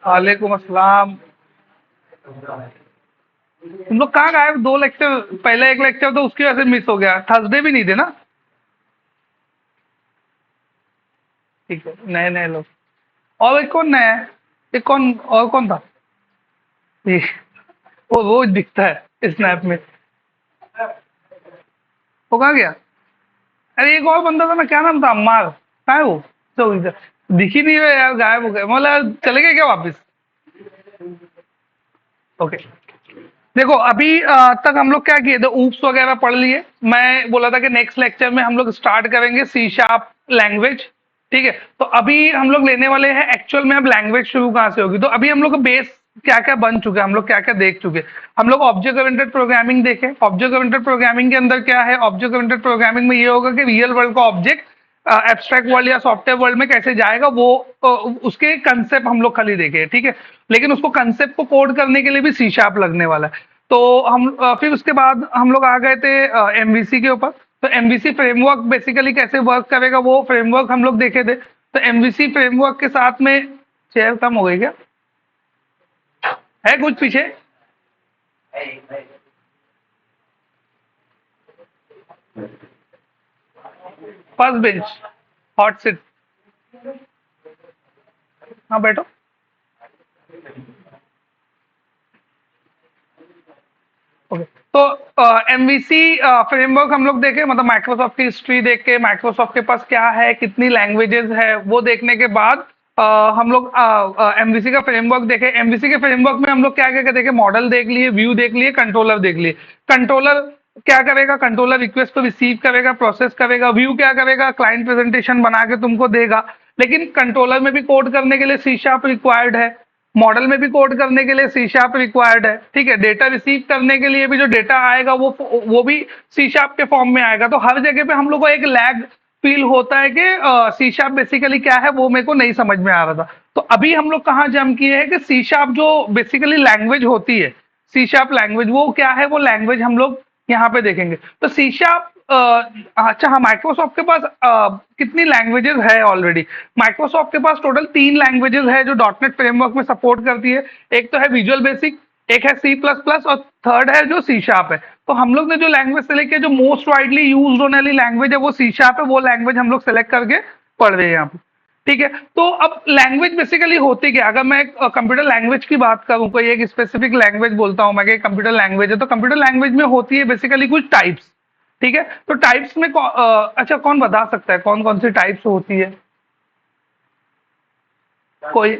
वालेकुम अस्सलाम। तुम लोग कहाँ गायब? 2 लेक्चर पहले, एक लेक्चर तो उसकी वजह से मिस हो गया। थर्सडे भी नहीं थे ना? ठीक है, नए नए लोग। और एक कौन नया है? एक कौन और कौन था? ये वो रोज दिखता है स्नैप में। वो कहाँ गया? अरे एक और बंदा था ना, क्या नाम था? अम्मार। कहाँ है वो? तो दिख ही नहीं रहे यार, गायब हो गए। मतलब चले गए क्या वापस? ओके। देखो अभी तक हम लोग क्या किए थे, ऊप्स वगैरह पढ़ लिए। मैं बोला था कि नेक्स्ट लेक्चर में हम लोग स्टार्ट करेंगे सी शार्प लैंग्वेज। ठीक है, तो अभी हम लोग लेने वाले हैं एक्चुअल में अब लैंग्वेज शुरू कहाँ से होगी। तो अभी हम लोग का बेस क्या क्या बन चुके हैं, हम लोग क्या क्या देख चुके हैं। हम लोग ऑब्जेक्ट ओरिएंटेड प्रोग्रामिंग देखे। ऑब्जेक्ट ओरिएंटेड प्रोग्रामिंग के अंदर क्या है, ऑब्जेक्ट ओरिएंटेड प्रोग्रामिंग में ये होगा कि रियल वर्ल्ड का ऑब्जेक्ट एब्स्ट्रैक्ट वर्ल्ड या सॉफ्टवेयर वर्ल्ड में कैसे जाएगा, वो उसके कंसेप्ट हम लोग खाली देखे। ठीक है, लेकिन उसको कंसेप्ट को कोड करने के लिए भी सी शार्प लगने वाला है। तो हम फिर उसके बाद हम लोग आ गए थे एमवीसी के ऊपर। तो एमवीसी फ्रेमवर्क बेसिकली कैसे वर्क करेगा, वो फ्रेमवर्क हम लोग देखे थे। तो एमवीसी फ्रेमवर्क के साथ में चेयर कम हो गई क्या? है कुछ पीछे? First bench, hot seat. हाँ बैठो। ओके। तो एमवीसी फ्रेमवर्क हम लोग देखे, मतलब माइक्रोसॉफ्ट की हिस्ट्री देख के, माइक्रोसॉफ्ट के पास क्या है, कितनी लैंग्वेजेस है, वो देखने के बाद हम लोग एमवीसी का फ्रेमवर्क देखे। एमवीसी के फ्रेमवर्क में हम लोग क्या क्या क्या देखे, मॉडल देख लिए, व्यू देख लिए, कंट्रोलर देख लिए। कंट्रोलर क्या करेगा? कंट्रोलर रिक्वेस्ट को रिसीव करेगा, प्रोसेस करेगा। व्यू क्या करेगा? क्लाइंट प्रेजेंटेशन बना के तुमको देगा। लेकिन कंट्रोलर में भी कोड करने के लिए सी शार्प रिक्वायर्ड है। मॉडल में भी कोड करने के लिए सी शार्प रिक्वायर्ड है। ठीक है, डेटा रिसीव करने के लिए भी जो डेटा आएगा वो भी सी शार्प के फॉर्म में आएगा। तो हर जगह पे हम लोग को एक लैग फील होता है कि सी शार्प बेसिकली क्या है, वो मेरे को नहीं समझ में आ रहा था। तो अभी हम लोग कहाँ जम किए हैं कि सी शार्प जो बेसिकली लैंग्वेज होती है, सी शार्प लैंग्वेज वो क्या है, वो लैंग्वेज हम लोग यहाँ पे देखेंगे। तो सी शार्प अच्छा, हाँ, माइक्रोसॉफ्ट के पास कितनी लैंग्वेजेस है ऑलरेडी? माइक्रोसॉफ्ट के पास टोटल 3 लैंग्वेजेस है जो डॉटनेट फ्रेमवर्क में सपोर्ट करती है। एक तो है विजुअल बेसिक, एक है सी प्लस प्लस, और थर्ड है जो सी शार्प है। तो हम लोग ने जो लैंग्वेज सेलेक्ट किया, जो मोस्ट वाइडली यूज होने वाली लैंग्वेज है वो सी शार्प है। वो लैंग्वेज हम लोग सेलेक्ट करके पढ़ रहे हैं यहाँ पे। ठीक है, तो अब लैंग्वेज बेसिकली होती क्या? अगर मैं कंप्यूटर लैंग्वेज की बात करूं, कोई एक स्पेसिफिक लैंग्वेज बोलता हूं मैं कि कंप्यूटर लैंग्वेज है, तो कंप्यूटर लैंग्वेज में होती है बेसिकली कुछ टाइप्स। ठीक है, तो टाइप्स में अच्छा, कौन बता सकता है कौन कौन सी टाइप्स होती है? कोई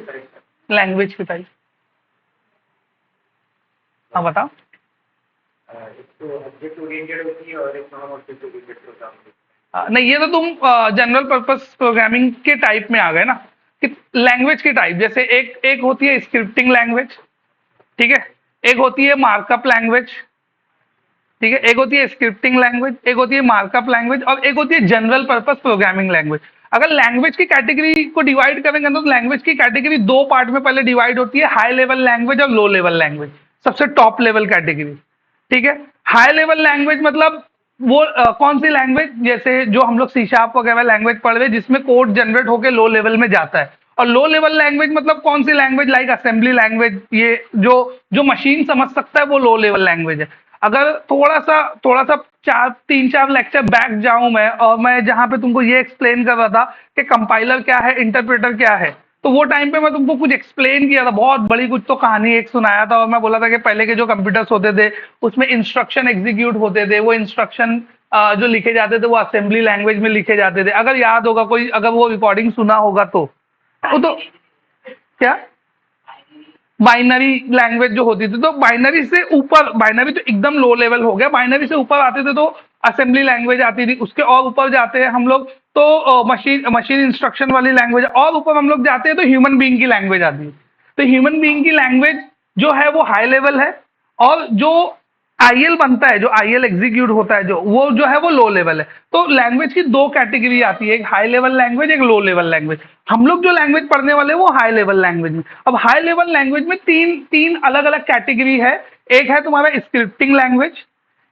लैंग्वेज की टाइप? हाँ बताओ। नहीं, ये तो तुम जनरल पर्पस प्रोग्रामिंग के टाइप में आ गए ना, कि लैंग्वेज की टाइप। जैसे एक एक होती है स्क्रिप्टिंग लैंग्वेज। ठीक है, एक होती है मार्कअप लैंग्वेज। ठीक है, एक होती है स्क्रिप्टिंग लैंग्वेज, एक होती है मार्कअप लैंग्वेज, और एक होती है जनरल पर्पस प्रोग्रामिंग लैंग्वेज। अगर लैंग्वेज की कैटेगरी को डिवाइड करेंगे तो लैंग्वेज की कैटेगरी 2 पार्ट में पहले डिवाइड होती है, हाई लेवल लैंग्वेज और लो लेवल लैंग्वेज। सबसे टॉप लेवल कैटेगरी। ठीक है, हाई लेवल लैंग्वेज मतलब वो कौन सी लैंग्वेज, जैसे जो हम लोग सी शार्प वगैरह लैंग्वेज पढ़ रहे हैं, जिसमें कोड जनरेट होकर लो लेवल में जाता है। और लो लेवल लैंग्वेज मतलब कौन सी लैंग्वेज, लाइक असेंबली लैंग्वेज, ये जो जो मशीन समझ सकता है, वो लो लेवल लैंग्वेज है। अगर थोड़ा सा 3-4 लेक्चर बैक जाऊं मैं, और मैं जहां पे तुमको ये एक्सप्लेन कर रहा था कि कंपाइलर क्या है, इंटरप्रेटर क्या है, तो वो टाइम पे मैं तुमको कुछ एक्सप्लेन किया था, बहुत बड़ी कुछ तो कहानी एक सुनाया था। और मैं बोला था कि पहले के जो कंप्यूटर्स होते थे उसमें इंस्ट्रक्शन एग्जीक्यूट होते थे, वो इंस्ट्रक्शन जो लिखे जाते थे वो असेंबली लैंग्वेज में लिखे जाते थे। अगर याद होगा कोई, अगर वो रिकॉर्डिंग सुना होगा तो। वो तो क्या, बाइनरी लैंग्वेज जो होती थी, तो बाइनरी से ऊपर, बाइनरी तो एकदम लो लेवल हो गया, बाइनरी से ऊपर आते थे तो असेंबली लैंग्वेज आती थी। उसके और ऊपर जाते हैं हम लोग तो मशीन मशीन इंस्ट्रक्शन वाली लैंग्वेज, और ऊपर हम लोग जाते हैं तो ह्यूमन बीइंग की लैंग्वेज आती है। तो ह्यूमन बीइंग की लैंग्वेज जो है वो हाई लेवल है, और जो आईएल बनता है, जो आईएल एग्जीक्यूट होता है, जो है वो लो लेवल है। तो लैंग्वेज की 2 कैटेगरी आती है, एक हाई लेवल लैंग्वेज, एक लो लेवल लैंग्वेज। हम लोग जो लैंग्वेज पढ़ने वाले हैं वो हाई लेवल लैंग्वेज में। अब हाई लेवल लैंग्वेज में तीन तीन अलग अलग कैटेगरी है। एक है तुम्हारा स्क्रिप्टिंग लैंग्वेज,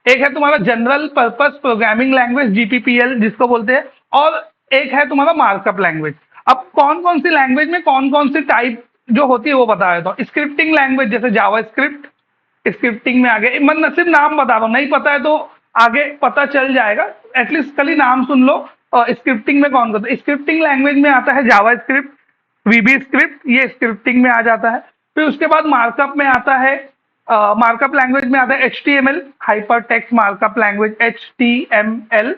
एक है तुम्हारा जनरल पर्पस प्रोग्रामिंग लैंग्वेज जीपीपीएल जिसको बोलते हैं, और एक है तुम्हारा मार्कअप लैंग्वेज। अब कौन कौन सी लैंग्वेज में कौन कौन सी टाइप जो होती है वो बता देता हूँ। स्क्रिप्टिंग लैंग्वेज जैसे जावा स्क्रिप्ट, स्क्रिप्टिंग में आगे मैं सिर्फ नाम बता रहा हूँ, नहीं पता है तो आगे पता चल जाएगा, एटलीस्ट खाली नाम सुन लो। और स्क्रिप्टिंग में कौन कौन, स्क्रिप्टिंग लैंग्वेज में आता है जावा स्क्रिप्ट, वीबी स्क्रिप्ट, ये स्क्रिप्टिंग में आ जाता है। फिर उसके बाद मार्कअप में आता है, मार्कअप लैंग्वेज में आता है HTML, hyper text markup language, HTML.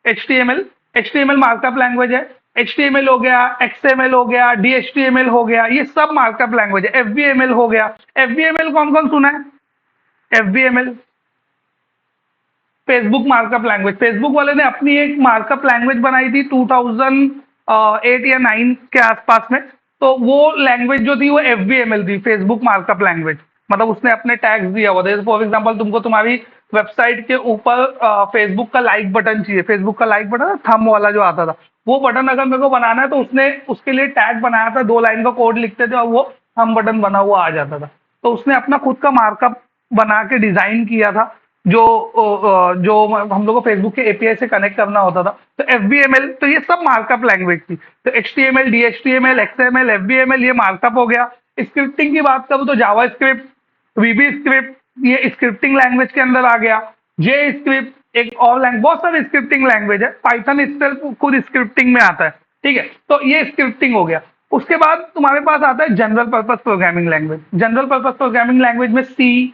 HTML HTML markup language है। एचटीएमएल हो गया, एक्सएमएल हो गया, डीएचटीएमएल हो गया, ये सब मार्कअप लैंग्वेज है। एफबीएमएल हो गया। एफबीएमएल कौन कौन सुना है? एफबीएमएल फेसबुक मार्कअप लैंग्वेज, फेसबुक वाले ने अपनी एक मार्कअप लैंग्वेज बनाई थी 2008 या 9 के आसपास में। तो वो लैंग्वेज जो थी वो एफबीएमएल थी, फेसबुक मार्कअप लैंग्वेज। मतलब उसने अपने टैग्स दिया हुआ था, फॉर एग्जांपल तुमको तुम्हारी वेबसाइट के ऊपर फेसबुक का लाइक बटन चाहिए, फेसबुक का लाइक बटन थंब वाला जो आता था, वो बटन अगर मेरे को बनाना है तो उसने उसके लिए टैग बनाया था, 2 लाइन का कोड लिखते थे और वो थंब बटन बना हुआ आ जाता था। तो उसने अपना खुद का मार्कअप बना के डिजाइन किया था, जो जो हम लोग को फेसबुक के एपीआई से कनेक्ट करना होता था। तो एफबीएमएल, तो ये सब मार्कअप लैंग्वेज थी। तो एचटीएमएल, डीएचटीएमएल, एक्सएमएल, एफबीएमएल, ये मार्कअप हो गया। स्क्रिप्टिंग की बात करूं तो जावा स्क्रिप्ट, वीबी स्क्रिप्ट, ये स्क्रिप्टिंग लैंग्वेज के अंदर आ गया। जे स्क्रिप्ट एक और लैंग्वेज, बहुत सारे स्क्रिप्टिंग लैंग्वेज है। पाइथन इससे खुद स्क्रिप्टिंग में आता है, ठीक है। तो ये स्क्रिप्टिंग हो गया। उसके बाद तुम्हारे पास आता है general purpose programming language. General purpose programming language में C,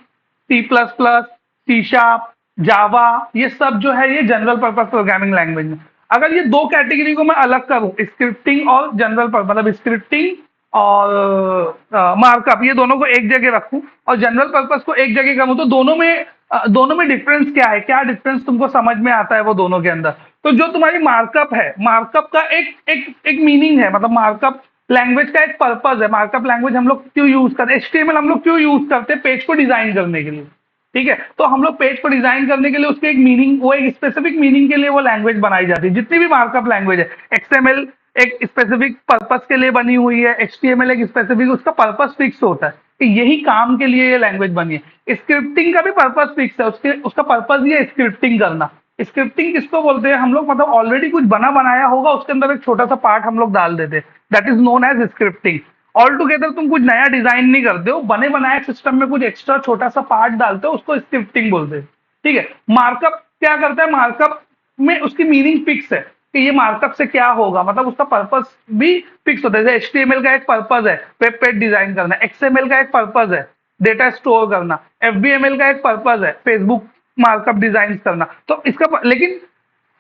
C plus plus, C sharp, Java, ये सब जो है ये जनरल पर्पस प्रोग्रामिंग लैंग्वेज में। अगर ये दो कैटेगरी को मैं अलग करूं, स्क्रिप्टिंग और जनरल पर्पस, मतलब स्क्रिप्टिंग और मार्कअप, ये दोनों को एक जगह रखूं और जनरल पर्पस को एक जगह करूं, तो दोनों में डिफरेंस क्या है, क्या डिफरेंस तुमको समझ में आता है वो दोनों के अंदर। तो जो तुम्हारी मार्कअप है, मार्कअप का एक मीनिंग है, मतलब मार्कअप लैंग्वेज का एक पर्पज है। मार्कअप लैंग्वेज हम लोग क्यों यूज करते हैं, एचटीएमएल हम लोग क्यों यूज करते हैं, पेज को डिजाइन करने के लिए, ठीक है। तो हम लोग पेज को डिजाइन करने के लिए उसके एक मीनिंग, वो एक स्पेसिफिक मीनिंग के लिए वो लैंग्वेज बनाई जाती है। जितनी भी मार्कअप लैंग्वेज है, एक्सएमएल एक स्पेसिफिक पर्पस के लिए बनी हुई है, एचटीएमएल एक स्पेसिफिक, उसका पर्पस फिक्स होता है कि यही काम के लिए ये लैंग्वेज बनी है। स्क्रिप्टिंग का भी पर्पस फिक्स है, उसका पर्पस ये स्क्रिप्टिंग करना। स्क्रिप्टिंग किसको बोलते हैं हम लोग, मतलब ऑलरेडी कुछ बना बनाया होगा, उसके अंदर एक छोटा सा पार्ट हम लोग डाल देते हैं, that is known as scripting. All together तुम कुछ नया डिजाइन नहीं करते हो, बने बनाए सिस्टम में कुछ एक्स्ट्रा छोटा सा पार्ट डालते हो, उसको स्क्रिप्टिंग बोलते हैं, ठीक है। मार्कअप क्या करता है, मार्कअप में उसकी मीनिंग फिक्स है कि ये मार्कअप से क्या होगा, मतलब उसका पर्पस भी फिक्स होता है। जैसे एचटीएमएल का एक पर्पस है वेब पेज डिजाइन करना, एक्सएमएल का एक पर्पस है डेटा स्टोर करना, एफबीएमएल का एक पर्पस है फेसबुक मार्कअप डिजाइन करना। तो इसका लेकिन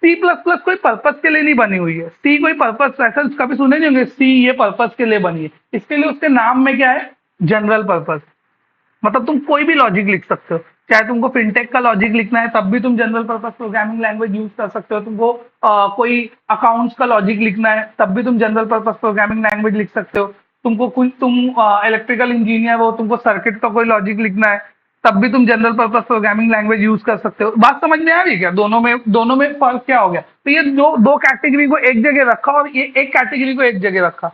सी प्लस प्लस कोई पर्पस के लिए नहीं बनी हुई है। सी कोई पर्पस ऐसा कभी सुने नहीं होंगे, सी ये पर्पस के लिए बनी है। इसके लिए उसके नाम में क्या है, जनरल पर्पस। मतलब तुम कोई भी लॉजिक लिख सकते हो, चाहे तुमको फिनटेक का लॉजिक लिखना है तब भी तुम general purpose programming language use कर सकते हो। तुमको कोई अकाउंट्स का लॉजिक लिखना है तब भी तुम जनरल पर्पस प्रोग्रामिंग लैंग्वेज लिख सकते हो। तुमको कुछ तुम इलेक्ट्रिकल इंजीनियर हो, तुमको सर्किट का कोई लॉजिक लिखना है तब भी तुम general purpose programming language use कर सकते हो। बात समझ में आ रही है क्या, दोनों में फर्क क्या हो गया। तो ये दो कैटेगरी को एक जगह रखा और ये एक कैटेगरी को एक जगह रखा,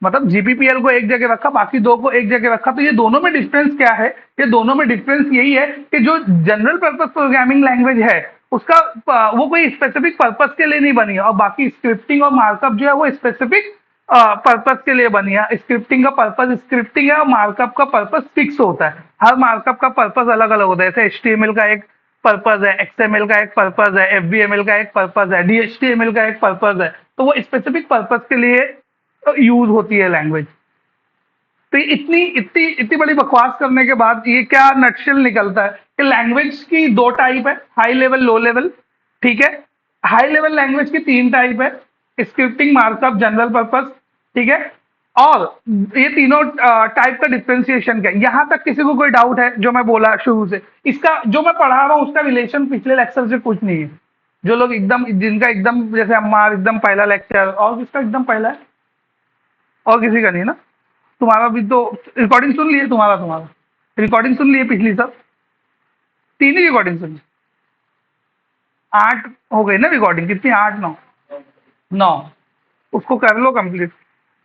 मतलब जीपीपीएल को एक जगह रखा, बाकी दो को एक जगह रखा। तो ये दोनों में डिफरेंस क्या है, ये दोनों में डिफरेंस यही है कि जो जनरल पर्पस प्रोग्रामिंग लैंग्वेज है उसका वो कोई स्पेसिफिक पर्पस के लिए नहीं बनी है, और बाकी स्क्रिप्टिंग और मार्कअप जो है वो स्पेसिफिक पर्पस के लिए बनी है। स्क्रिप्टिंग का पर्पस स्क्रिप्टिंग है और मार्कअप का पर्पस फिक्स होता है। हर मार्कअप का पर्पस अलग अलग होता है। जैसे एचटीएमएल का एक पर्पस है, एक्सएमएल का एक पर्पस है, एफबीएमएल का एक पर्पस है, डीएचटीएमएल का एक पर्पस है। तो वो स्पेसिफिक पर्पस के लिए यूज होती है लैंग्वेज। तो ये इतनी इतनी इतनी बड़ी बकवास करने के बाद ये क्या नटशेल निकलता है कि लैंग्वेज की दो टाइप है, हाई लेवल लो लेवल, ठीक है। हाई लेवल लैंग्वेज की 3 टाइप है, स्क्रिप्टिंग, मार्कअप, जनरल पर्पस, ठीक है। और ये तीनों टाइप का डिफ्रेंसिएशन क्या है, यहां तक किसी को कोई डाउट है जो मैं बोला शुरू से, इसका जो मैं पढ़ा रहा हूं उसका रिलेशन पिछले लेक्चर से कुछ नहीं है। जो लोग एकदम जिनका एकदम जैसे हमारा एकदम पहला लेक्चर, और किसका एकदम पहला है, और किसी का नहीं ना, तुम्हारा भी तो रिकॉर्डिंग सुन लिए, तुम्हारा रिकॉर्डिंग सुन लिए पिछली सब, 3 ही रिकॉर्डिंग सुनी, 8 हो गई ना रिकॉर्डिंग, कितनी, 8 9 9, उसको कर लो कंप्लीट।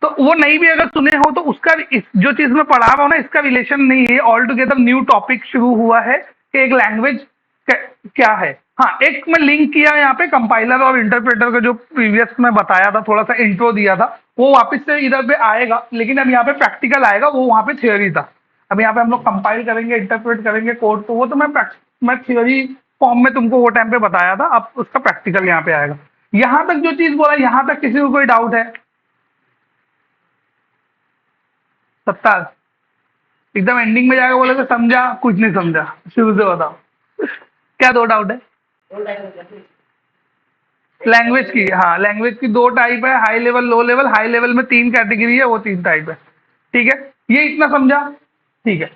तो वो नहीं भी अगर सुने हो तो उसका जो चीज मैं पढ़ा रहा हूँ ना इसका रिलेशन नहीं है। ऑल टुगेदर न्यू टॉपिक शुरू हुआ है कि एक लैंग्वेज क्या है। हाँ, एक मैं लिंक किया यहाँ पे कंपाइलर और इंटरप्रेटर का, जो प्रीवियस में बताया था, थोड़ा सा इंट्रो दिया था, वो वापस से इधर पे आएगा, लेकिन अब यहाँ पे प्रैक्टिकल आएगा, वो वहाँ पे थियोरी था। अब यहाँ पे हम लोग कंपाइल करेंगे, इंटरप्रेट करेंगे कोड, तो वो तो मैं थियोरी फॉर्म में तुमको वो टाइम पे बताया था, अब उसका प्रैक्टिकल यहाँ पे आएगा। यहाँ तक जो चीज बोला, यहाँ तक किसी को कोई डाउट है? सत्ता एकदम एंडिंग में जाकर बोले तो समझा, कुछ नहीं समझा, शुरू से बताओ। क्या दो डाउट है? लैंग्वेज की, हाँ, लैंग्वेज की दो टाइप है, high level, low level. High level में तीन कैटेगरी है, वो तीन टाइप है। ठीक है, ये इतना समझा? ठीक है।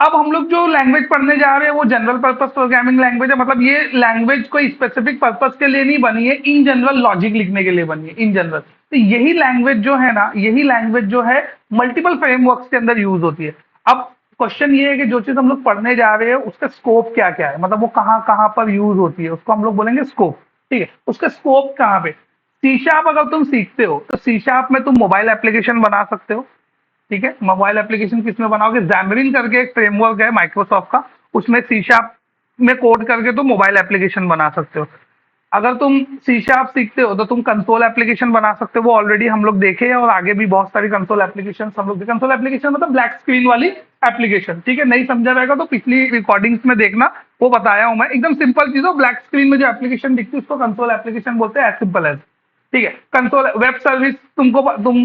अब हम लोग जो लैंग्वेज पढ़ने जा रहे हैं वो जनरल पर्पस प्रोग्रामिंग लैंग्वेज है। मतलब ये लैंग्वेज कोई स्पेसिफिक पर्पस के लिए नहीं बनी है, इन जनरल लॉजिक लिखने के लिए बनी है, इन जनरल। तो यही लैंग्वेज जो है ना, यही लैंग्वेज जो है मल्टीपल फ्रेमवर्क्स के अंदर यूज होती है। अब क्वेश्चन ये है कि जो चीज हम लोग पढ़ने जा रहे हैं उसका स्कोप क्या क्या है, मतलब वो कहाँ कहाँ पर यूज होती है, उसको हम लोग बोलेंगे स्कोप। ठीक है, उसका स्कोप कहाँ पे? सी शार्प अगर तुम सीखते हो तो सी शार्प में तुम मोबाइल एप्लीकेशन बना सकते हो। ठीक है, मोबाइल एप्लीकेशन किसमें बनाओगे? जैमरिन करके एक फ्रेमवर्क है माइक्रोसॉफ्ट का, उसमें सी शार्प में कोड करके तुम मोबाइल एप्लीकेशन बना सकते हो। अगर तुम सी शार्प सीखते हो तो तुम कंसोल एप्लीकेशन बना सकते हो, वो ऑलरेडी हम लोग देखे हैं, और आगे भी बहुत सारी कंसोल एप्लीकेशन हम लोग। कंसोल एप्लीकेशन मतलब ब्लैक स्क्रीन वाली एप्लीकेशन। ठीक है, नहीं समझा रहेगा तो पिछली रिकॉर्डिंग्स में देखना, वो बताया हूं मैं। एकदम सिंपल चीज हो, ब्लैक स्क्रीन में जो एप्लीकेशन दिखती है उसको कंसोल एप्लीकेशन बोलते हैं, एज सिंपल एज। ठीक है, कंसोल वेब सर्विस, तुम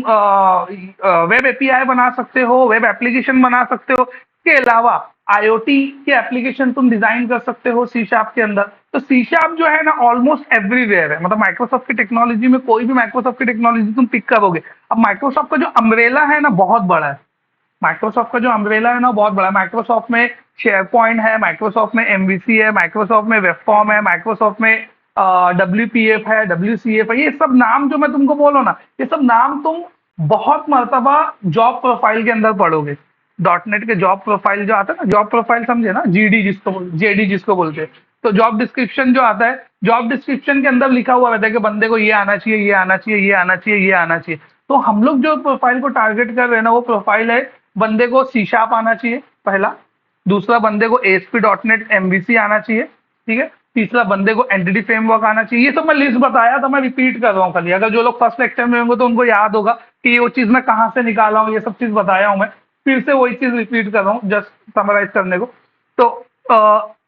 वेब एपीआई बना सकते हो, वेब एप्लीकेशन बना सकते हो। इसके अलावा आईओटी के एप्लीकेशन तुम डिजाइन कर सकते हो सी शार्प के अंदर। तो सी शार्प जो है ना ऑलमोस्ट एवरीवेयर है, मतलब माइक्रोसॉफ्ट की टेक्नोलॉजी में कोई भी माइक्रोसॉफ्ट की टेक्नोलॉजी तुम पिक करोगे। अब माइक्रोसॉफ्ट का जो अम्ब्रेला है ना बहुत बड़ा है। माइक्रोसॉफ्ट का जो अम्ब्रेला है ना बहुत बड़ा है। माइक्रोसॉफ्ट में शेयर पॉइंट है, माइक्रोसॉफ्ट में एमवीसी है, माइक्रोसॉफ्ट में वेब फॉर्म है, माइक्रोसॉफ्ट में डब्ल्यूपीएफ है, डब्ल्यूसीएफ है। ये सब नाम जो मैं तुमको बोलो ना, ये सब नाम तुम बहुत मर्तबा जॉब प्रोफाइल के अंदर पढ़ोगे। डॉट नेट के जॉब प्रोफाइल जो आता है ना, जॉब प्रोफाइल समझे ना, जीडी जिसको जेडी जिसको बोलते हैं। तो जॉब डिस्क्रिप्शन जो आता है, जॉब डिस्क्रिप्शन के अंदर लिखा हुआ रहता है कि बंदे को ये आना चाहिए, ये आना चाहिए, ये आना चाहिए, ये आना चाहिए। तो हम लोग जो प्रोफाइल को टारगेट कर रहे हैं ना, वो प्रोफाइल है, बंदे को सी शार्प आना चाहिए पहला। दूसरा, बंदे को एएसपी डॉट नेट एमवीसी आना चाहिए। ठीक है, तीसरा, बंदे को एंटिटी फ्रेमवर्क आना चाहिए। ये सब मैं लिस्ट बताया था, मैं रिपीट कर रहा हूँ खाली। अगर जो लोग फर्स्ट लेक्चर में होंगे तो उनको याद होगा कि वो चीज मैं कहाँ से निकाला हूँ, ये सब चीज बताया हूँ मैं। फिर से वही चीज रिपीट कर रहा हूँ जस्ट समराइज करने को। तो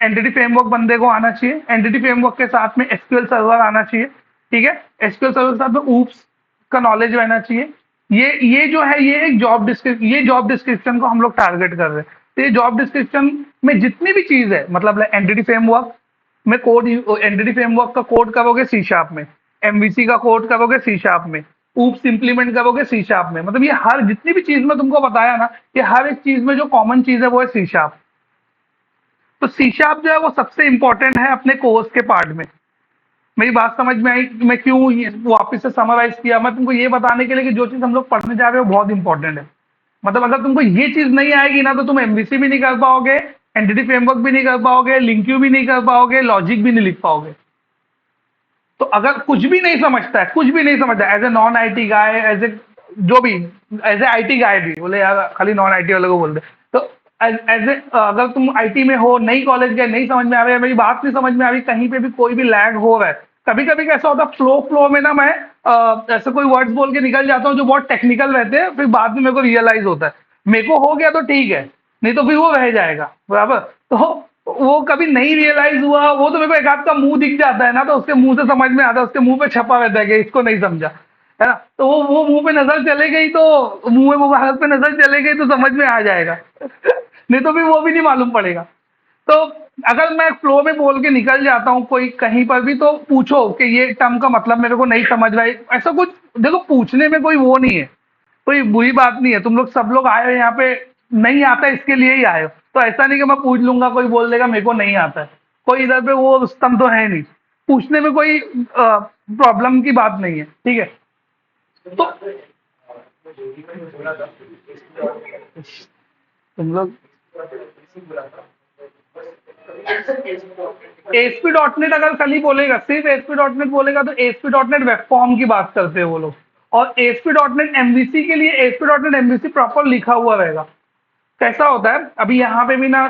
एंटिटी फ्रेमवर्क बंदे को आना चाहिए। एंटिटी फ्रेमवर्क के साथ में एसक्यूएल सर्वर आना चाहिए। ठीक है, एसक्यूएल सर्वर के साथ में ऊप्स का नॉलेज रहना चाहिए। ये जो है, ये एक जॉब डिस्क्रिप्शन, ये जॉब डिस्क्रिप्शन को हम लोग टारगेट कर रहे हैं। तो ये जॉब डिस्क्रिप्शन में जितनी भी चीज है, मतलब एंटिटी फ्रेमवर्क में कोड, एंटिटी फ्रेमवर्क का कोड करोगे सी शार्प में, एमवीसी का कोड करोगे सी शार्प में, ऊप्स इंप्लीमेंट करोगे सी शार्प में। मतलब ये हर जितनी भी चीज मैं तुमको बताया ना, ये हर एक चीज में जो कॉमन चीज है वो है सी शार्प। तो सी शार्प जो है वो सबसे इंपॉर्टेंट है अपने कोर्स के पार्ट में। मेरी बात समझ में आई? मैं क्यों वापस से समराइज किया? मैं तुमको ये बताने के लिए कि जो चीज हम लोग पढ़ने जा रहे हो बहुत इंपॉर्टेंट है। मतलब अगर तुमको ये चीज नहीं आएगी ना, तो तुम एमवीसी भी नहीं कर पाओगे, एंटिटी फ्रेमवर्क भी नहीं कर पाओगे, लिंक्यू भी नहीं कर पाओगे, लॉजिक भी नहीं लिख पाओगे। तो अगर कुछ भी नहीं समझता है, कुछ भी नहीं समझता, as a non IT guy, as a जो भी, एज ए आईटी गाय भी बोले यार, खाली नॉन आईटी वाले को बोल दे। तो एज ए अगर तुम आईटी में हो, नई कॉलेज गए, नहीं समझ में आ रहा है, मेरी बात नहीं समझ में आ रही, कहीं पे भी कोई भी लैग हो रहा है, कभी कभी कैसा होता है, फ्लो फ्लो में ना मैं ऐसे कोई वर्ड्स बोल के निकल जाता हूँ जो बहुत टेक्निकल रहते हैं, फिर बाद में मेरे को रियलाइज होता है। मेरे को हो गया तो ठीक है, नहीं तो फिर वो रह जाएगा, बराबर। तो वो कभी नहीं रियलाइज हुआ, वो तो मेरे को एक आध का मुंह दिख जाता है ना, तो उसके मुंह से समझ में आता है, उसके मुंह पे छपा रहता है कि इसको नहीं समझा, है ना। तो वो मुंह पे नजर चले गई, तो मुंह में मुबारक पे नजर चले गई तो समझ में आ जाएगा। नहीं तो फिर वो भी नहीं मालूम पड़ेगा। तो अगर मैं फ्लो में बोल के निकल जाता हूँ कोई कहीं पर भी, तो पूछो कि ये टर्म का मतलब मेरे को नहीं समझ रहा है, ऐसा कुछ। देखो, पूछने में कोई वो नहीं है, कोई बुरी बात नहीं है। तुम लोग सब लोग आए हो यहाँ पे, नहीं आता इसके लिए ही आए हो। तो ऐसा नहीं कि मैं पूछ लूंगा, कोई बोल देगा मेरे को नहीं आता है, कोई इधर पे वो रुस्तम तो है नहीं। पूछने में कोई प्रॉब्लम की बात नहीं है। ठीक है, तो तुम लोग एसपी डॉट नेट अगर खाली बोलेगा, सिर्फ एसपी डॉट नेट बोलेगा, तो SP dot net web form की बात करते हैं वो लोग। और एसपी डॉट नेट एमवीसी के लिए SP dot net MVC proper लिखा हुआ रहेगा। कैसा होता है, अभी यहाँ पे भी ना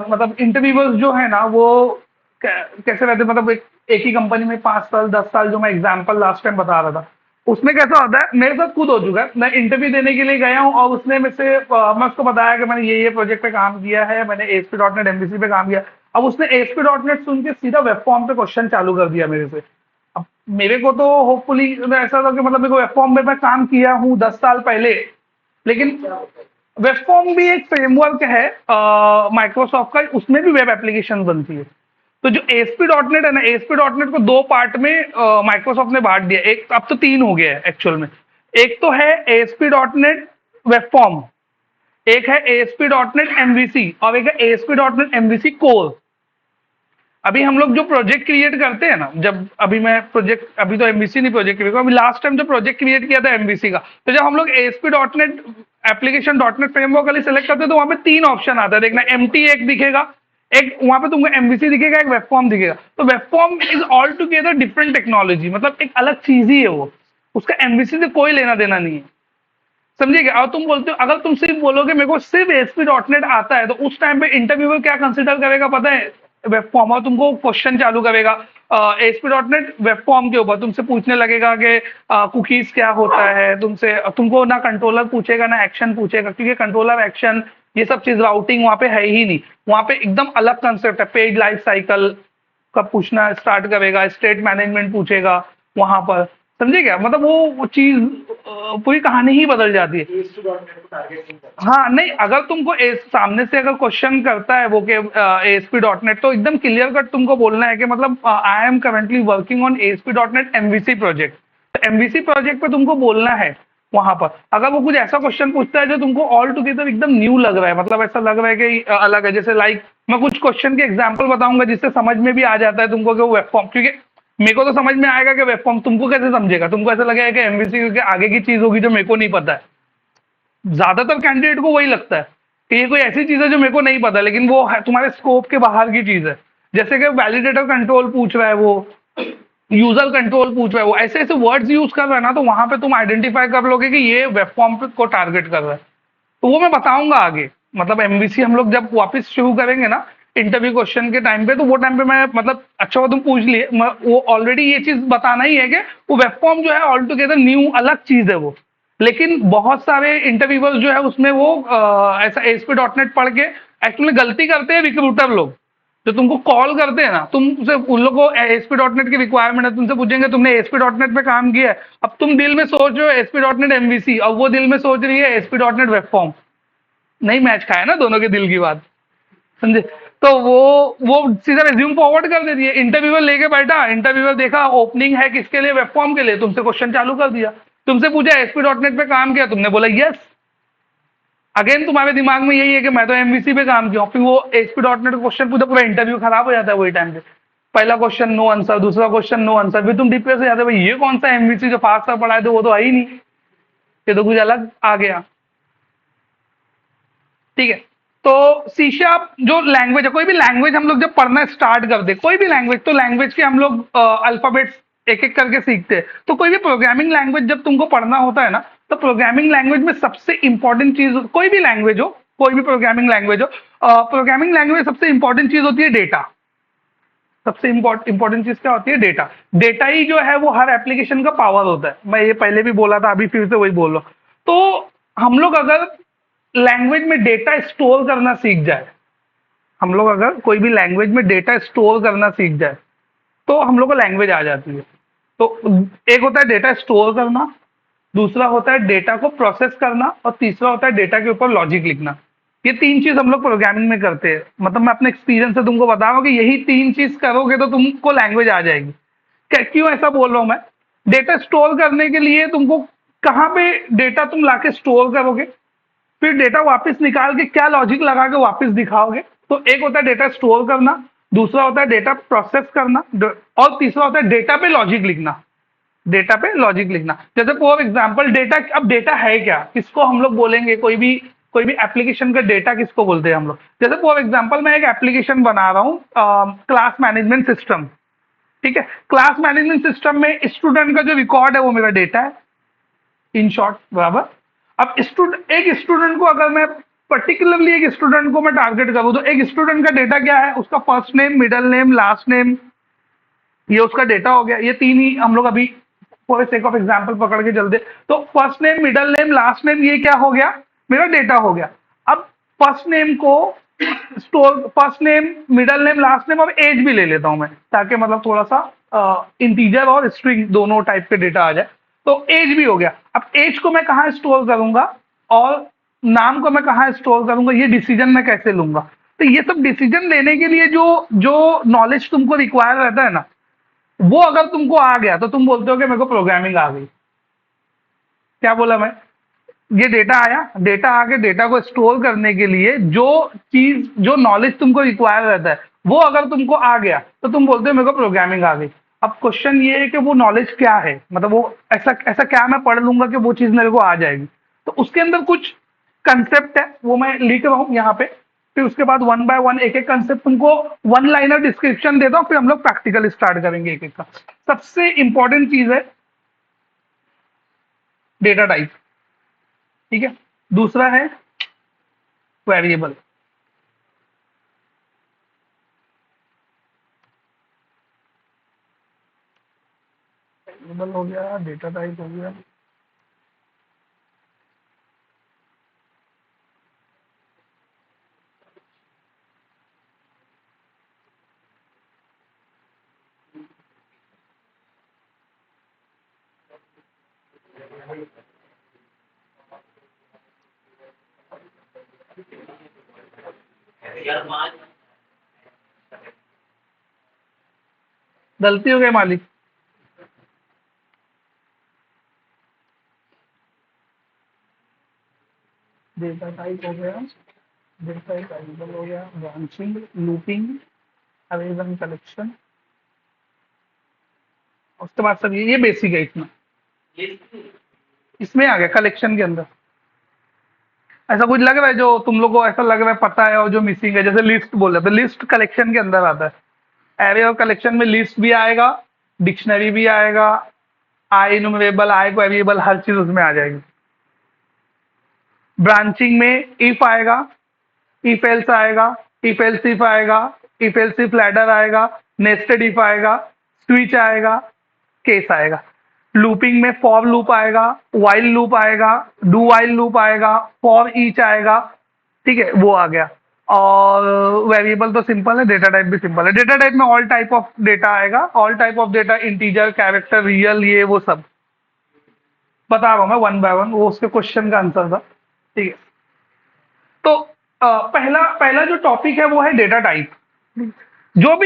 मतलब इंटरव्यूअर्स जो है ना, वो कैसे रहते, मतलब एक ही कंपनी में 5 साल 10 साल, जो मैं एग्जाम्पल लास्ट टाइम बता रहा था, उसमें कैसा होता है, मेरे साथ खुद हो चुका है, मैं इंटरव्यू देने के लिए गया हूँ और उसने मेरे से मैं उसको बताया कि मैंने ये प्रोजेक्ट पे काम किया है, मैंने एएसपी डॉट नेट एमवीसी पे काम किया। अब उसने एएसपी डॉट नेट सुन के सीधा वेब फॉर्म पे क्वेश्चन चालू कर दिया मेरे से। अब मेरे को तो होपफुली ऐसा था कि मतलब मेरे को वेब फॉर्म पे मैं काम किया हूँ 10 साल पहले, लेकिन वेब फॉर्म भी एक फ्रेमवर्क है माइक्रोसॉफ्ट का, उसमें भी वेब एप्लीकेशन बनती है। तो जो एएसपी डॉट नेट है ना, एएसपी डॉट नेट को दो पार्ट में माइक्रोसॉफ्ट ने बांट दिया, एक अब तो तीन हो गया है एक्चुअल में। एक तो है ASP dot net web form, एक है एएसपी डॉट नेट एमवीसी, और एक है ASP dot net MVC core. अभी हम लोग जो प्रोजेक्ट क्रिएट करते हैं ना, जब अभी मैं प्रोजेक्ट, अभी तो एमवीसी नहीं प्रोजेक्ट क्रिएट, अभी लास्ट टाइम जो प्रोजेक्ट क्रिएट किया था एमवीसी का, तो जब हम लोग ASP dot net application dot net framework वाली सेलेक्ट करते हैं, तो वहां पे तीन ऑप्शन आता है, देखना एमटी एक दिखेगा, एक वहां पे तुमको एमवीसी दिखेगा, एक वेब फॉर्म दिखेगा। तो web form is all together different technology, मतलब एक अलग चीज ही है वो, उसका एमवीसी से कोई लेना देना नहीं है, समझिएगा। और तुम बोलते हो, अगर तुम सिर्फ बोलोगे मेरे को सिर्फ एएसपी डॉट नेट आता है, तो उस टाइम पे इंटरव्यूअर क्या कंसिडर करेगा पता है, वेब फॉर्म, और तुमको क्वेश्चन चालू करेगा ASP dot net web form के ऊपर, तुमसे पूछने लगेगा कि कुकीज क्या होता है, तुमको ना कंट्रोलर पूछेगा ना एक्शन पूछेगा, क्योंकि कंट्रोलर एक्शन ये सब चीज राउटिंग वहां पे है ही नहीं। वहां पे एकदम अलग कंसेप्ट है, पेज लाइफ साइकिल का पूछना स्टार्ट करेगा, स्टेट मैनेजमेंट पूछेगा वहां पर, समझे क्या, मतलब वो चीज पूरी कहानी ही बदल जाती है। हाँ नहीं, अगर तुमको सामने से अगर क्वेश्चन करता है वो कि एएसपी डॉट नेट, तो एकदम क्लियर कट तुमको बोलना है कि मतलब I am currently working on ASP dot net MVC project. तो एमवीसी प्रोजेक्ट पे तुमको बोलना है वहां पर। अगर वो कुछ ऐसा क्वेश्चन पूछता है जो तुमको ऑल टुगेदर एकदम न्यू लग रहा है, मतलब ऐसा लग रहा है कि अलग है, जैसे लाइक मैं कुछ क्वेश्चन के एग्जाम्पल बताऊंगा जिससे समझ में भी आ जाता है तुमको कि वो वेब फॉर्म, क्योंकि मेरे को तो समझ में आएगा कि वेब फॉर्म, तुमको कैसे समझेगा, तुमको ऐसा लगेगा कि एमवीसी के आगे की चीज होगी जो मेरे को नहीं पता है। ज्यादातर कैंडिडेट को वही लगता है कि ये कोई ऐसी चीज है जो मेरे को नहीं पता, लेकिन वो है तुम्हारे स्कोप के बाहर की चीज है। जैसे कि वैलिडेटर कंट्रोल पूछ रहा है, वो यूजर कंट्रोल पूछ रहा है, वो ऐसे ऐसे वर्ड्स यूज कर रहा है ना, तो वहां पे तुम आइडेंटिफाई कर लोगे कि ये वेब फॉर्म को टारगेट कर रहा है। तो वो मैं बताऊंगा आगे, मतलब एमवीसी हम लोग जब वापस शुरू करेंगे ना इंटरव्यू क्वेश्चन के टाइम पे, तो वो टाइम पे मैं मतलब अच्छा वो तुम पूछ लिए, वो ऑलरेडी ये चीज बताना ही है कि वो वेब फॉर्म जो है ऑल टुगेदर न्यू अलग चीज है वो। लेकिन बहुत सारे इंटरव्यूअर्स जो है उसमें वो ऐसा एएसपी डॉट नेट पढ़ के एक्चुअली गलती करते हैं रिक्रूटर लोग, जो तुमको कॉल करते हैं ना, तुमसे उन लोगों को एएसपी डॉट नेट की रिक्वायरमेंट है, तुमसे पूछेंगे तुमने एएसपी डॉट नेट पे काम किया है, अब तुम दिल में सोच रहे हो एएसपी डॉट नेट एमवीसी, और वो दिल में सोच रही है ASP dot net web form, नहीं मैच खाया ना दोनों के दिल की बात, समझे। तो वो सीधा रिज्यूम फॉरवर्ड कर देती है, इंटरव्यूअर लेके बैठा, इंटरव्यूअर देखा ओपनिंग है किसके लिए, वेब फॉर्म के लिए, तुमसे क्वेश्चन चालू कर दिया, तुमसे पूछा एएसपी डॉट नेट पे काम किया, तुमने बोला यस। अगेन तुम्हारे दिमाग में यही है कि मैं तो एमवीसी पे काम किया हूं, फिर वो एएसपी डॉट नेट क्वेश्चन पूछा, पूरा इंटरव्यू खराब हो जाता है वही टाइम पे। पहला क्वेश्चन नो आंसर, दूसरा क्वेश्चन नो आंसर, फिर तुम डिप्रेस हो जाते हो, भाई ये कौन सा एमवीसी जो 5 साल पढ़ाए थे वो तो है ही नहीं, ये तो कुछ अलग आ गया। ठीक है, तो सी शार्प जो लैंग्वेज है, कोई भी लैंग्वेज हम लोग जब पढ़ना स्टार्ट कर दे, कोई भी लैंग्वेज, तो लैंग्वेज के हम लोग अल्फाबेट्स एक एक करके सीखते हैं। तो कोई भी प्रोग्रामिंग लैंग्वेज जब तुमको पढ़ना होता है ना, तो प्रोग्रामिंग लैंग्वेज में सबसे इंपॉर्टेंट चीज, कोई भी लैंग्वेज हो, कोई भी प्रोग्रामिंग लैंग्वेज हो, प्रोग्रामिंग लैंग्वेज सबसे इंपॉर्टेंट चीज होती है डेटा। सबसे इंपॉर्टेंट चीज क्या होती है, डेटा। डेटा ही जो है वो हर एप्लीकेशन का पावर होता है, मैं ये पहले भी बोला था, अभी फिर से वही बोल रहा हूं। तो हम लोग अगर लैंग्वेज में डेटा स्टोर करना सीख जाए, हम लोग अगर कोई भी लैंग्वेज में डेटा स्टोर करना सीख जाए, तो हम लोग को लैंग्वेज आ जाती है। तो एक होता है डेटा स्टोर करना, दूसरा होता है डेटा को प्रोसेस करना, और तीसरा होता है डेटा के ऊपर लॉजिक लिखना। ये तीन चीज हम लोग प्रोग्रामिंग में करते हैं, मतलब मैं अपने एक्सपीरियंस से तुमको बता रहा हूँ कि यही तीन चीज करोगे तो तुमको लैंग्वेज आ जाएगी। क्यों ऐसा बोल रहा हूं मैं, डेटा स्टोर करने के लिए तुमको कहाँ पे डेटा तुम लाके स्टोर करोगे, फिर डेटा वापस निकाल के क्या लॉजिक लगा के वापस दिखाओगे। तो एक होता है डेटा स्टोर करना, दूसरा होता है डेटा प्रोसेस करना, और तीसरा होता है डेटा पे लॉजिक लिखना। डेटा पे लॉजिक लिखना, जैसे फॉर एग्जांपल डेटा, अब डेटा है क्या, किसको हम लोग बोलेंगे, कोई भी एप्लीकेशन का डेटा किसको बोलते हैं हम लोग। जैसे फॉर एग्जांपल मैं एक एप्लीकेशन बना रहा हूँ क्लास मैनेजमेंट सिस्टम, ठीक है। क्लास मैनेजमेंट सिस्टम में स्टूडेंट का जो रिकॉर्ड है वो मेरा डेटा है, इन शॉर्ट, बराबर। अब एक स्टूडेंट को अगर मैं पर्टिकुलरली एक स्टूडेंट को मैं टारगेट करूँ तो एक स्टूडेंट का डेटा क्या है, उसका first name, middle name, last name, ये उसका डेटा हो गया। ये तीन ही हम लोग अभी फॉर सेक ऑफ एग्जांपल पकड़ के चलते। तो first name, middle name, last name, ये क्या हो गया, मेरा डेटा हो गया। अब फर्स्ट नेम को store, first name, middle name, last name, और एज भी ले लेता हूं मैं, ताकि मतलब थोड़ा सा इंटीजर और स्ट्रिंग दोनों टाइप के डेटा आ जाए। तो एज भी हो गया। अब एज को मैं कहाँ स्टोर करूंगा और नाम को मैं कहाँ स्टोर करूंगा, ये डिसीजन मैं कैसे लूंगा। तो ये सब डिसीजन लेने के लिए जो जो नॉलेज तुमको रिक्वायर रहता है ना, वो अगर तुमको आ गया तो तुम बोलते हो कि मेरे को प्रोग्रामिंग आ गई। क्या बोला मैं, ये डेटा आया, डेटा आके डेटा को स्टोर करने के लिए जो चीज, जो नॉलेज तुमको रिक्वायर रहता है, वो अगर तुमको आ गया तो तुम बोलते हो मेरे को प्रोग्रामिंग आ गई। अब क्वेश्चन ये है कि वो नॉलेज क्या है, मतलब वो ऐसा ऐसा क्या मैं पढ़ लूंगा कि वो चीज मेरे को आ जाएगी। तो उसके अंदर कुछ कंसेप्ट है, वो मैं लिख रहा हूँ यहाँ पे। फिर उसके बाद वन बाय वन एक एक कंसेप्ट तुमको वन लाइनर डिस्क्रिप्शन देता हूँ, फिर हम लोग प्रैक्टिकल स्टार्ट करेंगे एक एक का। सबसे इंपॉर्टेंट चीज है डेटा टाइप, ठीक है। दूसरा है वेरिएबल। वेरिएबल हो गया, डेटा टाइप हो गया। गलती हो गई मालिक। डेटा टाइप हो गया, डेटा टाइप वेरिएबल हो गया, ब्रांचिंग, लूपिंग, अरेज कलेक्शन। उसके बाद सब ये बेसिक है इसमें। इसमें आ गया कलेक्शन के अंदर। ऐसा कुछ लग रहा है जो तुम लोग को ऐसा लग रहा है पता है और जो मिसिंग है, जैसे लिस्ट बोले तो लिस्ट कलेक्शन के अंदर आता है। एरे और कलेक्शन में लिस्ट भी आएगा, डिक्शनरी भी आएगा, आई इनुमरेबल, आई वेरिएबल, हर चीज उसमें आ जाएगी। ब्रांचिंग में इफ आएगा, इफ एल्स आएगा, इफ एल्स इफ आएगा, इफ एल्स इफ लैडर आएगा, नेस्टेड इफ आएगा, स्विच आएगा, केस आएगा। लूपिंग में फॉर लूप आएगा, वाइल लूप आएगा, डू वाइल लूप आएगा, फॉर ईच आएगा, ठीक है, वो आ गया। और वेरिएबल तो सिंपल है, डेटा टाइप भी सिंपल है। डेटा टाइप में ऑल टाइप ऑफ डेटा आएगा, all type of data, integer, character, real, ये वो सब बता रहा हूं मैं वन बाय वन, वो उसके क्वेश्चन का आंसर था, ठीक है। तो पहला पहला जो टॉपिक है वो है डेटा टाइप। जो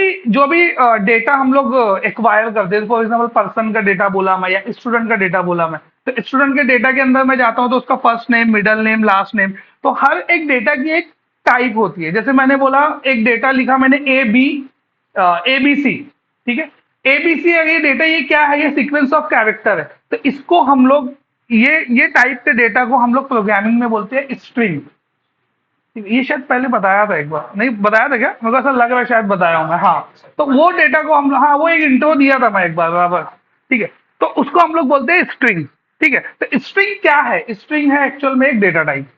भी डेटा हम लोग एक्वायर करते हैं, फॉर एग्जाम्पल पर्सन का डेटा बोला मैं या स्टूडेंट का डेटा बोला मैं, तो स्टूडेंट के डेटा के अंदर मैं जाता हूं तो उसका first name, middle name, last name. तो हर एक डेटा की एक टाइप होती है। जैसे मैंने बोला एक डेटा लिखा मैंने ABC, ठीक है। ABC है ये डेटा, ये क्या है, ये सीक्वेंस ऑफ कैरेक्टर है। तो इसको हम लोग, ये टाइप के डेटा को हम लोग प्रोग्रामिंग में बोलते हैं स्ट्रिंग। ये शायद पहले बताया था, एक बार नहीं बताया था क्या, मेरे को ऐसा लग रहा है शायद बताया हूं मैं, हाँ। तो वो डेटा को हम, हाँ वो एक इंट्रो दिया था मैं एक बार बराबर, ठीक है। तो उसको हम लोग बोलते हैं स्ट्रिंग, ठीक है। तो स्ट्रिंग क्या है, स्ट्रिंग है एक्चुअल में एक डेटा टाइप।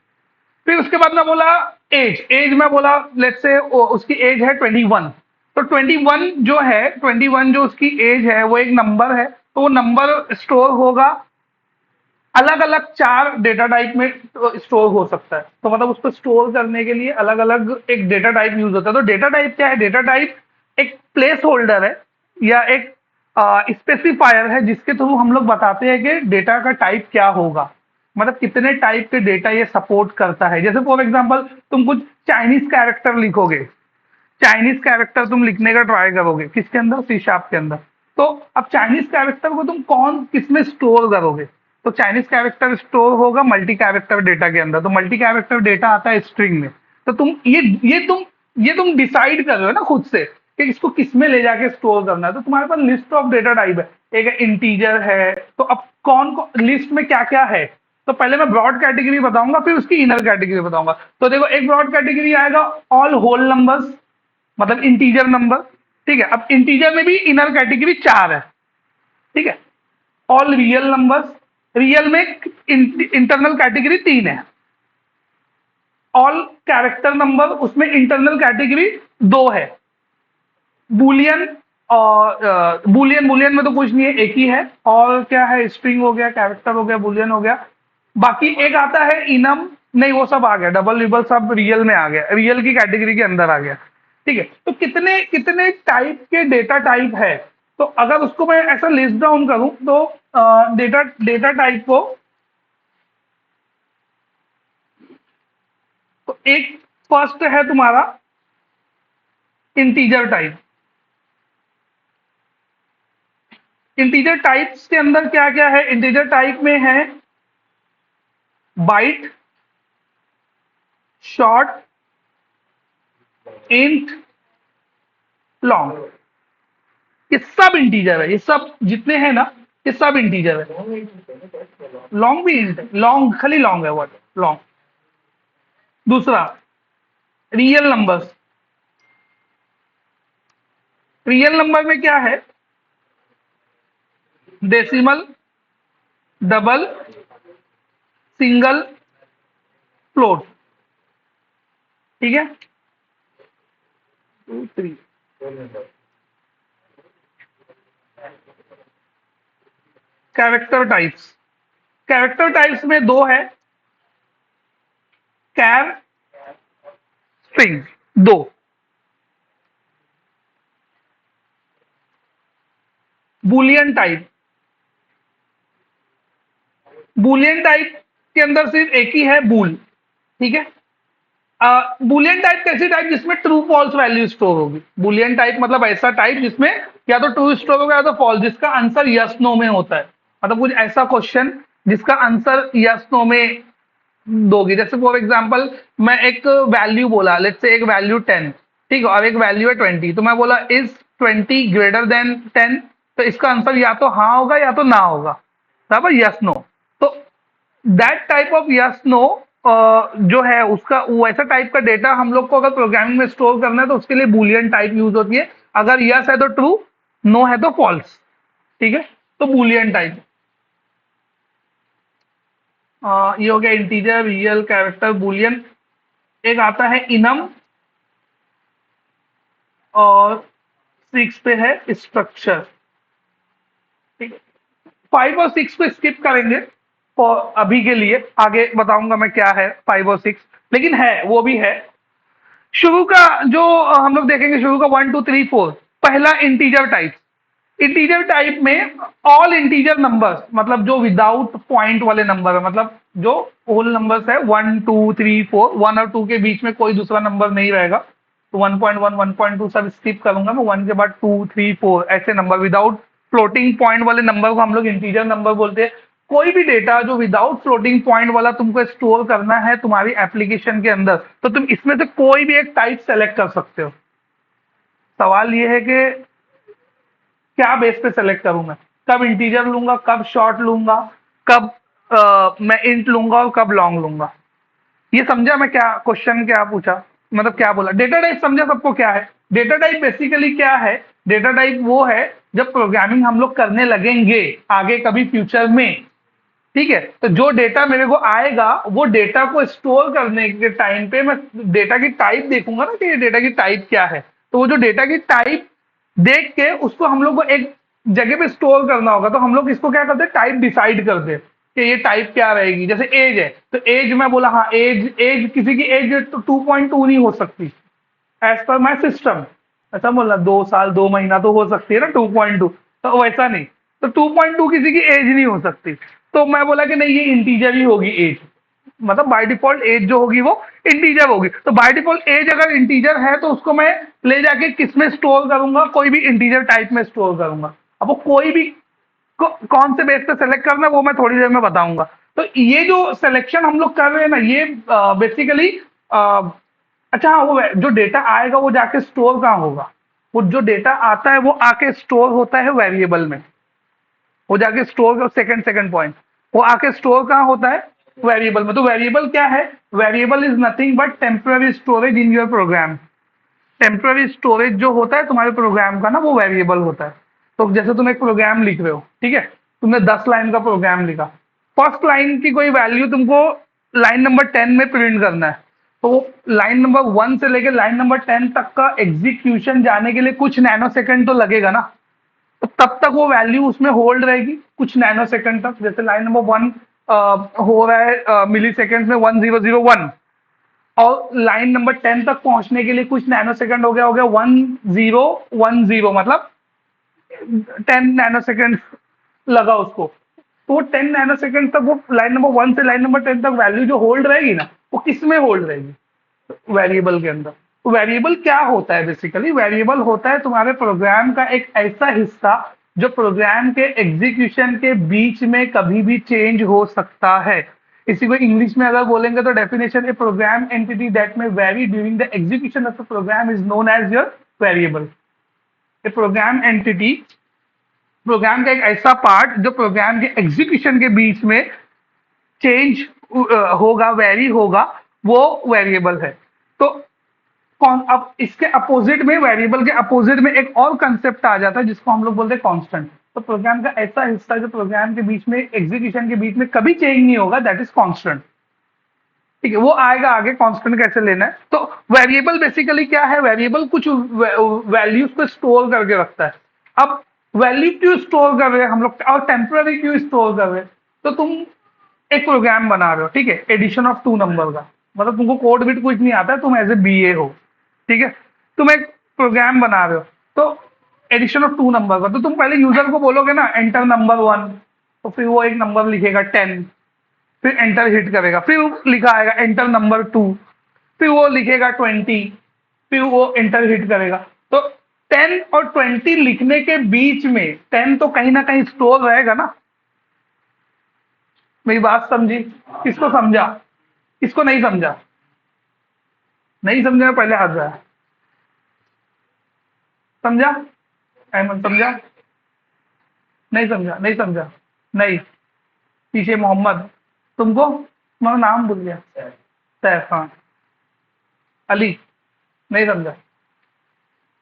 फिर उसके बाद मैं बोला एज, एज में बोला लेट्स से उसकी एज है 21। तो 21 जो है, 21 जो उसकी एज है वो एक नंबर है, तो वो नंबर स्टोर होगा अलग अलग 4 डेटा टाइप में स्टोर हो सकता है। तो मतलब उसको स्टोर करने के लिए अलग अलग एक डेटा टाइप यूज होता है। तो डेटा टाइप क्या है, डेटा टाइप एक प्लेस होल्डर है या एक स्पेसिफायर है जिसके थ्रू हम लोग बताते हैं कि डेटा का टाइप क्या होगा, मतलब कितने टाइप के डेटा ये सपोर्ट करता है। जैसे फॉर एग्जांपल तुम कुछ चाइनीज कैरेक्टर लिखोगे, चाइनीज कैरेक्टर तुम लिखने का ट्राई करोगे किसके अंदर, सी शार्प के अंदर। तो अब चाइनीज कैरेक्टर को तुम कौन किसमें स्टोर करोगे, तो चाइनीज कैरेक्टर स्टोर होगा मल्टी कैरेक्टर डेटा के अंदर। तो मल्टी कैरेक्टर डेटा आता है स्ट्रिंग में। तो तुम ये तुम डिसाइड कर रहे हो ना खुद से कि इसको किसमें ले जाके स्टोर करना है। तो तुम्हारे पास लिस्ट ऑफ डेटा टाइप है, एक इंटीजर है। तो अब कौन लिस्ट में क्या क्या है, तो पहले मैं ब्रॉड कैटेगरी बताऊंगा फिर उसकी इनर कैटेगरी बताऊंगा। तो देखो एक ब्रॉड कैटेगरी आएगा ऑल होल नंबर्स, मतलब इंटीजर नंबर, ठीक है। अब इंटीजर में भी इनर कैटेगरी 4 है, ठीक है। ऑल रियल नंबर्स, रियल में इंटरनल कैटेगरी 3 है, ऑल कैरेक्टर नंबर, उसमें इंटरनल कैटेगरी दो है, बुलियन और बुलियन, बुलियन में तो कुछ नहीं है, एक ही है। और क्या है, स्ट्रिंग हो गया, कैरेक्टर हो गया, बुलियन हो गया। बाकी एक आता है इनम, नहीं वो सब आ गया, डबल रिबल सब रियल में आ गया, रियल की कैटेगरी के अंदर आ गया। ठीक है, तो कितने कितने टाइप के डेटा टाइप है, तो अगर उसको मैं ऐसा लिस्ट डाउन करूं तो डेटा डेटा टाइप को, तो एक फर्स्ट है तुम्हारा इंटीजर टाइप। इंटीजर टाइप्स के अंदर क्या क्या है, इंटीजर टाइप में है बाइट, शॉर्ट, इंट, लॉन्ग। ये सब इंटीजर है, ये सब जितने हैं ना ये सब इंटीजर है। लॉन्ग भी इंट है, लॉन्ग खाली लॉन्ग है, वर्ड लॉन्ग। दूसरा रियल नंबर्स, रियल नंबर में क्या है, डेसिमल, डबल, सिंगल, फ्लोट। ठीक है, 2 3। कैरेक्टर टाइप्स, कैरेक्टर टाइप्स में दो है, कैर, स्ट्रिंग, दो। बुलियन टाइप, बुलियन टाइप के अंदर सिर्फ एक ही है, बूल। ठीक है, बुलियन टाइप कैसी टाइप, जिसमें ट्रू फॉल्स वैल्यू स्टोर होगी। बुलियन टाइप मतलब ऐसा टाइप जिसमें या तो ट्रू स्टोर होगा या तो फॉल्स, जिसका आंसर यस नो में होता है। मतलब कुछ ऐसा क्वेश्चन जिसका आंसर यस नो में दोगे। जैसे फॉर एग्जांपल मैं एक वैल्यू बोला, लेट्स से एक वैल्यू 10, ठीक है, और एक वैल्यू है 20, तो मैं बोला इज 20 ग्रेटर देन 10, तो इसका आंसर या तो हाँ होगा या तो ना होगा, बराबर, यस नो। तो that type of yes no जो है उसका वैसा टाइप का डेटा हम लोग को अगर प्रोग्रामिंग में स्टोर करना है तो उसके लिए बुलियन टाइप यूज होती है। अगर यस है तो ट्रू, नो है तो फॉल्स। ठीक है, तो बुलियन टाइप ये हो गया इंटीजर, रियल, कैरेक्टर, बुलियन। एक आता है इनम, और 6 पे है स्ट्रक्चर। ठीक है, 5 और 6 को स्किप करेंगे और अभी के लिए, आगे बताऊंगा मैं क्या है 5 और 6, लेकिन है वो भी है। शुरू का जो हम लोग देखेंगे, शुरू का 1 2 3 4, पहला इंटीजर टाइप। इंटीजर टाइप में ऑल इंटीजर नंबर्स, मतलब जो विदाउट पॉइंट वाले नंबर है, मतलब जो होल नंबर्स है 1 2 3 4, 1 और 2 के बीच में कोई दूसरा नंबर नहीं रहेगा, तो 1.1 1.2 सब स्किप करूंगा मैं, 1 के बाद 2 3 4 ऐसे नंबर विदाउट फ्लोटिंग पॉइंट वाले नंबर को हम लोग इंटीजर नंबर बोलते हैं। कोई भी डेटा जो विदाउट फ्लोटिंग पॉइंट वाला तुमको स्टोर करना है तुम्हारी एप्लीकेशन के अंदर, तो तुम इसमें से कोई भी एक टाइप सेलेक्ट कर सकते हो। सवाल ये है कि क्या बेस पे सेलेक्ट करूं मैं, कब इंटीजर लूंगा, कब शॉर्ट लूंगा, कब मैं इंट लूंगा और कब लॉन्ग लूंगा। ये समझा मैं क्या क्वेश्चन क्या पूछा, मतलब क्या बोला। डेटा टाइप समझा सबको क्या है। डेटा टाइप बेसिकली क्या है, डेटा टाइप वो है जब प्रोग्रामिंग हम लोग करने लगेंगे आगे कभी फ्यूचर में, ठीक है, तो जो डेटा मेरे को आएगा वो डेटा को स्टोर करने के टाइम पे मैं डेटा की टाइप देखूंगा ना कि ये डेटा की टाइप क्या है, तो वो जो डेटा की टाइप देख के उसको हम लोग को एक जगह पे स्टोर करना होगा, तो हम लोग इसको क्या करते हैं, टाइप डिसाइड करते हैं कि ये टाइप क्या रहेगी। जैसे एज है तो एज मैं बोला हाँ, एज एज किसी की एज तो 2.2 नहीं हो सकती एज पर माई सिस्टम। ऐसा बोला 2 साल 2 महीना तो हो सकती है ना 2.2, तो वैसा नहीं, तो 2.2 किसी की एज नहीं हो सकती। तो मैं बोला कि नहीं ये इंटीजर ही होगी एज, मतलब बाय डिफॉल्ट एज जो होगी वो इंटीजर होगी। तो बाय डिफॉल्ट एज अगर इंटीजर है तो उसको मैं ले जाके किस में स्टोर करूंगा, कोई भी इंटीजर टाइप में स्टोर करूंगा। अब वो कोई भी कौन से बेस पे सेलेक्ट करना है वो मैं थोड़ी देर में बताऊंगा। तो ये जो सिलेक्शन हम लोग कर रहे हैं ना, ये बेसिकली अच्छा हाँ, वो जो डेटा आएगा वो जाके स्टोर कहाँ होगा, वो जो डेटा आता है वो आके स्टोर होता है वेरिएबल में, वो जाके स्टोर, सेकंड सेकंड पॉइंट, वो आके स्टोर कहाँ होता है, वेरिएबल में। तो वेरिएबल क्या है, variable is nothing but temporary storage in your program. Temporary storage जो होता है तुम्हारे प्रोग्राम का ना, वो वेरिएबल होता है। तो जैसे तुम एक प्रोग्राम लिख रहे हो, ठीक है, तुमने 10 लाइन का प्रोग्राम लिखा, फर्स्ट लाइन की कोई वैल्यू तुमको लाइन नंबर 10 में प्रिंट करना है, तो लाइन नंबर 1 से लेकर लाइन नंबर 10 तक का एग्जीक्यूशन जाने के लिए कुछ नैनो सेकंड तो लगेगा ना, तो तब तक वो वैल्यू उसमें होल्ड रहेगी कुछ नैनो सेकंड तक। जैसे लाइन नंबर 1 हो रहा है मिली सेकेंड में 1001, और लाइन नंबर 10 तक पहुंचने के लिए कुछ नैनो सेकंड हो गया 1010, मतलब 10 नैनो सेकंड लगा उसको। तो वो 10 नैनो सेकंड तक वो लाइन नंबर 1 से लाइन नंबर 10 तक वैल्यू जो होल्ड रहेगी ना, वो किस में होल्ड रहेगी? वेरिएबल के अंदर। तो वेरिएबल क्या होता है? बेसिकली वेरिएबल होता है तुम्हारे प्रोग्राम का एक ऐसा हिस्सा जो प्रोग्राम के एग्जीक्यूशन के बीच में कभी भी चेंज हो सकता है। इसी को इंग्लिश में अगर बोलेंगे तो definition, a program entity that may vary during the execution of the program is known as your variable. A program entity, program का एक ऐसा पार्ट जो प्रोग्राम के एग्जीक्यूशन के बीच में चेंज होगा, वेरी होगा, वो वेरिएबल है। तो कौन, अब इसके अपोजिट में, वेरिएबल के अपोजिट में एक और कंसेप्ट आ जाता है जिसको हम लोग बोलते हैं कांस्टेंट। तो प्रोग्राम का ऐसा हिस्सा जो प्रोग्राम के बीच में, एग्जीक्यूशन के बीच में कभी चेंज नहीं होगा, दैट इज कांस्टेंट। ठीक है, वो आएगा आगे कांस्टेंट कैसे लेना है। तो वेरिएबल बेसिकली क्या है? वेरिएबल कुछ वैल्यूज को स्टोर करके रखता है। अब वैल्यू क्यों स्टोर कर रहे हैं हम लोग, और टेम्पररी क्यों स्टोर कर रहे हैं? तो तुम एक प्रोग्राम बना रहे हो, ठीक है, एडिशन ऑफ 2 नंबर का, मतलब तुमको कोड बिट कुछ नहीं आता है, तुम एज ए बीए हो, ठीक है, तुम एक प्रोग्राम बना रहे हो, तो एडिशन ऑफ 2 नंबर का, तो तुम पहले यूजर को बोलोगे ना एंटर नंबर 1, तो फिर वो एक नंबर लिखेगा 10, फिर एंटर हिट करेगा, फिर लिखा आएगा एंटर नंबर 2, फिर वो लिखेगा 20, फिर वो एंटर हिट करेगा। तो 10 और 20 लिखने के बीच में 10 तो कहीं ना कहीं स्टोर रहेगा ना। मेरी बात समझी? किसको समझा, किसको नहीं समझा? नहीं समझा पहले हाथ रहा, समझा? अहमद समझा? नहीं समझा? नहीं समझा? नहीं, पीछे मोहम्मद, तुमको, तुम्हारा नाम भूल गया, सैफ, हाँ, अली, नहीं समझा?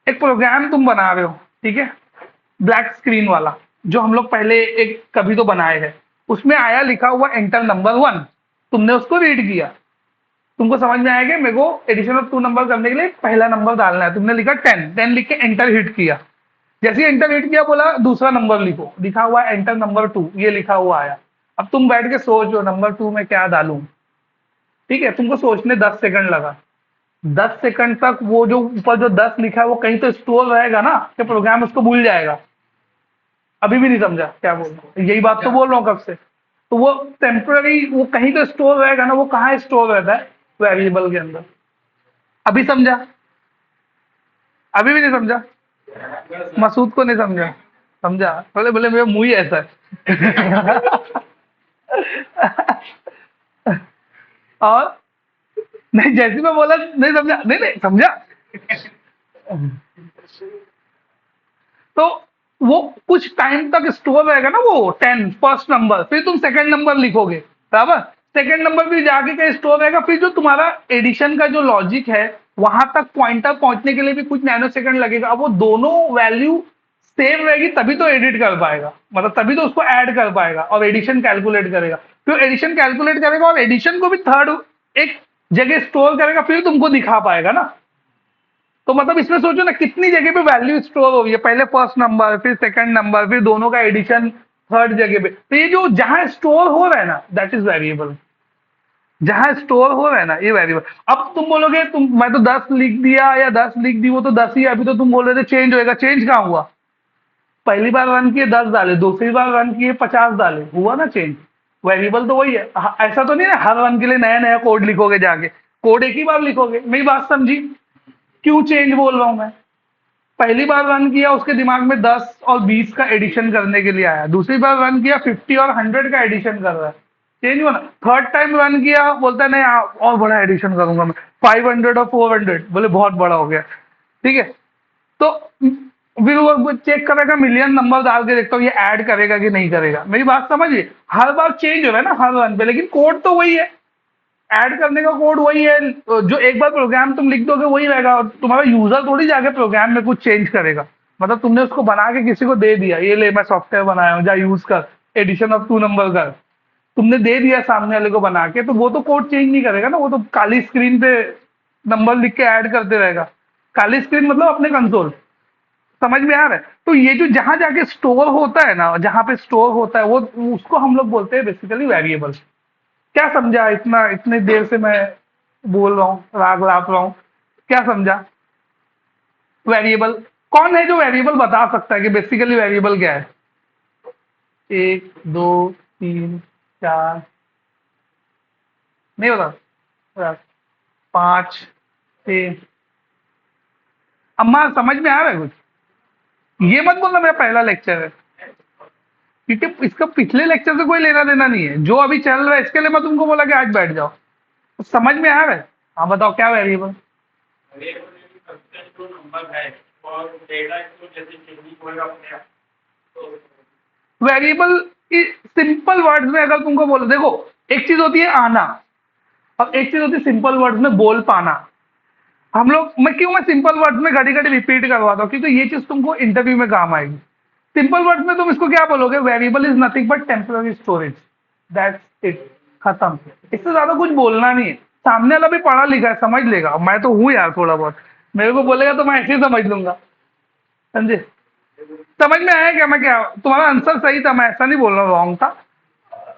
एक प्रोग्राम तुम बना रहे हो, ठीक है, ब्लैक स्क्रीन वाला, जो हम लोग पहले एक कभी तो बनाए हैं, उसमें आया लिखा हुआ एंटर नंबर 1, तुमने उसको रीड किया, तुमको समझ में आया कि मेरे को एडिशन ऑफ 2 नंबर करने के लिए पहला नंबर डालना है, तुमने लिखा 10, 10 लिख के एंटर हिट किया। जैसे ही एंटर हिट किया, बोला दूसरा नंबर लिखो, लिखा हुआ एंटर नंबर 2, ये लिखा हुआ आया। अब तुम बैठ के सोचो नंबर 2 में क्या डालूं, ठीक है, तुमको सोचने 10 सेकंड लगा। 10 सेकंड तक वो जो ऊपर जो 10 लिखा है वो कहीं तो स्टोर रहेगा ना, कि प्रोग्राम उसको भूल जाएगा। अभी भी नहीं समझा क्या बोल रहा हूँ? यही बात तो बोल रहा हूँ कब से। तो वो टेम्पररी, वो कहीं तो स्टोर रहेगा ना, वो कहाँ स्टोर रहता है? वेरिएबल के अंदर। अभी समझा? अभी भी नहीं समझा? मसूद को नहीं समझा? समझा? बोले बोले मेरा मुंह ही ऐसा है। और नहीं, जैसे मैं बोला नहीं समझा, नहीं नहीं समझा। तो वो कुछ टाइम तक स्टोर रहेगा ना, वो 10 फर्स्ट नंबर, फिर तुम सेकंड नंबर लिखोगे, बराबर, सेकंड नंबर भी जाके कहीं स्टोर रहेगा, फिर जो तुम्हारा एडिशन का जो लॉजिक है, वहां तक पॉइंटर पहुंचने के लिए भी कुछ नैनो सेकंड लगेगा। अब वो दोनों वैल्यू सेम रहेगी तभी तो एडिट कर पाएगा, मतलब तभी तो उसको ऐड कर पाएगा और एडिशन कैलकुलेट करेगा। फिर एडिशन कैलकुलेट करेगा और एडिशन को भी थर्ड एक जगह स्टोर करेगा, फिर तुमको दिखा पाएगा ना। तो मतलब इसमें सोचो ना कितनी जगह पे वैल्यू स्टोर हो रही है, पहले फर्स्ट नंबर, फिर सेकंड नंबर, फिर दोनों का एडिशन थर्ड जगह पे। तो ये जो जहां स्टोर हो रहा है ना, दैट इज वेरिएबल। जहां स्टोर हो रहा है ना, ये वेरिएबल। अब तुम बोलोगे तुम, मैं तो 10 लिख दिया या 10 लिख दी, वो तो 10 ही है। अभी तो तुम बोल रहे थे चेंज होएगा, चेंज कहाँ हुआ? पहली बार रन किए 10 डाले, दूसरी बार रन किए 50 डाले, हुआ ना चेंज? वेरिएबल तो वही है। ऐसा तो नहीं है हर रन के लिए नया नया कोड लिखोगे, जाके कोड एक ही बार लिखोगे। मेरी बात समझी? क्यों चेंज बोल रहा हूं मैं? पहली बार रन किया, उसके दिमाग में 10 और 20 का एडिशन करने के लिए आया, दूसरी बार रन किया 50 और 100 का एडिशन कर रहा है, चेंज हुआ ना। थर्ड टाइम रन किया, बोलता है नहीं और बड़ा एडिशन करूंगा मैं, 500 और 400, बोले बहुत बड़ा हो गया, ठीक है। तो फिर वो चेक करेगा, मिलियन नंबर डाल के देखता हूँ ये ऐड करेगा कि नहीं करेगा। मेरी बात समझिए, हर बार चेंज हो रहा है ना हर रन पे, लेकिन कोड तो वही है, ऐड करने का कोड वही है। जो एक बार प्रोग्राम तुम लिख दोगे वही रहेगा, और तुम्हारा यूजर थोड़ी जाके प्रोग्राम में कुछ चेंज करेगा। मतलब तुमने उसको बना के किसी को दे दिया, ये ले मैं सॉफ्टवेयर बनाया हूँ, जा यूज कर, एडिशन ऑफ 2 नंबर कर, तुमने दे दिया सामने वाले को बना के, तो वो तो कोड चेंज नहीं करेगा ना, वो तो काली स्क्रीन पे नंबर लिख के ऐड करते रहेगा। काली स्क्रीन मतलब अपने कंसोल। समझ में आ रहा है? तो ये जो जहां जाके स्टोर होता है ना, जहां पे स्टोर होता है वो, उसको हम लोग बोलते हैं बेसिकली वेरिएबल। क्या समझा? इतना इतनी देर से मैं बोल रहा हूँ, राग लाप रहा हूँ, क्या समझा? वेरिएबल। कौन है जो वेरिएबल बता सकता है कि बेसिकली वेरिएबल क्या है? एक, दो, तीन, चार, नहीं बता, पांच, छह। अम्मा समझ में आ रहा है कुछ? ये मत बोलना मेरा पहला लेक्चर है, क्योंकि इसका पिछले लेक्चर से कोई लेना देना नहीं है। जो अभी चल रहा है इसके लिए मैं तुमको बोला कि आज बैठ जाओ। तो समझ में आ रहा है? हाँ बताओ क्या वेरिएबल? वेरिएबल सिंपल वर्ड्स में अगर तुमको बोलो, देखो, एक चीज होती है आना और एक चीज होती है सिंपल वर्ड्स में बोल पाना। मैं सिंपल वर्ड्स में घड़ी घड़ी रिपीट करवाता हूँ क्योंकि ये चीज तुमको इंटरव्यू में काम आएगी। सिंपल वर्ड्स में तुम इसको क्या बोलोगे? Variable is nothing but temporary storage, that's it, खत्म। इससे ज्यादा कुछ बोलना नहीं है। सामने वाला भी पढ़ा लिखा है, समझ लेगा। मैं तो हूँ यार थोड़ा बहुत, मेरे को बोलेगा तो मैं ऐसे ही समझ लूंगा। समझे? समझ में आया क्या? मैं क्या, तुम्हारा आंसर सही था, मैं ऐसा नहीं बोल रहा हूँ रॉन्ग था।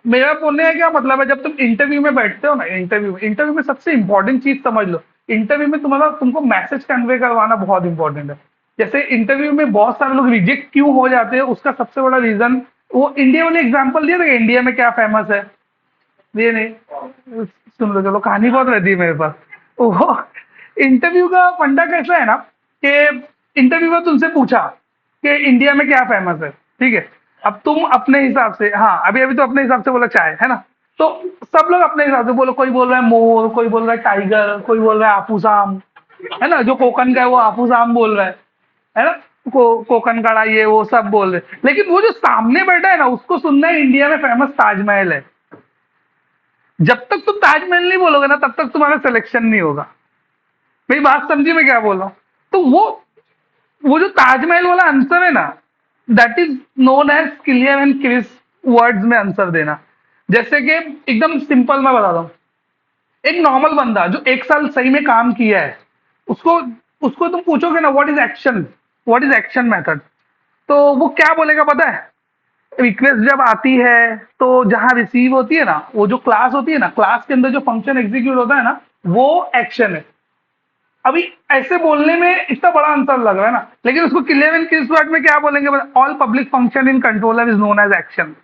मेरा बोलने का क्या मतलब है, जब तुम इंटरव्यू में बैठते हो ना, इंटरव्यू में सबसे इंपॉर्टेंट चीज समझ लो। इंटरव्यू में तुम्हारा तुमको मैसेज कन्वे करवाना बहुत इंपॉर्टेंट है। जैसे इंटरव्यू में बहुत सारे लोग रिजेक्ट क्यों हो जाते हैं, उसका सबसे बड़ा रीजन, वो इंडिया वाले एग्जाम्पल दिया था कि इंडिया में क्या फेमस है। ये नहीं, सुन लो, चलो कहानी बहुत रहती है मेरे पास। वो इंटरव्यू का फंडा कैसा है ना, कि इंटरव्यूअर तुमसे पूछा कि इंडिया में क्या फेमस है, ठीक है। अब तुम अपने हिसाब से, हाँ अभी अभी तो अपने हिसाब से बोला चाय है ना, तो सब लोग अपने हिसाब से बोलो। कोई बोल रहा है मोर, कोई बोल रहा है टाइगर, कोई बोल रहा है आपूस आम, है ना, जो कोकन का है वो आपूस आम बोल रहा है ना, कोकन कड़ा ये वो सब बोल रहे हैं। लेकिन वो जो सामने बैठा है ना, उसको सुनना है इंडिया में फेमस ताजमहल है। जब तक तुम ताजमहल नहीं बोलोगे ना, तब तक तुम्हारा सिलेक्शन नहीं होगा। मेरी बात समझी मैं क्या बोल रहा हूँ? तो वो जो ताजमहल वाला आंसर है ना, that is known as clear and crisp words में आंसर देना। जैसे कि एकदम सिंपल मैं बता रहा हूँ, एक नॉर्मल बंदा जो 1 साल सही में काम किया है, उसको उसको तुम पूछोगे ना व्हाट इज एक्शन मेथड, तो वो क्या बोलेगा पता है? रिक्वेस्ट जब आती है तो जहां रिसीव होती है ना, वो जो क्लास होती है ना, क्लास के अंदर जो फंक्शन एग्जीक्यूट होता है ना, वो एक्शन है। अभी ऐसे बोलने में इतना बड़ा अंतर लग रहा है ना, लेकिन उसको क्लियर एंड क्रिस्प वर्ड में क्या बोलेंगे? All public function in controller is known as action.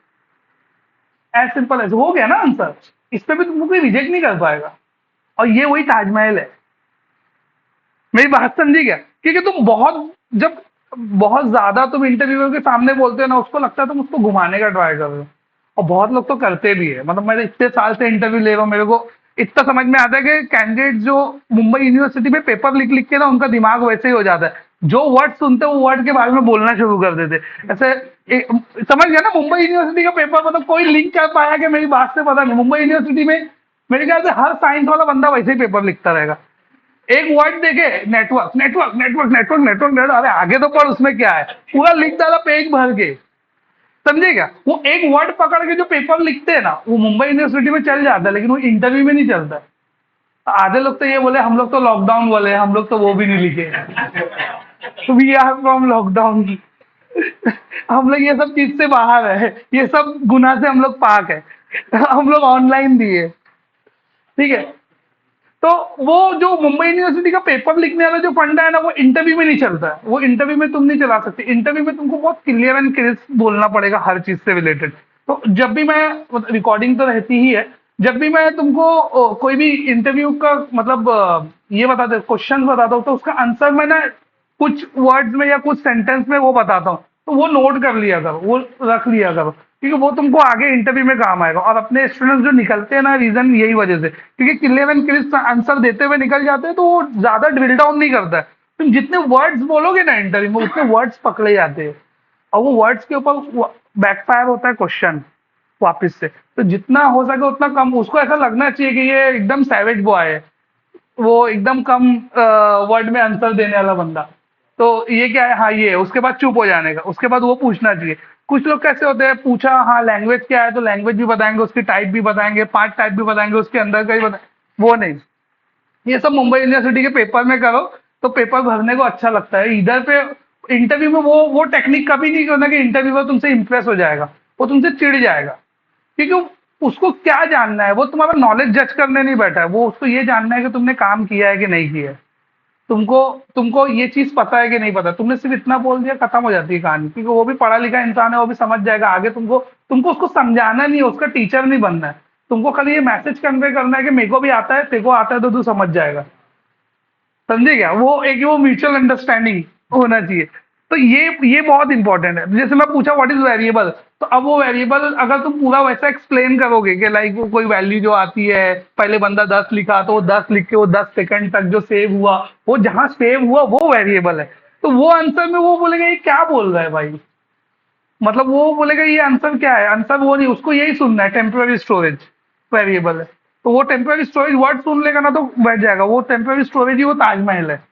As simple as, हो गया ना आंसर। इस पे भी तुमको कोई रिजेक्ट नहीं कर पाएगा। और ये वही ताजमहल है। मेरी बात समझी क्या? क्योंकि तुम जब बहुत ज्यादा तुम इंटरव्यूअर के सामने बोलते हो ना, उसको लगता है तुम उसको घुमाने का ट्राई कर रहे हो। और बहुत लोग तो करते भी है। मतलब मैं इतने साल से इंटरव्यू ले रहा हूँ, मेरे को इतना समझ में आता है कि कैंडिडेट जो मुंबई यूनिवर्सिटी में पेपर लिख लिख के ना, उनका दिमाग वैसे ही हो जाता है। जो वर्ड सुनते हैं वो वर्ड के बारे में बोलना शुरू कर देते ऐसे। समझ गया ना? मुंबई यूनिवर्सिटी का पेपर, मतलब कोई लिंक कर पाया कि मेरी बात से? पता नहीं। मुंबई यूनिवर्सिटी में मेरे ख्याल से हर साइंस वाला बंदा वैसे ही पेपर लिखता रहेगा। एक वर्ड देखे, network network network network network network, अरे आगे तो पढ़, उसमें क्या है, पूरा लिख डाला पेज भर के। समझे क्या? वो एक वर्ड पकड़ के जो पेपर लिखते हैं ना, वो मुंबई यूनिवर्सिटी में चल जाता है, लेकिन वो इंटरव्यू में नहीं चलता है। आधे लोग तो ये बोले हम लोग तो लॉकडाउन वाले हैं, हम लोग तो वो भी नहीं लिखे, वी आर फ्रॉम लॉकडाउन। हम लोग ये सब चीज से बाहर है, ये सब गुना से हम लोग पाक है, हम लोग ऑनलाइन दिए। ठीक है। तो वो जो मुंबई यूनिवर्सिटी का पेपर लिखने वाला जो फंडा है ना, वो इंटरव्यू में नहीं चलता है। वो इंटरव्यू में तुम नहीं चला सकते। इंटरव्यू में तुमको बहुत क्लियर एंड क्रिस्प बोलना पड़ेगा हर चीज से रिलेटेड। तो जब भी मैं, रिकॉर्डिंग तो रहती ही है, जब भी मैं तुमको कोई भी इंटरव्यू का मतलब ये बताते क्वेश्चन बताता हूँ, तो उसका आंसर मैं ना कुछ वर्ड्स में या कुछ सेंटेंस में वो बताता हूँ। तो वो नोट कर लिया करो, वो रख लिया करो, क्योंकि वो तुमको आगे इंटरव्यू में काम आएगा। और अपने स्टूडेंट्स जो निकलते हैं ना, रीजन यही वजह से, क्योंकि क्लियर एंड क्रिस्प आंसर देते हुए निकल जाते हैं, तो वो ज्यादा ड्रिल डाउन नहीं करता है। तुम जितने वर्ड्स बोलोगे ना इंटरव्यू में, उतने वर्ड्स पकड़े जाते हैं। और वो वर्ड्स के ऊपर बैकफायर होता है क्वेश्चन वापस से। तो जितना हो सके उतना कम, उसको ऐसा लगना चाहिए कि ये एकदम सैवेज बॉय है, वो एकदम कम वर्ड में आंसर देने वाला बंदा। तो ये क्या है, हाँ ये है, उसके बाद चुप हो जाने का, उसके बाद वो पूछना चाहिए। कुछ लोग कैसे होते हैं, पूछा हाँ लैंग्वेज क्या है, तो लैंग्वेज भी बताएंगे, उसकी टाइप भी बताएंगे, 5 टाइप भी बताएंगे, उसके अंदर का ही बता, वो नहीं। ये सब मुंबई यूनिवर्सिटी के पेपर में करो, तो पेपर भरने को अच्छा लगता है। इधर पे इंटरव्यू में वो टेक्निक कभी नहीं करना कि इंटरव्यूअर तुमसे इंप्रेस हो जाएगा, वो तुमसे चिढ़ जाएगा। क्योंकि उसको क्या जानना है, वो तुम्हारा नॉलेज जज करने नहीं बैठा है, वो उसको ये जानना है कि तुमने काम किया है कि नहीं किया है, तुमको तुमको ये चीज पता है कि नहीं पता। तुमने सिर्फ इतना बोल दिया, खत्म हो जाती है कहानी। क्योंकि वो भी पढ़ा लिखा इंसान है, वो भी समझ जाएगा आगे। तुमको तुमको उसको समझाना नहीं है, उसका टीचर नहीं बनना है। तुमको खाली ये मैसेज कन्वे करना है कि मेरे को भी आता है, तेरे को आता है, तो तू समझ जाएगा। समझे क्या? वो एक वो म्यूचुअल अंडरस्टैंडिंग होना चाहिए। तो ये बहुत इंपॉर्टेंट है। जैसे मैं पूछा व्हाट इज वेरिएबल, तो अब वो वेरिएबल अगर तुम पूरा वैसा एक्सप्लेन करोगे कि लाइक वो कोई वैल्यू जो आती है, पहले बंदा 10 लिखा तो वो 10 लिख के वो 10 सेकंड तक जो सेव हुआ, वो जहां सेव हुआ वो वेरिएबल है। तो वो आंसर में वो बोलेगा ये क्या बोल रहा है भाई, मतलब वो बोलेगा ये आंसर क्या है, आंसर वो नहीं, उसको यही सुनना है, टेम्पररी स्टोरेज वेरिएबल है। तो वो टेम्पररी स्टोरेज वर्ड सुन लेगा ना तो बैठ जाएगा, वो टेम्पररी स्टोरेज ही वो ताजमहल है।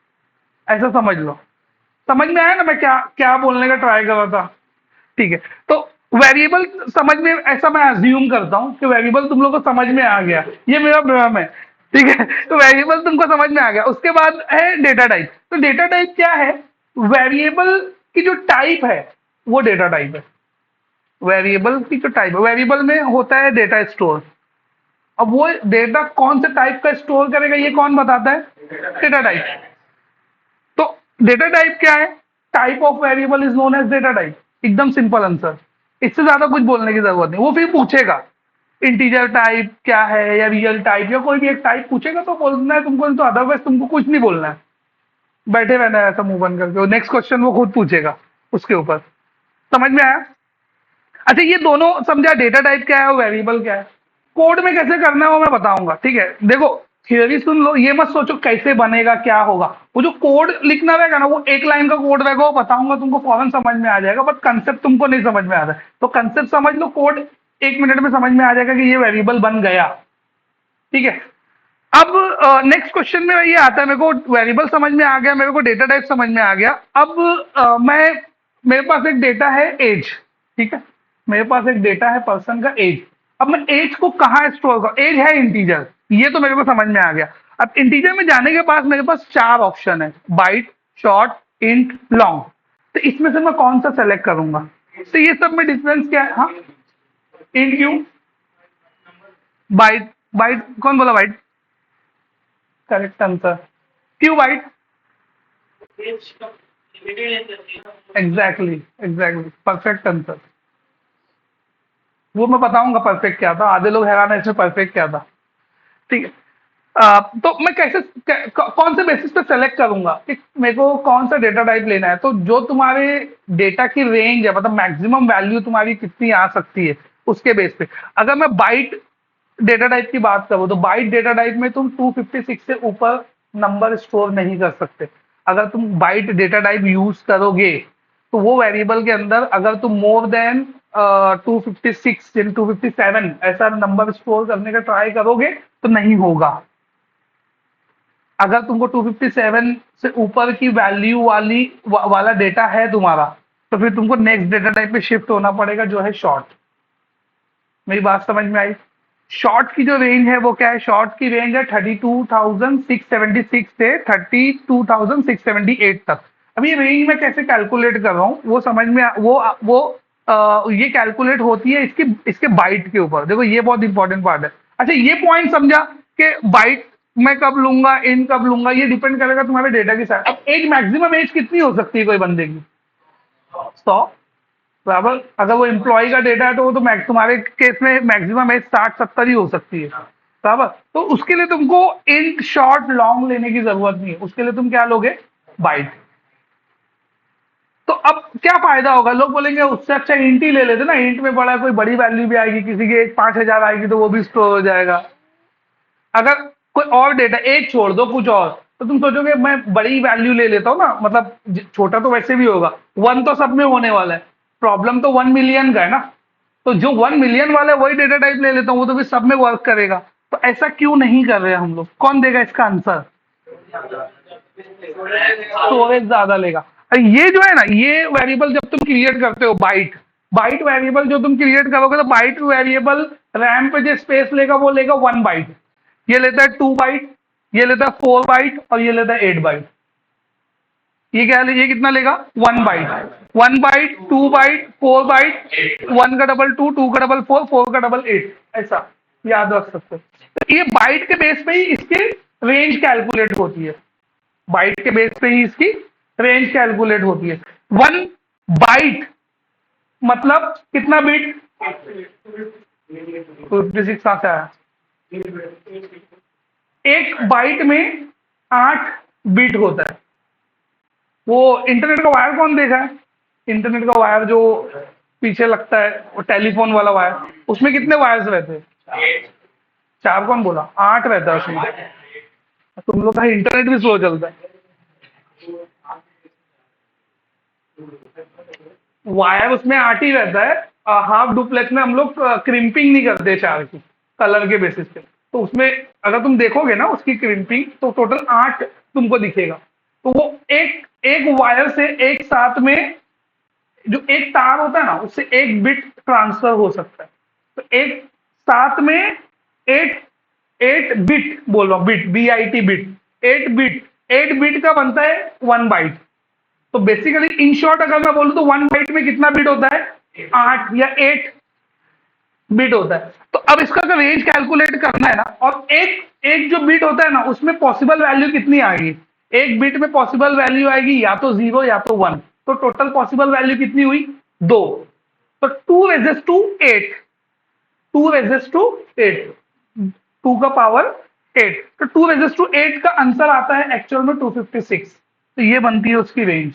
ऐसा समझ लो। समझ में आया ना मैं क्या क्या बोलने का ट्राई कर रहा था? ठीक है। तो वेरिएबल समझ में, ऐसा मैं अज्यूम करता हूँ कि वेरिएबल तुम लोग को समझ में आ गया, ये मेरा भ्रम है। ठीक है, तो वेरिएबल तुमको समझ में आ गया। उसके बाद है डेटा टाइप। तो डेटा टाइप क्या है? वेरिएबल की जो टाइप है वो डेटा टाइप है। वेरिएबल की जो टाइप है, वेरिएबल में होता है डेटा स्टोर। अब वो डेटा कौन से टाइप का स्टोर करेगा ये कौन बताता है? Data type. तो डेटा टाइप क्या है? Type of variable is known as data type. एकदम सिंपल आंसर, इससे ज्यादा कुछ बोलने की जरूरत नहीं। वो फिर पूछेगा इंटीजर टाइप क्या है या रियल टाइप या कोई भी एक टाइप पूछेगा तो बोलना है तुमको, तो अदरवाइज तुमको कुछ नहीं बोलना है, बैठे रहना है ऐसा मुंह बंद करके। नेक्स्ट क्वेश्चन वो खुद पूछेगा उसके ऊपर। समझ में आया? अच्छा, ये दोनों समझा, डेटा टाइप क्या है और वेरिएबल क्या है। कोड में कैसे करना है वो मैं बताऊंगा। ठीक है, देखो थियोरी सुन लो, ये मत सोचो कैसे बनेगा क्या होगा। वो जो कोड लिखना रहेगा ना, वो एक लाइन का कोड रहेगा, वो बताऊंगा तुमको, फौरन समझ में आ जाएगा। बट कंसेप्ट तुमको नहीं समझ में आ रहा है तो कंसेप्ट समझ लो, कोड 1 मिनट में समझ में आ जाएगा कि ये वेरिएबल बन गया। ठीक है। अब नेक्स्ट क्वेश्चन में ये आता है, मेरे को वेरिएबल समझ में आ गया, मेरे को डेटा टाइप समझ में आ गया। अब मैं मेरे पास एक डेटा है एज। ठीक है, मेरे पास एक डेटा है पर्सन का एज। अब मैं एज को कहाँ स्टोर करूँ? एज है इंटीजर, ये तो मेरे को समझ में आ गया। अब इंटीजर में जाने के बाद मेरे पास 4 ऑप्शन है, बाइट, शॉर्ट, इंट, लॉन्ग। तो इसमें से मैं कौन सा सेलेक्ट करूंगा? तो ये सब में डिफरेंस क्या है? हाँ, इंट क्यों? बाइट, बाइट कौन बोला बाइट? Correct answer. क्यों byte? Exactly, exactly, perfect answer. वो मैं बताऊंगा परफेक्ट क्या था, आधे लोग हैरान है इसमें परफेक्ट क्या था। ठीक है। तो मैं कौन से बेसिस पे सेलेक्ट करूंगा कि मेरे को कौन सा डेटा टाइप लेना है? तो जो तुम्हारे डेटा की रेंज है, मतलब मैक्सिमम वैल्यू तुम्हारी कितनी आ सकती है, उसके बेस पे। अगर मैं बाइट डेटा टाइप की बात करूं तो बाइट डेटा टाइप में तुम 256 से ऊपर नंबर स्टोर नहीं कर सकते। अगर तुम बाइट डेटा टाइप यूज करोगे तो वो वेरिएबल के अंदर अगर तुम मोर देन 256 यानी 257 ऐसा नंबर स्टोर करने का ट्राई करोगे तो नहीं होगा। अगर तुमको 257 से ऊपर की वैल्यू वाला डेटा है तुम्हारा, तो फिर तुमको नेक्स्ट डेटा टाइप पे शिफ्ट होना पड़ेगा, जो है शॉर्ट। मेरी बात समझ में आई? शॉर्ट की जो रेंज है वो क्या है? शॉर्ट की रेंज है 32,676 से 32,678 तक। अब ये रेंज मैं कैसे कैलकुलेट कर रहा हूँ वो समझ में वो ये कैलकुलेट होती है इसके इसके बाइट के ऊपर। देखो ये बहुत इंपॉर्टेंट पार्ट है। अच्छा, ये पॉइंट समझा कि बाइट मैं कब लूंगा, इन कब लूंगा, ये डिपेंड करेगा तुम्हारे डेटा की साइज। अब एज, मैक्सिमम एज कितनी हो सकती है कोई बंदे की? 100। बराबर। अगर वो एम्प्लॉय का डेटा है तो वो तो तुम्हारे केस में मैक्सिमम एज 60-70 ही हो सकती है। बराबर। तो उसके लिए तुमको इंट, शॉर्ट, लॉन्ग लेने की जरूरत नहीं है। उसके लिए तुम क्या लोगे? बाइट। तो अब क्या फायदा होगा? लोग बोलेंगे उससे अच्छा इंट ही ले लेते ना, इंट में बड़ा कोई बड़ी वैल्यू भी आएगी, किसी की 5,000 आएगी तो वो भी स्टोर हो जाएगा। अगर कोई और डेटा, एक छोड़ दो कुछ और, तो तुम सोचोगे मैं बड़ी वैल्यू ले लेता हूँ ना, मतलब छोटा तो वैसे भी होगा, 1 तो सब में होने वाला है। प्रॉब्लम तो 1 मिलियन का है ना, तो जो 1 मिलियन वाला है वही डेटा टाइप ले लेता हूँ, वो तो फिर सब में वर्क करेगा। तो ऐसा क्यों नहीं कर रहे हम लोग? कौन देगा इसका आंसर? स्टोरेज ज्यादा लेगा। ये जो है ना, ये वेरिएबल जब तुम क्रिएट करते हो, बाइट बाइट वेरिएबल जो तुम क्रिएट करोगे, तो बाइट वेरिएबल रैम पे जो स्पेस लेगा वो लेगा 1 बाइट, ये लेता है 2 बाइट, ये लेता है 4 बाइट और ये लेता है 8 बाइट। ये क्या ये कितना लेगा 1 बाइट, 1 बाइट, 2 बाइट, 4 बाइट, 1 का डबल 2, 2 का डबल 4, 4 का डबल 8, ऐसा याद रख सकते हो। तो ये बाइट के बेस पे ही इसकी रेंज कैलकुलेट होती है, बाइट के बेस पे ही इसकी रेंज कैलकुलेट होती है। 1 बाइट मतलब कितना बिट, 56 कहाँ से आया, एक बाइट में 8 बिट होता है। वो इंटरनेट का वायर कौन देखा है, इंटरनेट का वायर जो पीछे लगता है वो टेलीफोन वाला वायर, उसमें कितने वायर्स रहते हैं, 4 कौन बोला, 8 रहता है उसमें। तुम लोग का इंटरनेट भी स्लो चलता है। वायर उसमें 8 ही रहता है। हाफ डुप्लेक्स में हम लोग क्रिम्पिंग नहीं करते चार की, कलर के बेसिस पे। तो उसमें अगर तुम देखोगे ना उसकी क्रिम्पिंग, तो टोटल 8 तुमको दिखेगा। तो वो एक एक वायर से एक साथ में जो एक तार होता है ना, उससे एक बिट ट्रांसफर हो सकता है। तो एक साथ में 8 8 बिट बोल रहा हूँ, bit BIT bit, 8 bit, 8 bit का बनता है 1 बाइट। तो बेसिकली इन शॉर्ट अगर मैं बोलूं तो 1 बाइट में कितना बिट होता है, 8 या 8 बिट होता है। तो अब इसका अगर रेंज कैलकुलेट करना है ना, और एक एक जो बिट होता है ना उसमें पॉसिबल वैल्यू कितनी आएगी, एक बिट में पॉसिबल वैल्यू आएगी या तो 0 या तो 1। तो टोटल पॉसिबल वैल्यू कितनी हुई, 2। तो 2 रेजेस टू 8, 2 रेजेस टू 8, 2 का पावर 8। तो 2 रेजेस टू 8 का आंसर आता है एक्चुअल में 256। तो ये बनती है उसकी रेंज,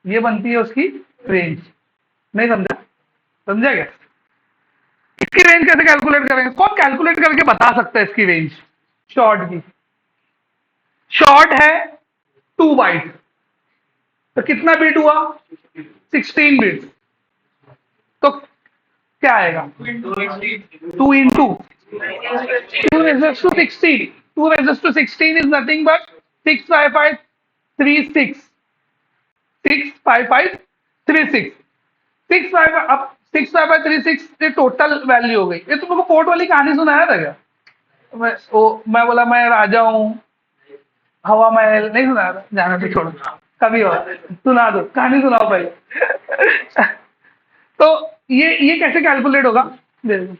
ये बनती है उसकी रेंज। नहीं समझा, समझा क्या, इसकी रेंज कैसे कैलकुलेट करेंगे, कौन कैलकुलेट करके बता सकता है इसकी रेंज, शॉर्ट की। शॉर्ट है 2 बाइट, तो कितना बिट हुआ, 16 बिट। तो क्या आएगा, 2 into 2 raises to 16, 2 raises to 16 is nothing but 65536, 65536, 65, अब 6536 ये टोटल वैल्यू हो गई। ये तुमको कोर्ट वाली कहानी सुनाया था क्या, मैं बोला मैं राजा हूँ, हवा महल नहीं सुनाया था, जाना तो छोड़ो, कभी और सुना दो, कहानी सुनाओ पहले। तो ये कैसे कैलकुलेट होगा, देखो।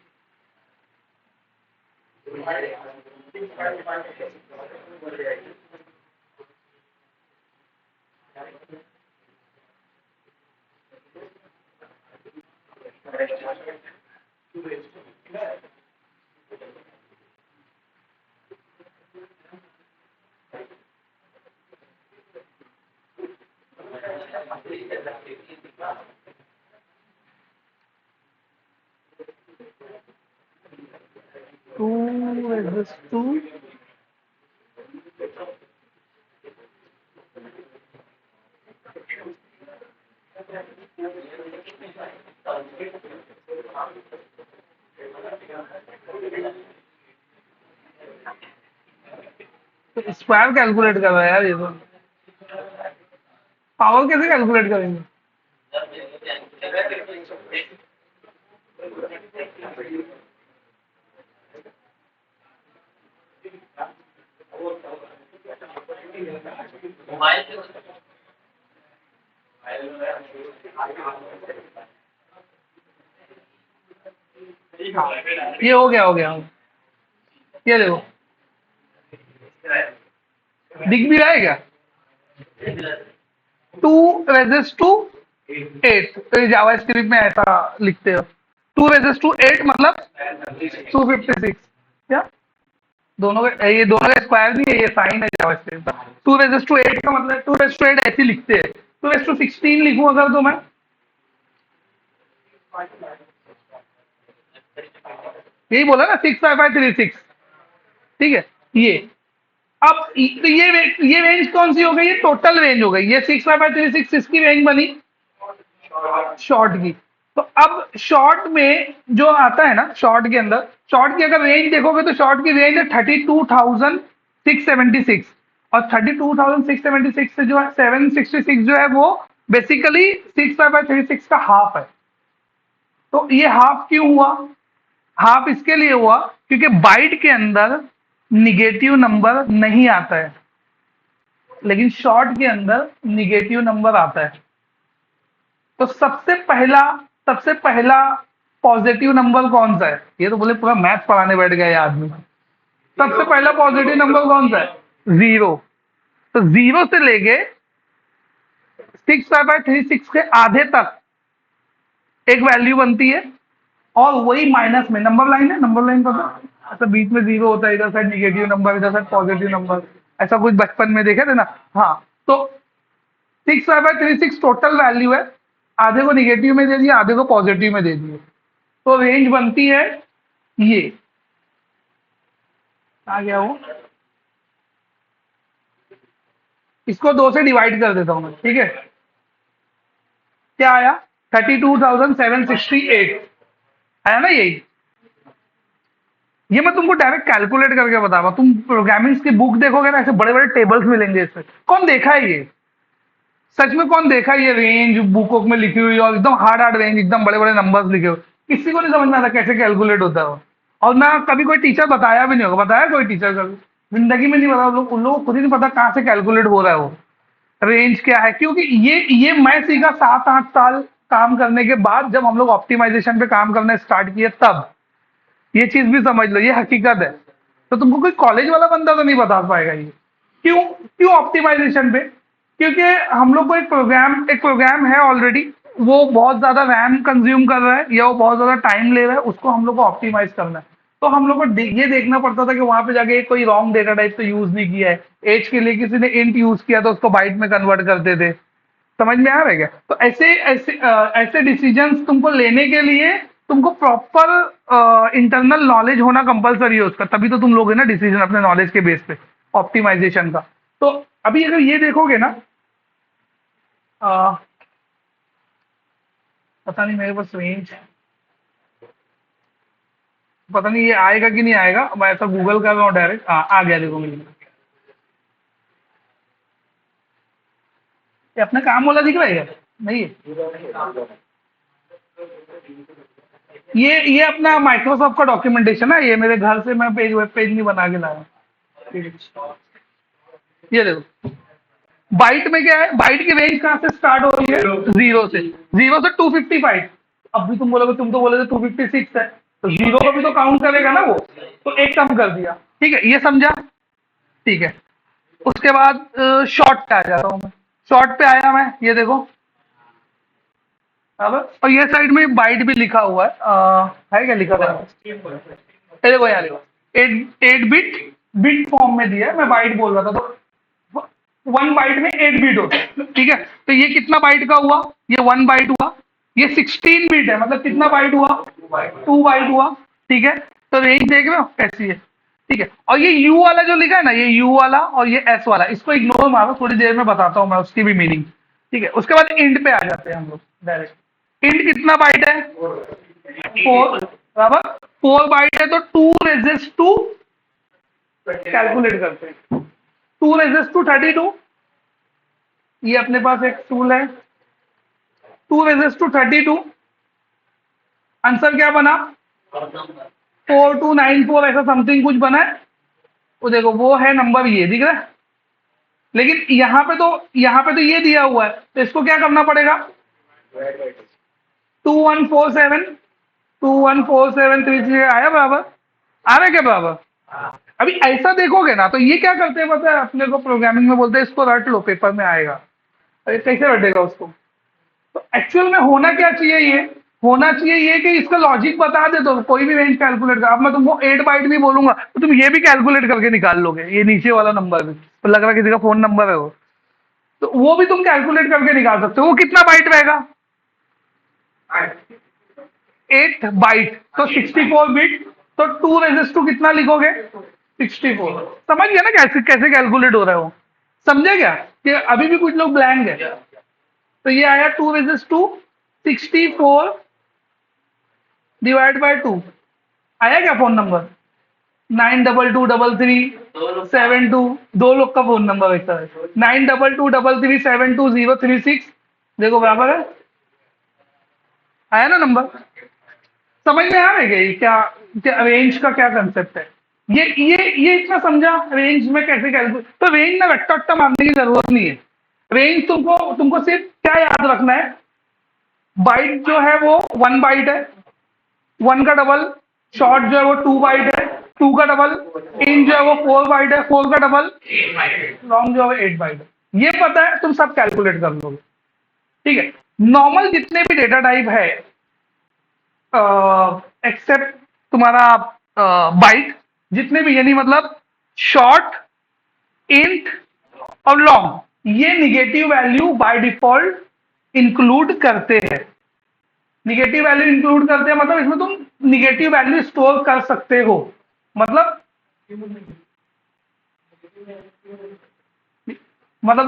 Two raises to, square calculate कर रहा है यार, ये तो पावर कैसे कैलकुलेट करेंगे। हाँ, ये हो गया, हो गया, ये देखो दिख भी रहा है क्या, 2 रेजेस टू 8, तो जावा स्क्रिप्ट में ऐसा लिखते हो, 2 रेजेस टू 8 मतलब 256, क्या दोनों का, ये दोनों का स्क्वायर नहीं है, ये साइन है जावा स्क्रिप्ट का। 2 रेजेस टू 8 का मतलब 2 रेजेस टू 8 ऐसे लिखते हैं। 2 रेजेस टू 16 लिखूं अगर तो मैं, यही बोला ना 65536, ठीक है। ये अब तो ये रेंज कौन सी हो गई, ये टोटल रेंज हो गई, ये 65536 इसकी रेंज बनी शॉर्ट की। तो अब शॉर्ट में जो आता है ना, शॉर्ट के अंदर, शॉर्ट की अगर रेंज देखोगे तो शॉर्ट की रेंज है 32,676, और 32,676 से जो है 766 जो है वो बेसिकली 65536 का हाफ है। तो ये हाफ क्यों हुआ, हाफ इसके लिए हुआ क्योंकि बाइट के अंदर निगेटिव नंबर नहीं आता है, लेकिन शॉर्ट के अंदर निगेटिव नंबर आता है। तो सबसे पहला पॉजिटिव नंबर कौन सा है? ये तो बोले पूरा मैथ पढ़ाने बैठ गया ये आदमी। सबसे पहला पॉजिटिव नंबर कौन सा है? जीरो। तो जीरो से लेके 6/36 के आधे तक एक वैल्यू बनती है, और वही माइनस में नंबर लाइन है, नंबर लाइन पता है? ऐसा बीच में जीरो होता है, इधर साइड निगेटिव नंबर, इधर साइड पॉजिटिव नंबर, ऐसा कुछ बचपन में देखे थे ना। हाँ, तो 6/36 टोटल वैल्यू है, आधे को निगेटिव में दे दिया, आधे को पॉजिटिव में दे दिए, तो रेंज बनती है ये। आ गया वो, इसको 2 से डिवाइड कर देता हूं मैं, ठीक है? क्या आया? 32,768 आया ना यही। ये मैं तुमको डायरेक्ट कैलकुलेट करके बता रहा हूं। तुम प्रोग्रामिंग की बुक देखोगे ना, ऐसे बड़े बड़े टेबल्स मिलेंगे इसमें। कौन देखा है ये? सच में कौन देखा है ये रेंज बुक में लिखी हुई और एकदम हार्ड हार्ड रेंज, एकदम बड़े बड़े नंबर्स लिखे हुए? किसी को नहीं समझ में आता कैसे कैलकुलेट होता है वो। और ना कभी कोई टीचर बताया भी नहीं होगा। बताया कोई टीचर कभी? जिंदगी में नहीं बताया। उन लोगों को खुद ही नहीं पता कहाँ से कैलकुलेट हो रहा है वो रेंज क्या है। क्योंकि ये मैं सीखा 7-8 साल काम करने के बाद, जब हम लोग ऑप्टिमाइजेशन पे काम करना स्टार्ट किए तब। ये चीज भी समझ लो, ये हकीकत है। तो तुमको कोई कॉलेज वाला बंदा तो नहीं बता पाएगा ये। क्यों? क्यों ऑप्टिमाइजेशन पे? क्योंकि हम लोग को एक प्रोग्राम है ऑलरेडी, वो बहुत ज्यादा रैम कंज्यूम कर रहा है या वो बहुत ज्यादा टाइम ले रहा है, उसको हम लोग को ऑप्टिमाइज करना है। तो हम लोग को ये देखना पड़ता था कि वहां पे जाके कोई रॉन्ग डेटा टाइप तो यूज नहीं किया है। एज के लिए किसी ने इंट यूज किया तो उसको बाइट में कन्वर्ट करते थे। समझ में आ रहा है क्या? तो ऐसे डिसीजंस तुमको लेने के लिए तुमको प्रॉपर इंटरनल नॉलेज होना कंपलसरी है उसका, तभी तो तुम लोगे ना डिसीजन अपने नॉलेज के बेस पे ऑप्टिमाइजेशन का। तो अभी अगर ये देखोगे ना, अ, पता नहीं मेरे पास रेंज, पता नहीं ये आएगा कि नहीं आएगा। मैं ऐसा गूगल कर रहा हूँ डायरेक्ट। आ गया, देखो मुझे ये अपना काम वाला दिख रहा है क्या? नहीं है। ये अपना माइक्रोसॉफ्ट का डॉक्यूमेंटेशन है। ये मेरे घर से मैं वेब पेज नहीं बना के लाया। ये देखो, बाइट में क्या है? बाइट की रेंज कहाँ से स्टार्ट हो रही है? जीरो से। जीरो से 255। अब भी तुम बोलोगे, तुम तो बोले थे 256 है, तो जीरो को भी तो काउंट करेगा ना वो। तो एक कम कर दिया, ठीक है? ये समझा? ठीक है। उसके बाद शॉर्ट पे आ जाता हूँ मैं। शॉर्ट पे आया मैं, ये देखो। अब और ये साइड में बाइट भी लिखा हुआ है। है क्या लिखा हुआ है? ये देखो यहाँ देखो, 8 बिट बिट फॉर्म में दिया है। मैं बाइट बोल रहा था, तो 1 बाइट में 8 बिट होता है, ठीक है? तो ये कितना बाइट का हुआ? ये 1 बाइट हुआ। ये 16 बिट है, मतलब कितना बाइट हुआ? 2 बाइट हुआ, ठीक है? तो रेंज देख रहे हो कैसी है? ठीक है। और ये यू वाला जो लिखा है ना, ये यू वाला और ये एस वाला, इसको इग्नोर मारो, थोड़ी देर में बताता हूँ मैं उसकी भी मीनिंग। ठीक है, उसके बाद इंड पे आ जाते हैं हम लोग डायरेक्ट। इंड कितना बाइट है? 4, बराबर। 4 बाइट है, तो 2 रेजिस्ट 2 कैलकुलेट करते हैं। 2 रेजिस्ट 2 32। ये अपने पास एक टूल है। 2 रेजिस्ट 2 32। आंसर क्या बना? 4294 ऐसा समथिंग कुछ बना है। वो देखो, वो है नंबर, ये दिख रहा है। लेकिन यहाँ पे तो ये दिया हुआ है, तो इसको क्या करना पड़ेगा? 2147 आया बराबर? आ रहा है क्या बराबर? अभी ऐसा देखोगे ना, तो ये क्या करते हैं पता है? अपने को प्रोग्रामिंग में बोलते हैं इसको रट लो, पेपर में आएगा। अरे कैसे रटेगा उसको? तो एक्चुअल में होना क्या चाहिए? ये होना चाहिए ये कि इसका लॉजिक बता दे, तो कोई भी रेंज कैलकुलेट कर। अब मैं तुमको 8 बाइट भी बोलूंगा तो तुम ये भी कैलकुलेट करके निकाल लोगे, ये नीचे वाला नंबर भी तो लग रहा है किसी का फोन नंबर है वो, तो वो भी तुम कैलकुलेट करके निकाल सकते हो। वो कितना बाइट रहेगा? 8 बाइट, तो 64 बिट। तो 2 रेजिस्ट 2 कितना लिखोगे? 64। समझ गया ना कैसे कैसे कैलकुलेट हो रहा है वो? समझे क्या? कि अभी भी कुछ लोग ब्लैंक है? तो ये आया 2 रेजिस्ट 2, 64 डिवाइड बाय 2। आया क्या फोन नंबर? 922337 2। दो लोग का फोन नंबर ऐसा है। 9223372036। देखो बराबर है। आया ना नंबर? समझ में आ रहा है क्या ये क्या, क्या रेंज का क्या कंसेप्ट है? ये इतना समझा रेंज में कैसे कैलकुलेट। तो रेंज में रट्टा वट्टा मारने की जरूरत नहीं है। रेंज तुमको तुमको सिर्फ क्या याद रखना है, बाइट जो है वो 1 बाइट है, 1 का डबल। शॉर्ट जो है वो 2 बाइट है, 2 का डबल। इन जो है वो 4 बाइट है, 4 का डबल। लॉन्ग जो है 8 बाइट है। ये पता है, तुम सब कैलकुलेट कर लोगे। ठीक है। नॉर्मल जितने भी डेटा टाइप है एक्सेप्ट तुम्हारा बाइट, जितने भी, यानी मतलब शॉर्ट, इंट और लॉन्ग, ये negative value by default include करते हैं। निगेटिव वैल्यू इंक्लूड करते हैं मतलब इसमें तुम निगेटिव वैल्यू स्टोर कर सकते हो। मतलब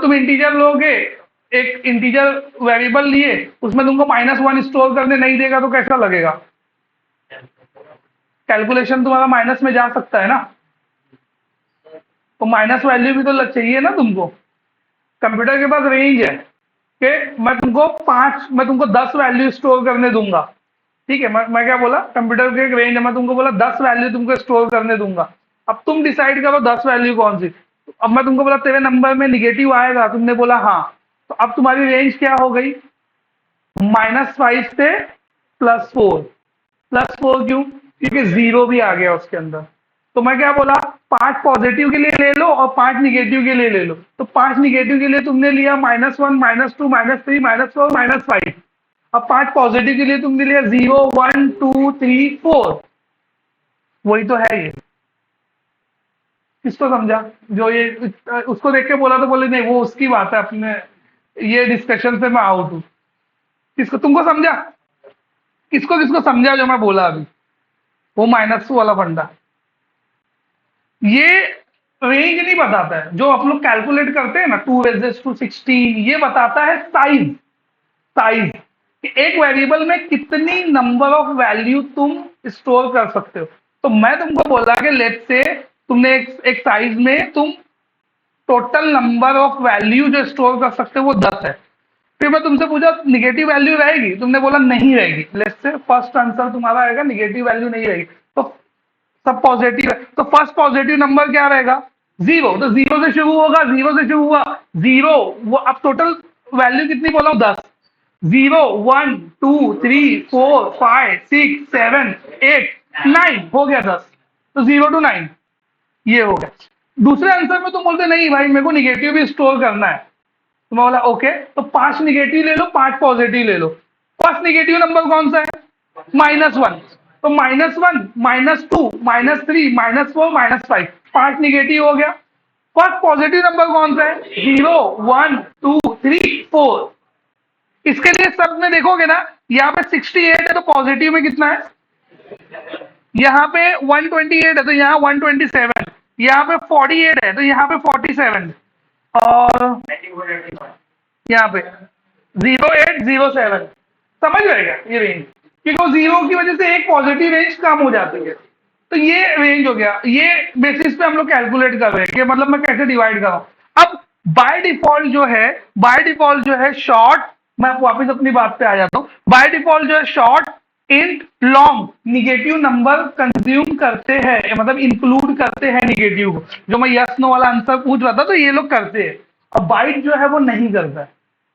तुम इंटीजर लोगे, एक इंटीजर वेरिएबल लिए, उसमें तुमको -1 स्टोर करने नहीं देगा तो कैसा लगेगा? कैलकुलेशन तुम्हारा माइनस में जा सकता है ना। तो माइनस वैल्यू भी तो चाहिए ना तुमको। कंप्यूटर के पास रेंज है कि मैं तुमको 10 वैल्यू स्टोर करने दूंगा। ठीक है, मैं क्या बोला, कंप्यूटर के एक रेंज है, मैं तुमको बोला 10 वैल्यू तुमको स्टोर करने दूंगा। अब तुम डिसाइड करो 10 वैल्यू कौन सी। अब मैं तुमको बोला तेरे नंबर में निगेटिव आएगा, तुमने बोला हाँ, तो अब तुम्हारी रेंज क्या हो गई? -5 से +4। +4 क्यों? क्योंकि 0 भी आ गया उसके अंदर। तो मैं क्या बोला, 5 पॉजिटिव के लिए ले लो और 5 निगेटिव के लिए ले लो। तो 5 निगेटिव के लिए तुमने लिया -1, -2, -3, -4, -5। अब 5 पॉजिटिव के लिए तुमने लिया 0, 1, 2, 3, 4। वही तो है ये। किसको समझा? जो ये उसको देख के बोला तो बोले नहीं वो उसकी बात है, अपने ये डिस्कशन से मैं आउट हूं। किसको, तुमको समझा? किसको किसको समझा जो मैं बोला अभी? वो -2 वाला फंडा। ये रेंज नहीं बताता है, जो आप लोग कैलकुलेट करते हैं ना 2⁻16, ये बताता है साइज। साइज कि एक वेरिएबल में कितनी नंबर ऑफ वैल्यू तुम स्टोर कर सकते हो। तो मैं तुमको बोला कि लेट्स से तुमने एक साइज में तुम टोटल नंबर ऑफ वैल्यू जो स्टोर कर सकते हो वो 10 है। फिर मैं तुमसे पूछा निगेटिव वैल्यू रहेगी, तुमने बोला नहीं रहेगी। लेट्स से फर्स्ट आंसर तुम्हारा आएगा निगेटिव वैल्यू नहीं रहेगी, तो सब पॉजिटिव है। तो फर्स्ट पॉजिटिव नंबर क्या रहेगा? 0। तो 0 से शुरू होगा, 0 से शुरू हुआ 0। वो अब टोटल वैल्यू कितनी बोला हूं? 10। 0, 1, 2, 3, 4, 5, 6, 7, 8, 9 हो गया 10। तो 0 to 9 ये हो गया। दूसरे आंसर में तुम बोलते नहीं भाई मेरे को निगेटिव भी स्टोर करना है, तो मैं बोला ओके, तो 5 निगेटिव ले लो, 5 पॉजिटिव ले लो। फर्स्ट निगेटिव नंबर कौन सा है? -1। तो -1, -2, -3, -4, -5, 5 निगेटिव हो गया। फर्स्ट पॉजिटिव नंबर कौन सा है? 0, 1, 2, 3, 4। इसके लिए सब में देखोगे ना, यहाँ पे 68 है तो पॉजिटिव में कितना है? यहाँ पे 128 है तो यहाँ 127, यहाँ पे 48 है तो यहाँ पे 47, और यहाँ पे 0807। समझ रहे क्या ये रेंज? क्योंकि 0 की वजह से एक पॉजिटिव रेंज कम हो जाती है। तो ये रेंज हो गया। ये बेसिस पे हम लोग कैलकुलेट कर रहे हैं कि मतलब मैं कैसे डिवाइड कर रहा हूं। अब बाय डिफॉल्ट जो है शॉर्ट, मैं वापस अपनी बात पे आ जाता हूं। बाय डिफॉल्ट जो है short, int, long negative number consume करते हैं, मतलब इंक्लूड करते हैं निगेटिव को। जो मैं यस नो वाला आंसर पूछ रहा था तो ये लोग करते हैं, और बाइट जो है वो नहीं करता है।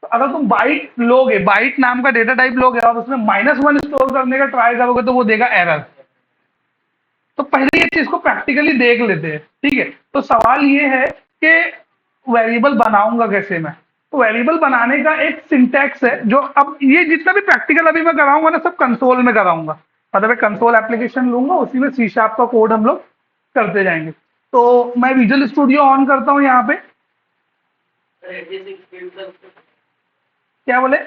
तो अगर तुम बाइट लोगे, बाइट नाम का डेटा टाइप लोगे और उसमें -1 स्टोर करने का ट्राई करोगे तो वो देगा एरर। तो पहले ये चीज को प्रैक्टिकली देख लेते हैं। ठीक है, तो सवाल ये है कि वेरिएबल बनाऊंगा कैसे मैं? तो वेरिएबल बनाने का एक सिंटैक्स है, जो अब ये जितना भी प्रैक्टिकल अभी मैं कराऊंगा ना सब कंसोल में कराऊंगा। मतलब एक कंसोल एप्लीकेशन लूंगा, उसी में C# का कोड हम लोग करते जाएंगे। तो मैं विजुअल स्टूडियो ऑन करता हूँ यहाँ पे। क्या बोले?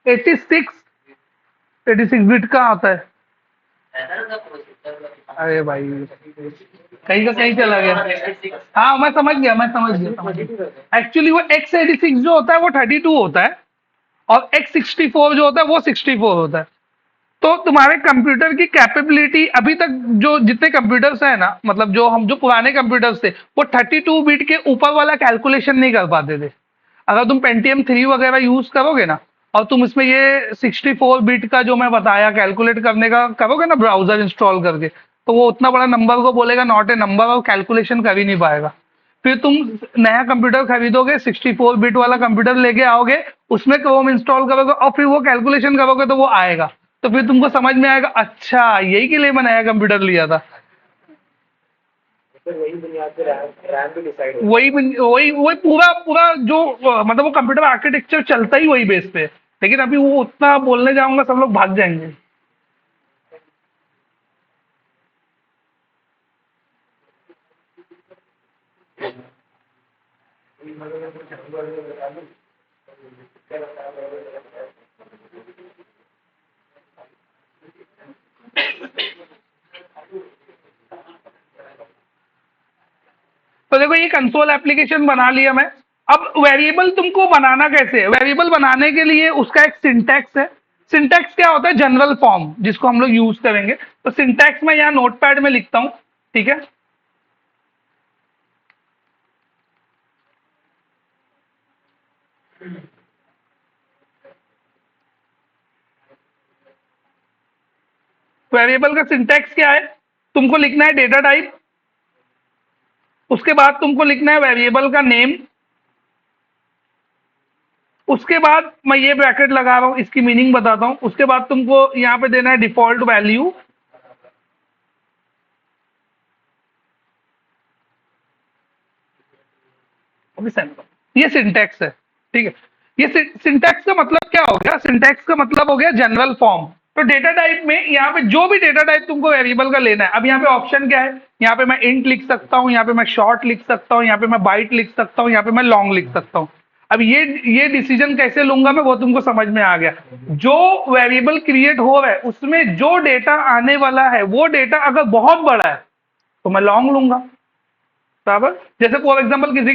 86 बिट का आता है? अरे भाई कहीं का कहीं चला गया। हाँ मैं समझ गया, मैं समझ गया। एक्चुअली वो x86 जो होता है वो 32 होता है, और x64 जो होता है वो 64 होता है। तो तुम्हारे कंप्यूटर की कैपेबिलिटी अभी तक जो जितने कंप्यूटर्स है ना, मतलब जो पुराने कंप्यूटर्स थे, वो 32 बिट के ऊपर वाला कैलकुलेशन नहीं कर पाते थे। अगर तुम पेंटियम 3 वगैरह यूज करोगे ना, और तुम इसमें ये 64 बिट का जो मैं बताया कैलकुलेट करने का करोगे ना ब्राउजर इंस्टॉल करके, तो वो उतना बड़ा नंबर को बोलेगा नॉट ए नंबर और कैलकुलेशन कर ही नहीं पाएगा। फिर तुम नया कंप्यूटर खरीदोगे, 64 बिट वाला कंप्यूटर लेके आओगे, उसमें क्रोम इंस्टॉल करोगे और फिर वो कैलकुलेशन करोगे तो वो आएगा। तो फिर तुमको समझ में आएगा अच्छा यही के लिए मैं नया कंप्यूटर लिया था। वही वही वही पूरा पूरा जो मतलब वो कंप्यूटर आर्किटेक्चर चलता ही वही बेस पे है। लेकिन अभी वो उतना बोलने जाऊंगा सब लोग भाग जाएंगे। तो देखो ये कंसोल एप्लीकेशन बना लिया मैं। अब वेरिएबल तुमको बनाना कैसे है? वेरिएबल बनाने के लिए उसका एक सिंटैक्स है। सिंटैक्स क्या होता है? जनरल फॉर्म जिसको हम लोग यूज करेंगे। तो सिंटैक्स मैं यहाँ नोटपैड में लिखता हूँ, ठीक है। वेरिएबल का सिंटैक्स क्या है? तुमको लिखना है डेटा टाइप, उसके बाद तुमको लिखना है वेरिएबल का नेम, उसके बाद मैं ये ब्रैकेट लगा रहा हूं, इसकी मीनिंग बताता हूं। उसके बाद तुमको यहाँ पे देना है डिफॉल्ट वैल्यू। ये सिंटैक्स है, ठीक है। ये सिंटैक्स का मतलब क्या हो गया? सिंटैक्स का मतलब हो गया जनरल फॉर्म। तो डेटा टाइप में यहाँ पे जो भी डेटा टाइप तुमको वेरिएबल का लेना है, अब यहाँ पे ऑप्शन क्या है? यहाँ पे मैं इंट लिख सकता हूँ, यहाँ पे मैं शॉर्ट लिख सकता हूँ, यहाँ पे मैं बाइट लिख सकता हूँ, यहाँ पे मैं लॉन्ग लिख सकता हूँ। अब ये डिसीजन कैसे लूंगा मैं, वो तुमको समझ में आ गया। जो वेरिएबल क्रिएट हो रहा है उसमें जो डेटा आने वाला है वो डेटा अगर बहुत बड़ा है तो मैं लॉन्ग लूंगा, बराबर। जैसे फॉर एग्जांपल किसी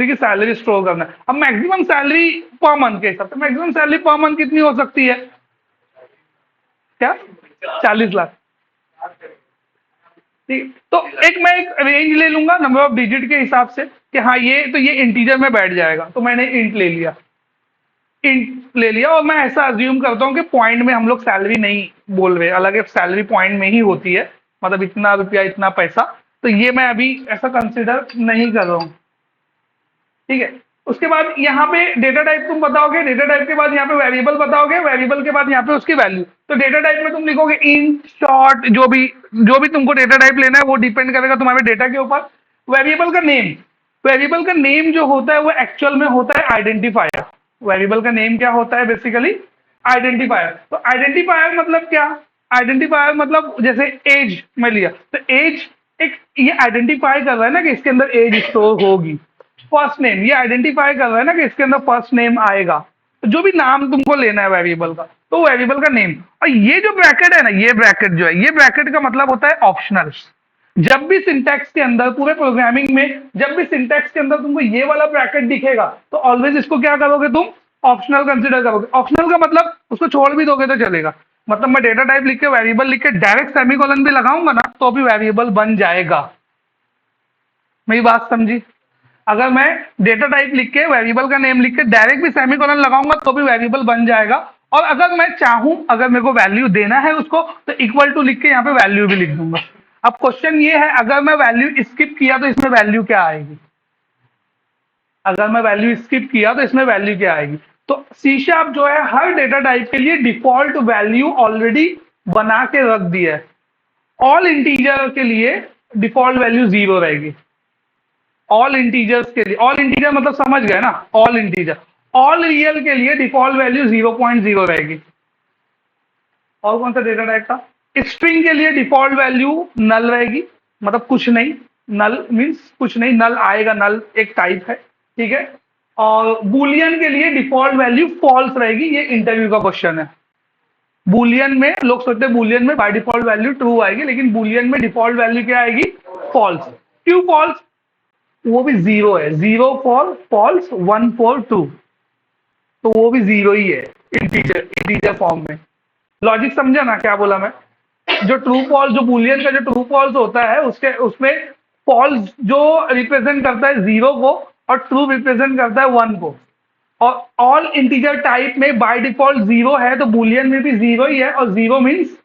की सैलरी स्टोर करना है। अब मैक्सिमम सैलरी पर मंथ के हिसाब से मैक्सिमम सैलरी पर मंथ कितनी हो सकती है? क्या? 40 लाख। ठीक। तो एक रेंज ले लूंगा नंबर ऑफ डिजिट के हिसाब से कि हाँ ये तो ये इंटीजर में बैठ जाएगा, तो मैंने इंट ले लिया। इंट ले लिया और मैं ऐसा अज्यूम करता हूँ कि पॉइंट में हम लोग सैलरी नहीं बोल रहे, अलग सैलरी पॉइंट में ही होती है, मतलब इतना रुपया इतना पैसा। तो ये मैं अभी ऐसा कंसिडर नहीं कर रहा हूँ, ठीक है। उसके बाद यहाँ पे डेटा टाइप तुम बताओगे, डेटा टाइप के बाद यहाँ पे वेरिएबल बताओगे, वेरिएबल के बाद यहाँ पे उसकी वैल्यू। तो डेटा टाइप में तुम लिखोगे इंट शॉर्ट, जो भी तुमको डेटा टाइप लेना है वो डिपेंड करेगा तुम्हारे डेटा के ऊपर। वेरिएबल का नेम, वेरिएबल का नेम जो होता है वो एक्चुअल में होता है आइडेंटिफायर। वेरिएबल का नेम क्या होता है? Basically identifier. तो आइडेंटिफायर मतलब क्या? आइडेंटिफायर मतलब जैसे एज में लिया तो एज एक ये आइडेंटिफाई कर रहा है ना कि इसके अंदर एज स्टोर होगी। फर्स्ट नेम ये आइडेंटिफाई कर रहा है ना कि इसके अंदर फर्स्ट नेम आएगा। तो जो भी नाम तुमको लेना है वेरिएबल का, तो वेरिएबल का नेम। और ये जो ब्रैकेट है ना, ये ब्रैकेट जो है, ये ब्रैकेट का मतलब होता है ऑप्शनल। जब भी सिंटैक्स के अंदर पूरे प्रोग्रामिंग में जब भी सिंटैक्स के अंदर तुमको ये वाला ब्रैकेट दिखेगा तो ऑलवेज इसको क्या करोगे तुम? ऑप्शनल कंसिडर करोगे। ऑप्शनल का मतलब उसको छोड़ भी दोगे तो चलेगा। मतलब मैं डेटा टाइप लिख के वेरिएबल लिख के डायरेक्ट सेमीकोलन भी लगाऊंगा ना तो भी वेरिएबल बन जाएगा। मेरी बात समझी? अगर मैं डेटा टाइप लिख के वेरिएबल का नेम लिख के डायरेक्ट भी सेमीकोलन लगाऊंगा तो भी वेरिएबल बन जाएगा। और अगर मैं चाहूं, अगर मेरे को वैल्यू देना है उसको, तो इक्वल टू लिख के यहाँ पे वैल्यू भी लिख दूंगा। अब क्वेश्चन ये है, अगर मैं वैल्यू स्किप किया तो इसमें वैल्यू क्या आएगी? अगर मैं वैल्यू स्किप किया तो इसमें वैल्यू क्या आएगी? तो सी शार्प जो है हर डेटा टाइप के लिए डिफॉल्ट वैल्यू ऑलरेडी बना के रख दिया है। ऑल इंटीजर के लिए डिफॉल्ट वैल्यू 0 रहेगी। ऑल इंटीजर्स के लिए, ऑल इंटीजर मतलब समझ गए ना, ऑल इंटीजर। ऑल रियल के लिए डिफॉल्ट वैल्यू 0.0 रहेगी। और कौन सा डेटा टाइप था? स्ट्रिंग के लिए डिफॉल्ट वैल्यू नल रहेगी, मतलब कुछ नहीं। नल मीन्स कुछ नहीं, नल आएगा, नल एक टाइप है, ठीक है। और बुलियन के लिए डिफॉल्ट वैल्यू फॉल्स रहेगी। ये इंटरव्यू का क्वेश्चन है। बुलियन में लोग सोचते हैं बुलियन में बाय डिफॉल्ट वैल्यू ट्रू आएगी, लेकिन बुलियन में डिफॉल्ट वैल्यू क्या आएगी? फॉल्स। क्यों फॉल्स? वो भी 0 है। 0 फॉर फॉल्स, 1 फॉर ट्रू, तो वो भी 0 ही है इंटीजर फॉर्म में। लॉजिक समझा ना क्या बोला मैं? जो ट्रू फॉल्स, जो बुलियन का जो ट्रू फॉल्स होता है उसके उसमें फॉल्स जो रिप्रेजेंट करता है 0 को और ट्रू रिप्रेजेंट करता है 1 को। और ऑल इंटीजर टाइप में बाय डिफॉल्ट जीरो है, तो बुलियन में भी जीरो ही है, और जीरो मीन्स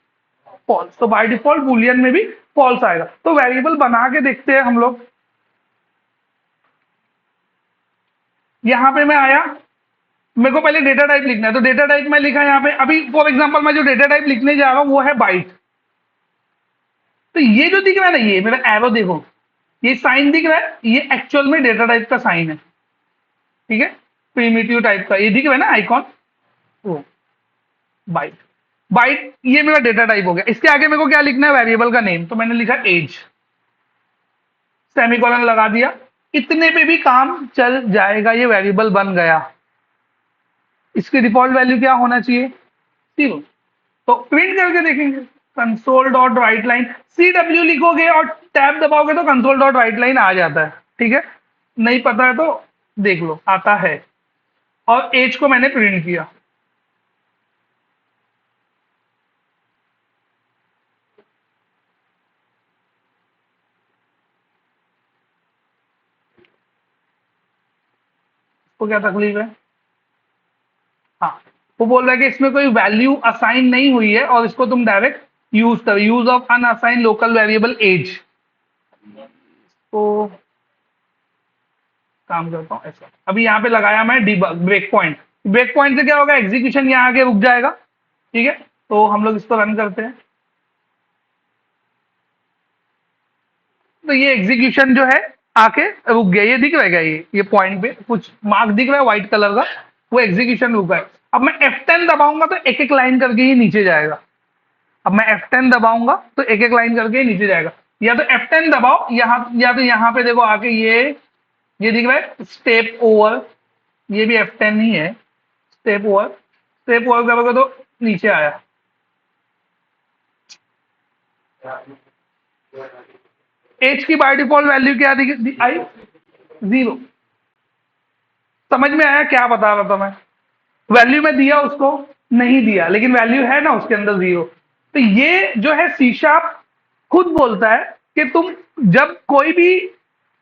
फॉल्स, तो बाय डिफॉल्ट बुलियन में भी फॉल्स आएगा। तो वेरिएबल बना के देखते हैं हम लोग। यहां पे मैं आया, मेरे को पहले डेटा टाइप लिखना है, तो डेटा टाइप मैं लिखा यहाँ पे। अभी फॉर एग्जांपल मैं जो डेटा टाइप लिखने जा रहा हूं वो है बाइट। तो ये जो दिख रहा है ना, ये मेरा एरो देखो, ये साइन दिख रहा है, ये एक्चुअल में डेटा टाइप का साइन है, ठीक है, प्रिमिटिव टाइप का, ये दिख रहा है ना आइकॉन, वो बाइट। बाइट ये मेरा डेटा टाइप हो गया। इसके आगे मेरे को क्या लिखना है, वेरिएबल का नेम, तो मैंने लिखा एज, सेमीकोलन लगा दिया। इतने पे भी काम चल जाएगा, ये वेरिएबल बन गया। इसकी डिफॉल्ट वैल्यू क्या होना चाहिए, जीरो। तो प्रिंट करके देखेंगे, console dot write line, c डब्ल्यू लिखोगे और टैब दबाओगे तो कंसोल डॉट राइट लाइन आ जाता है, ठीक है। नहीं पता है तो देख लो, आता है। और एज को मैंने प्रिंट किया। तो क्या तकलीफ है, हाँ, वो बोल रहा है कि इसमें कोई वैल्यू असाइन नहीं हुई है और इसको तुम डायरेक्ट यूज करो, use of unassign local variable as. तो काम करता हूँ ऐसा, अभी यहाँ पे लगाया मैं debug break point. Break point से क्या होगा, एग्जीक्यूशन यहाँ आके रुक जाएगा, ठीक है। तो हम लोग इसको रन करते हैं, तो ये एग्जीक्यूशन जो है आके रुक गया, ये दिख रहेगा, ये पॉइंट पे कुछ मार्क दिख रहा है व्हाइट कलर का, वो एग्जीक्यूशन रुका है। अब मैं F10 दबाऊंगा तो एक एक लाइन करके ही नीचे जाएगा। अब मैं F10 दबाऊंगा तो एक एक लाइन करके ही नीचे जाएगा। या तो F10 दबाओ यहाँ, या तो यहाँ पे देखो आके ये दिख रहा है स्टेप ओवर, ये भी F10 ही है, स्टेप ओवर। स्टेप ओवर करोगे तो नीचे आया। एज की बाय डिफॉल्ट वैल्यू क्या आई, जीरो। समझ में आया क्या बता रहा था मैं, वैल्यू में दिया उसको, नहीं दिया, लेकिन वैल्यू है ना उसके अंदर जीरो। तो ये जो है सी शार्प खुद बोलता है कि तुम जब कोई भी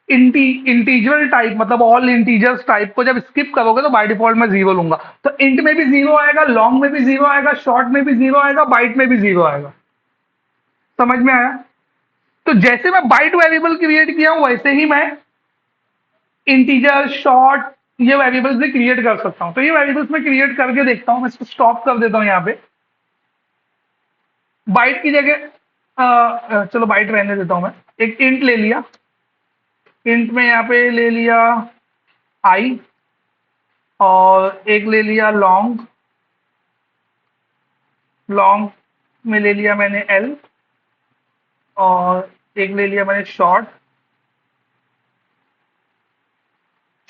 इंटीजर टाइप, मतलब ऑल इंटीजर्स टाइप को जब स्किप करोगे तो बाय डिफॉल्ट मैं जीरो लूंगा। तो इंट में भी जीरो आएगा, लॉन्ग में भी जीरो आएगा, शॉर्ट में भी जीरो आएगा, बाइट में भी जीरो आएगा। समझ में आया। तो जैसे मैं बाइट वेरिएबल क्रिएट किया हूं वैसे ही मैं इंटीजर, शॉर्ट, ये वेरिएबल्स भी क्रिएट कर सकता हूं। तो ये वेरिएबल्स मैं क्रिएट करके देखता हूं, मैं इसको स्टॉप कर देता हूं यहाँ पे। बाइट की जगह चलो बाइट रहने देता हूं मैं। एक इंट ले लिया, इंट में यहाँ पे ले लिया आई, और एक ले लिया लॉन्ग, लॉन्ग में ले लिया मैंने एल, और एक ले लिया मैंने शॉर्ट,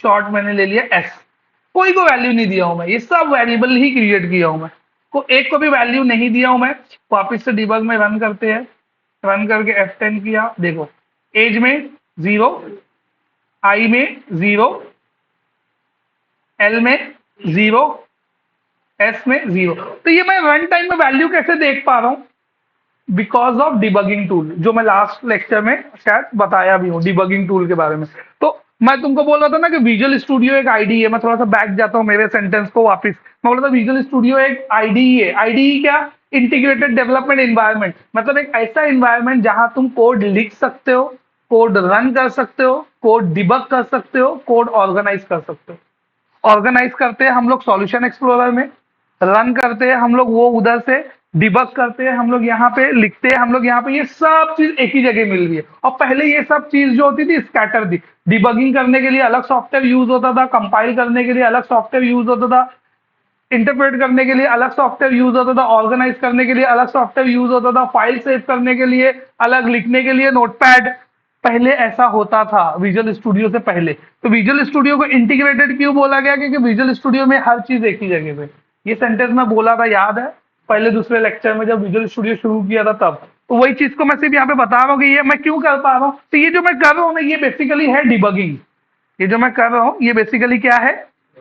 शॉर्ट मैंने ले लिया एस। कोई को वैल्यू नहीं दिया हूं मैं, ये सब वेरिएबल ही क्रिएट किया हूं मैं, को एक को भी वैल्यू नहीं दिया हूं मैं। वापिस से डिबग में रन करते हैं, रन करके F10 किया, देखो एज में जीरो, आई में जीरो, एल में जीरो, एस में जीरो। तो ये मैं रन टाइम में वैल्यू कैसे देख पा रहा हूं, बिकॉज ऑफ डिबगिंग टूल, जो मैं लास्ट लेक्चर में शायद बताया भी हूँ डिबगिंग टूल के बारे में। तो मैं तुमको बोल रहा था ना कि विजुअल स्टूडियो एक आईडी है, मैं थोड़ा सा बैक जाता हूँ मेरे सेंटेंस को वापस। मैं बोल रहा था विजुअल स्टूडियो एक आईडी है। आईडी क्या, इंटीग्रेटेड डेवलपमेंट एनवायरनमेंट, मतलब एक ऐसा एनवायरनमेंट जहां तुम कोड लिख सकते हो, कोड रन कर सकते हो, कोड डिबग कर सकते हो, कोड ऑर्गेनाइज कर सकते हो। ऑर्गेनाइज करते हैं हम लोग सॉल्यूशन एक्सप्लोरर में, रन करते हैं हम लोग वो उधर से, डिबग करते हैं हम लोग यहाँ पे, लिखते हैं हम लोग यहाँ पे, ये सब चीज एक ही जगह मिल रही है। और पहले ये सब चीज जो होती थी स्कैटर थी, डिबगिंग करने के लिए अलग सॉफ्टवेयर यूज होता था, कंपाइल करने के लिए अलग सॉफ्टवेयर यूज होता था, इंटरप्रेट करने के लिए अलग सॉफ्टवेयर यूज होता था, ऑर्गेनाइज करने के लिए अलग सॉफ्टवेयर यूज होता था, फाइल सेव करने के लिए अलग, लिखने के लिए नोटपैड। पहले ऐसा होता था विजुअल स्टूडियो से पहले। तो विजुअल स्टूडियो को इंटीग्रेटेड क्यों बोला गया, क्योंकि विजुअल स्टूडियो में हर चीज एक ही जगह पे। ये सेंटेंस मैं बोला था, याद है पहले दूसरे लेक्चर में जब विजुअल स्टूडियो शुरू किया था तब। तो वही चीज को मैं सिर्फ यहाँ पे बता रहा हूँ कि ये मैं क्यों कर पा रहा हूँ। तो ये जो मैं कर रहा हूँ ना, ये बेसिकली है डिबगिंग। ये जो मैं कर रहा हूँ ये बेसिकली क्या है,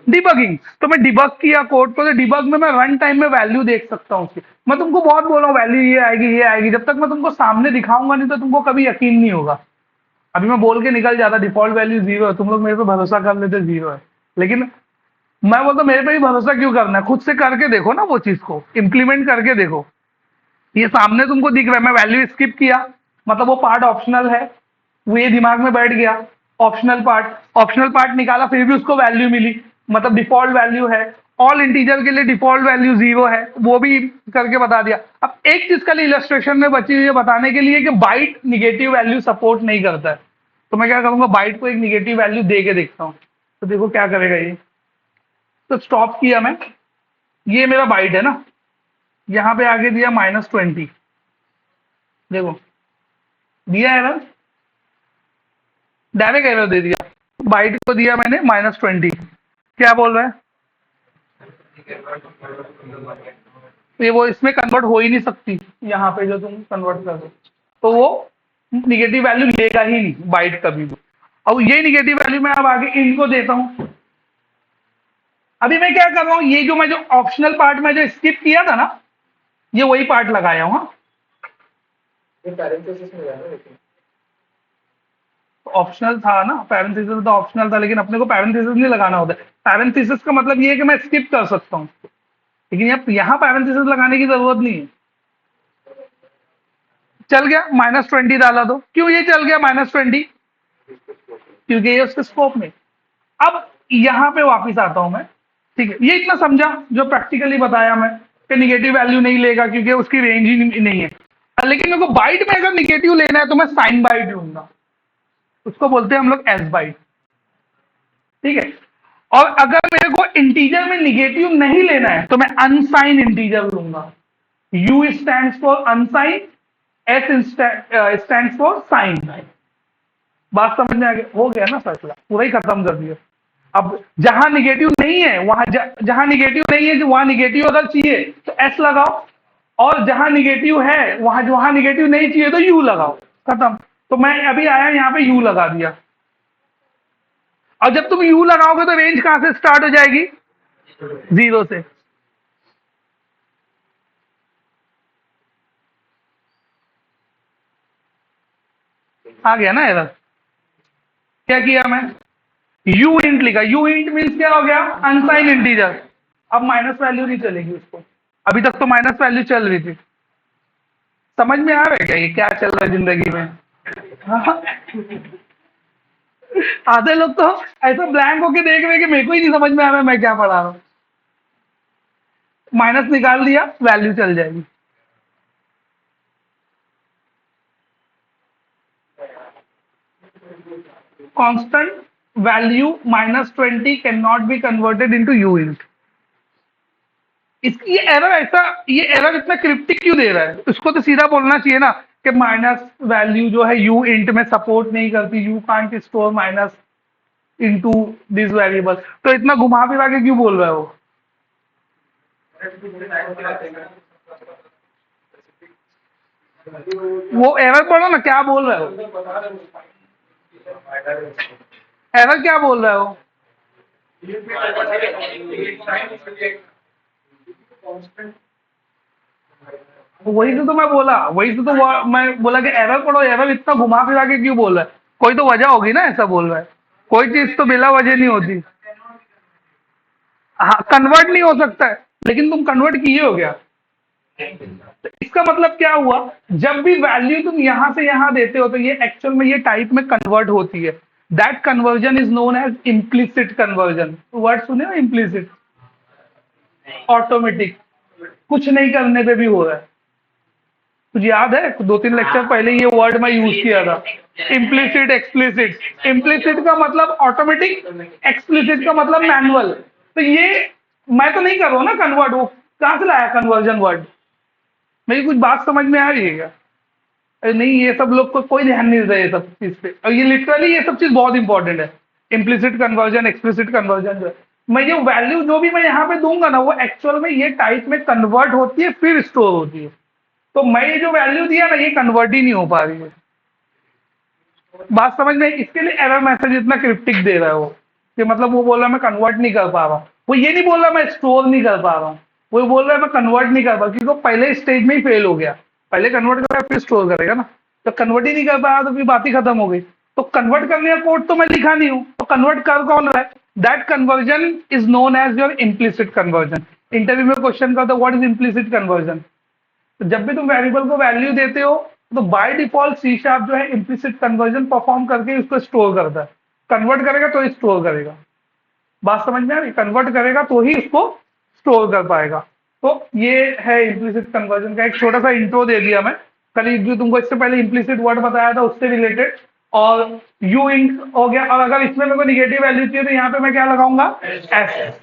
डिबगिंग। तो मैं डिबग किया कोड को, तो डिबग में मैं रन टाइम में वैल्यू देख सकता हूँ उसकी। मैं तुमको बहुत बोल रहा हूँ वैल्यू ये आएगी ये आएगी, जब तक मैं तुमको सामने दिखाऊंगा नहीं तो तुमको कभी यकीन नहीं होगा। अभी मैं बोल के निकल जाता डिफॉल्ट वैल्यू जीरो है, तुम लोग मेरे पे भरोसा कर लेते जीरो है, लेकिन मैं बोलता मेरे पे ही भरोसा क्यों करना है, खुद से करके देखो ना, वो चीज को इम्प्लीमेंट करके देखो। ये सामने तुमको दिख रहा है, मैं वैल्यू स्किप किया, मतलब वो पार्ट ऑप्शनल है, वो ये दिमाग में बैठ गया। ऑप्शनल पार्ट निकाला, फिर भी उसको वैल्यू मिली, मतलब डिफॉल्ट वैल्यू है। ऑल इंटीजर के लिए डिफॉल्ट वैल्यू 0 है, वो भी करके बता दिया। अब एक चीज खाली इलस्ट्रेशन में बची हुई है बताने के लिए कि बाइट निगेटिव वैल्यू सपोर्ट नहीं करता है। तो मैं क्या करूंगा, बाइट को एक निगेटिव वैल्यू दे के देखता हूँ, तो देखो क्या करेगा ये। तो स्टॉप किया मैं, ये मेरा बाइट है ना, यहाँ पे आगे दिया -20, देखो दिया एरर, डायरेक्ट एरर दे दिया। बाइट को दिया मैंने -20, क्या बोल रहा है, तो ये वो इसमें कन्वर्ट हो ही नहीं सकती, यहाँ पे जो तुम कन्वर्ट कर दो तो वो निगेटिव वैल्यू लेगा ही नहीं बाइट कभी भी। अब ये निगेटिव वैल्यू मैं अब आगे इन को देता हूँ। अभी मैं क्या कर रहा हूँ, ये जो मैं जो ऑप्शनल पार्ट में जो स्किप किया था ना, ये वही पार्ट लगाया हूँ। ऑप्शनल था ना, पैरेंथेसिस तो ऑप्शनल था, लेकिन अपने को पैरेंथेसिस नहीं लगाना होता। पैरेंथेसिस का मतलब ये है कि मैं स्किप कर सकता हूँ, लेकिन यहाँ पैरेंथेसिस लगाने की जरूरत नहीं है। चल गया -20 डाला, तो क्यों ये चल गया -20, क्योंकि ये उसके स्कोप में। अब यहाँ पे वापस आता हूं मैं, ठीक है, ये इतना समझा जो प्रैक्टिकली बताया मैं कि निगेटिव वैल्यू नहीं लेगा क्योंकि उसकी रेंज ही नहीं है। लेकिन मेरे को बाइट में अगर निगेटिव लेना है तो मैं साइन बाइट लूंगा, उसको बोलते हैं हम लोग एस बाइट, ठीक है। और अगर मेरे को इंटीजर में निगेटिव नहीं लेना है तो मैं अनसाइन इंटीजर लूंगा। U stands for unsign, S stands for sign. बात समझ में आ गया, हो गया ना फैसला, पूरा ही खत्म कर दिया। अब जहां निगेटिव नहीं है वहां जहां निगेटिव नहीं है, वहां निगेटिव अगर चाहिए तो एस लगाओ, और जहां निगेटिव है वहां जहां निगेटिव नहीं चाहिए तो यू लगाओ, खत्म। तो मैं अभी आया यहाँ पे यू लगा दिया, और जब तुम यू लगाओगे तो रेंज कहां से स्टार्ट हो जाएगी, 0 से। आ गया ना एरर, क्या किया मैं, यू इंट लिखा, यू इंट मीन्स क्या हो गया, अनसाइन इंटीजर। अब माइनस वैल्यू नहीं चलेगी उसको, अभी तक तो माइनस वैल्यू चल रही थी। समझ में आ रहा है क्या ये क्या चल रहा है जिंदगी में। हाँ? आधे लोग तो ऐसा ब्लैंक होके देख रहे हैं कि मेरे को ही नहीं समझ में आ रहा है मैं क्या पढ़ा रहा हूँ। माइनस निकाल दिया, वैल्यू चल जाएगी। Constant value -20 can not be converted into you int. इसकी एरर ऐसा, ये एरर इतना क्रिप्टिक क्यों दे रहा है, इसको तो सीधा बोलना चाहिए ना कि माइनस वैल्यू जो है यू इंट में सपोर्ट नहीं करती, you can't store minus into this variable. तो इतना घुमा फिरा के क्यों बोल रहा है वो। वो एरर पढ़ो ना, क्या बोल रहा है वो, एरर क्या बोल रहा है वो। वही से तो मैं बोला, वही से तो मैं बोला कि एरर पढ़ो, एरर इतना घुमा फिरा के क्यों बोल रहा है, कोई तो वजह होगी ना ऐसा बोल रहा है, कोई चीज तो बिला वजह नहीं होती। हाँ, कन्वर्ट नहीं हो सकता है, लेकिन तुम कन्वर्ट किए हो क्या। तो इसका मतलब क्या हुआ, जब भी वैल्यू तुम यहां से यहां देते हो तो ये एक्चुअल में ये टाइप में कन्वर्ट होती है। That conversion is known as implicit conversion. Word सुने हो, इम्प्लिसिट, ऑटोमेटिक, कुछ नहीं करने पे भी हो रहा है। तुझे याद है 2-3 लेक्चर पहले ये वर्ड मैं यूज किया था, इम्प्लिसिट एक्सप्लिसिट। इम्प्लिसिट का मतलब ऑटोमेटिक, एक्सप्लिसिट का मतलब मैनुअल। तो ये मैं तो नहीं कर रहा हूं ना कन्वर्ट, वो कहां से लाया कन्वर्जन वर्ड। मेरी कुछ बात समझ में आ रही है क्या। अरे नहीं, ये सब लोग को कोई ध्यान नहीं देता ये सब चीज पे, और ये लिटरली ये सब चीज बहुत इंपॉर्टेंट है। इम्प्लिसिट कन्वर्जन, एक्सप्लिसिट कन्वर्जन जो है, मैं जो वैल्यू जो भी मैं यहाँ पे दूंगा ना वो एक्चुअल में ये टाइप में कन्वर्ट होती है फिर स्टोर होती है। तो मैं ये जो वैल्यू दिया ना ये कन्वर्ट ही नहीं हो पा रही है। बात समझ में, इसके लिए एरर मैसेज इतना क्रिप्टिक दे रहा है वो, कि मतलब वो बोल रहा है मैं कन्वर्ट नहीं कर पा रहा हूँ, वो ये नहीं बोल रहा मैं स्टोर नहीं कर पा रहा हूँ, वो बोल रहा है मैं कन्वर्ट नहीं कर पा, क्योंकि वो पहले स्टेज में ही फेल हो गया। पहले कन्वर्ट करेगा फिर स्टोर करेगा ना, तो कन्वर्ट ही नहीं कर पाया तो फिर बात ही खत्म हो गई। तो कन्वर्ट करने का कोड तो मैं लिखा नहीं हूं, तो कन्वर्ट कर कौन रहा है? That conversion is known as your implicit conversion. Interview में क्वेश्चन करता है व्हाट इज इम्प्लिसिट कन्वर्जन। तो जब भी तुम वेरिएबल को वैल्यू देते हो तो बाय डिफॉल्ट सी शार्प जो है इम्प्लिसिट कन्वर्जन परफॉर्म करके उसको स्टोर करता है। कन्वर्ट करेगा तो ही स्टोर करेगा। बात समझ में आ रही? कन्वर्ट करेगा तो ही उसको स्टोर कर पाएगा। तो ये है इम्प्लिसिट कन्वर्जन का एक छोटा सा इंट्रो दे दिया मैं। कल जो तुमको इससे पहले इम्प्लिसिट वर्ड बताया था उससे रिलेटेड। और यू इंक हो गया। और अगर इसमें मेरे को निगेटिव वैल्यू चाहिए तो यहाँ पे मैं क्या लगाऊंगा? एस।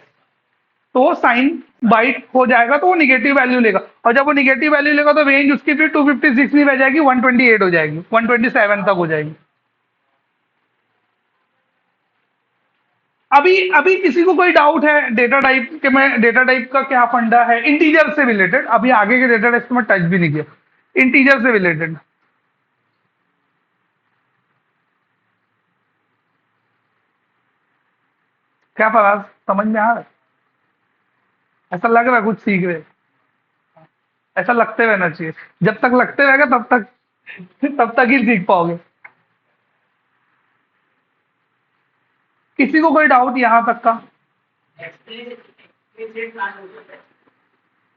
तो साइन बाइट हो जाएगा तो वो निगेटिव वैल्यू लेगा। और जब वो निगेटिव वैल्यू लेगा तो रेंज उसकी फिर 256 नहीं रह जाएगी, 128 हो जाएगी, 127 तक हो जाएगी। अभी अभी किसी को कोई डाउट है डेटा टाइप के में? डेटा टाइप का क्या फंडा है इंटीजर से रिलेटेड? अभी आगे के डेटा टाइप को मैं टच भी नहीं किया। इंटीजर से रिलेटेड क्या फराज समझ में आ रहा है? ऐसा लग रहा है कुछ सीख रहे? ऐसा लगते रहना चाहिए। जब तक लगते रहेगा तब तक ही सीख पाओगे। किसी को कोई डाउट यहां तक का?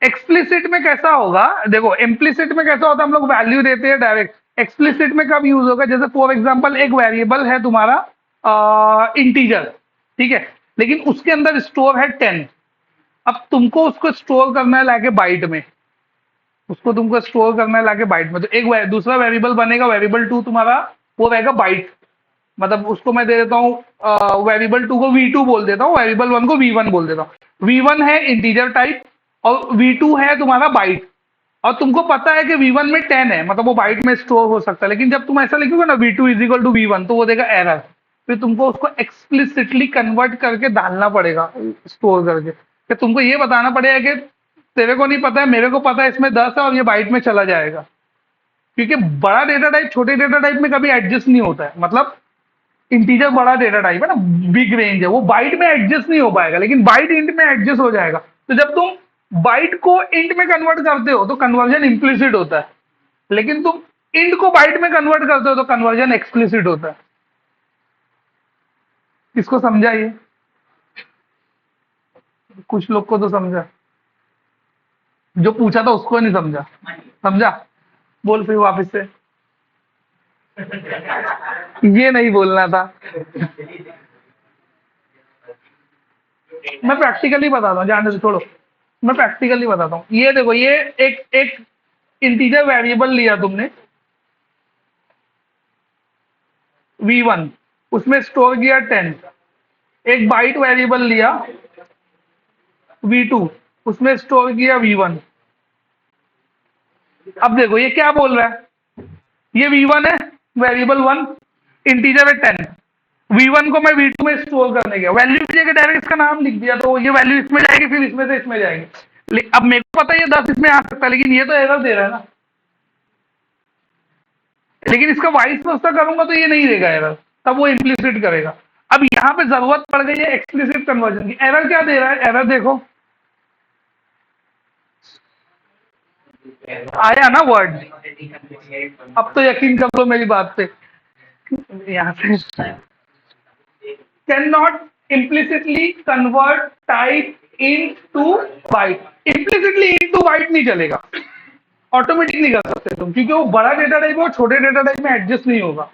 एक्सप्लिसिट में कैसा होगा? देखो इम्प्लिसिट में कैसा होता है, हम लोग वैल्यू देते हैं डायरेक्ट। एक्सप्लिसिट में कब यूज होगा? जैसे फॉर एग्जांपल एक वेरिएबल है तुम्हारा इंटीजर, ठीक है, लेकिन उसके अंदर स्टोर है 10। अब तुमको उसको स्टोर करना है लाके बाइट में। उसको तुमको स्टोर करना है लाके बाइट में, तो एक दूसरा वेरिएबल बनेगा, वेरिएबल 2 तुम्हारा वो रहेगा बाइट। मतलब उसको मैं दे देता हूँ वेरिएबल 2 को V2 बोल देता हूँ, वेरिएबल 1 को V1 बोल देता हूँ। V1 है इंटीजर टाइप और V2 है तुम्हारा बाइट। और तुमको पता है कि V1 में 10 है, मतलब वो बाइट में स्टोर हो सकता है। लेकिन जब तुम ऐसा लिखोगे ना V2 is equal to V1 तो वो देगा एरर। फिर तुमको उसको एक्सप्लिसिटली कन्वर्ट करके डालना पड़ेगा स्टोर करके। फिर तुमको ये बताना पड़ेगा कि तेरे को नहीं पता है, मेरे को पता है, इसमें 10 है और ये बाइट में चला जाएगा। क्योंकि बड़ा डेटा टाइप छोटे डेटा टाइप में कभी एडजस्ट नहीं होता है। मतलब इंटीजर बड़ा डेटा टाइप है ना, बिग रेंज है, वो बाइट में एडजस्ट नहीं हो पाएगा, लेकिन बाइट इंट में एडजस्ट हो जाएगा। तो जब तुम बाइट को इंट में कन्वर्ट करते हो तो कन्वर्जन इम्प्लिसिट होता है, लेकिन तुम इंट को बाइट में कन्वर्ट करते हो तो कन्वर्जन एक्सप्लिसिट होता है। किसको समझा ये? कुछ लोग को तो समझा, जो पूछा था उसको नहीं समझा। समझा? बोल फिर वापस से। ये नहीं बोलना था। मैं प्रैक्टिकली बताता हूँ, जाने दो, छोड़ो। मैं प्रैक्टिकली बताता हूँ। ये देखो, ये एक एक इंटीजर वेरिएबल लिया तुमने V1, उसमें स्टोर किया 10। एक बाइट वेरिएबल लिया V2, उसमें स्टोर किया V1। अब देखो ये क्या बोल रहा है, ये V1 है, वेरिएबल 1, इंटीजर है 10। V1 को मैं V2 में स्टोर करने गया, वैल्यू की जगह डायरेक्ट इसका नाम लिख दिया, तो ये वैल्यू इसमें जाएगी, फिर इसमें से इसमें जाएगी। अब मेरे को पता है ये 10 इसमें आ सकता है, लेकिन ये तो एरर दे रहा है ना। लेकिन इसका वाइस वर्सा करूंगा तो ये नहीं देगा एरर, तब वो इम्प्लिसिट करेगा। अब यहाँ पे जरूरत पड़ गई है एक्सप्लिसिट कन्वर्जन की। एरर क्या दे रहा है? एरर देखो, आया ना वर्ड। अब तो यकीन कर लो मेरी बात पे। यहाँ से can not implicitly convert type into byte. Implicitly into byte नहीं चलेगा, ऑटोमेटिक नहीं कर सकते तुम, क्योंकि वो बड़ा डेटा टाइप है और छोटे डेटा टाइप में एडजस्ट नहीं होगा।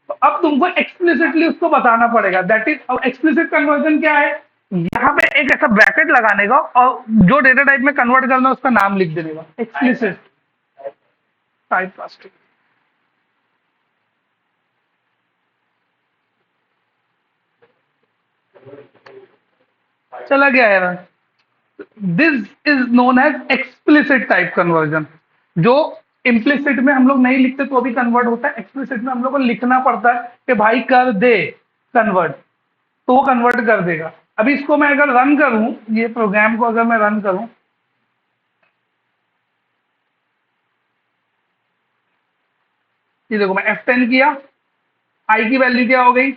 तो अब तुमको एक्सप्लिसिटली उसको बताना पड़ेगा। दैट इज, अब एक्सप्लिसिट कन्वर्जन क्या है? यहाँ पे एक ऐसा ब्रैकेट लगाने का और जो डेटा टाइप में कन्वर्ट करना है उसका नाम लिख देने का, एक्सप्लिसिट टाइप कास्टिंग। चला गया है। This is known as explicit type conversion. जो इम्प्लिसिट में हम लोग नहीं लिखते तो भी कन्वर्ट होता है, एक्सप्लिसिट में हम लोग को लिखना पड़ता है कि भाई कर दे कन्वर्ट, तो वो कन्वर्ट कर देगा। अभी इसको मैं अगर रन करूं, ये प्रोग्राम को अगर मैं रन करूं, ये देखो मैं F10 किया, आई की वैल्यू क्या हो गई?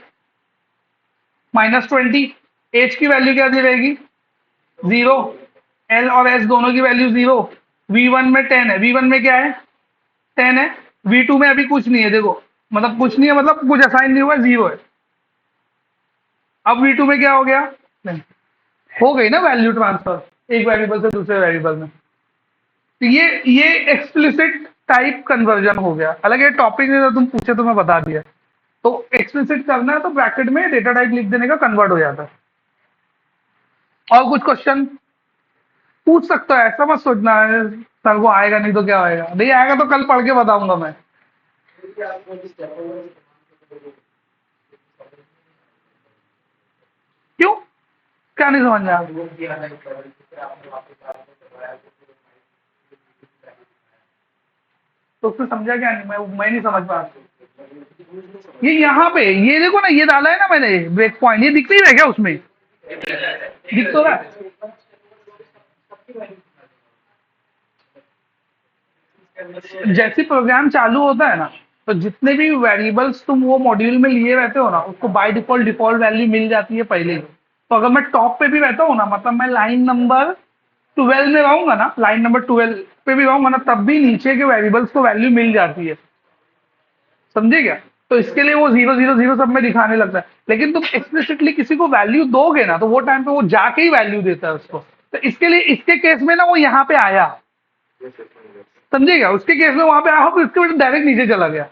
-20। एच की वैल्यू क्या दी रहेगी? 0। एल और एस दोनों की वैल्यू 0। V1 में 10 है, V1 में क्या है? 10 है। V2 में अभी कुछ नहीं है, देखो मतलब कुछ नहीं है, मतलब कुछ असाइन नहीं हुआ, जीरो है। अब V2 में क्या हो गया? नहीं, हो गई ना वैल्यू ट्रांसफर एक वेरिएबल से दूसरे वेरिएबल में। तो ये एक्सप्लिसिट टाइप कन्वर्जन हो गया। हालांकि ये टॉपिक नहीं था, तुम पूछे तो मैं बता दिया। तो एक्सप्लिसिट करना है तो ब्रैकेट में डेटा टाइप लिख देने का, कन्वर्ट हो जाता है। और कुछ क्वेश्चन पूछ सकते हो, ऐसा मत सोचना है सर को आएगा नहीं तो क्या आएगा, नहीं आएगा तो कल पढ़ के बताऊंगा मैं। क्यों? क्या नहीं समझ में आया? तो उसने समझा क्या नहीं? मैं नहीं समझ पा रहा। ये यहाँ पे ये देखो ना, ये डाला है ना मैंने ब्रेक पॉइंट, ये दिख नहीं रहा है क्या उसमें? दिख तो रहा है। जैसे प्रोग्राम चालू होता है ना, तो जितने भी वेरिएबल्स तुम वो मॉड्यूल में लिए रहते हो ना, उसको बाय डिफॉल्ट डिफॉल्ट वैल्यू मिल जाती है पहले ही। तो अगर मैं टॉप पे भी रहता हूँ ना, मतलब मैं लाइन नंबर 12 में रहूंगा ना, लाइन नंबर 12 पे भी रहूंगा ना, तब भी नीचे के वेरिएबल्स को वैल्यू मिल जाती है। समझे क्या? तो इसके लिए वो 0 0 0 सब में दिखाने लगता है। लेकिन तुम एक्सप्लिसिटली किसी को वैल्यू दोगे ना, तो वो टाइम पे वो जाके ही वैल्यू देता है उसको। तो इसके लिए इसके केस में ना वो यहाँ पे आया, समझेगा? उसके केस में वहां पे आया, फिर इसके वजह डायरेक्ट नीचे चला गया,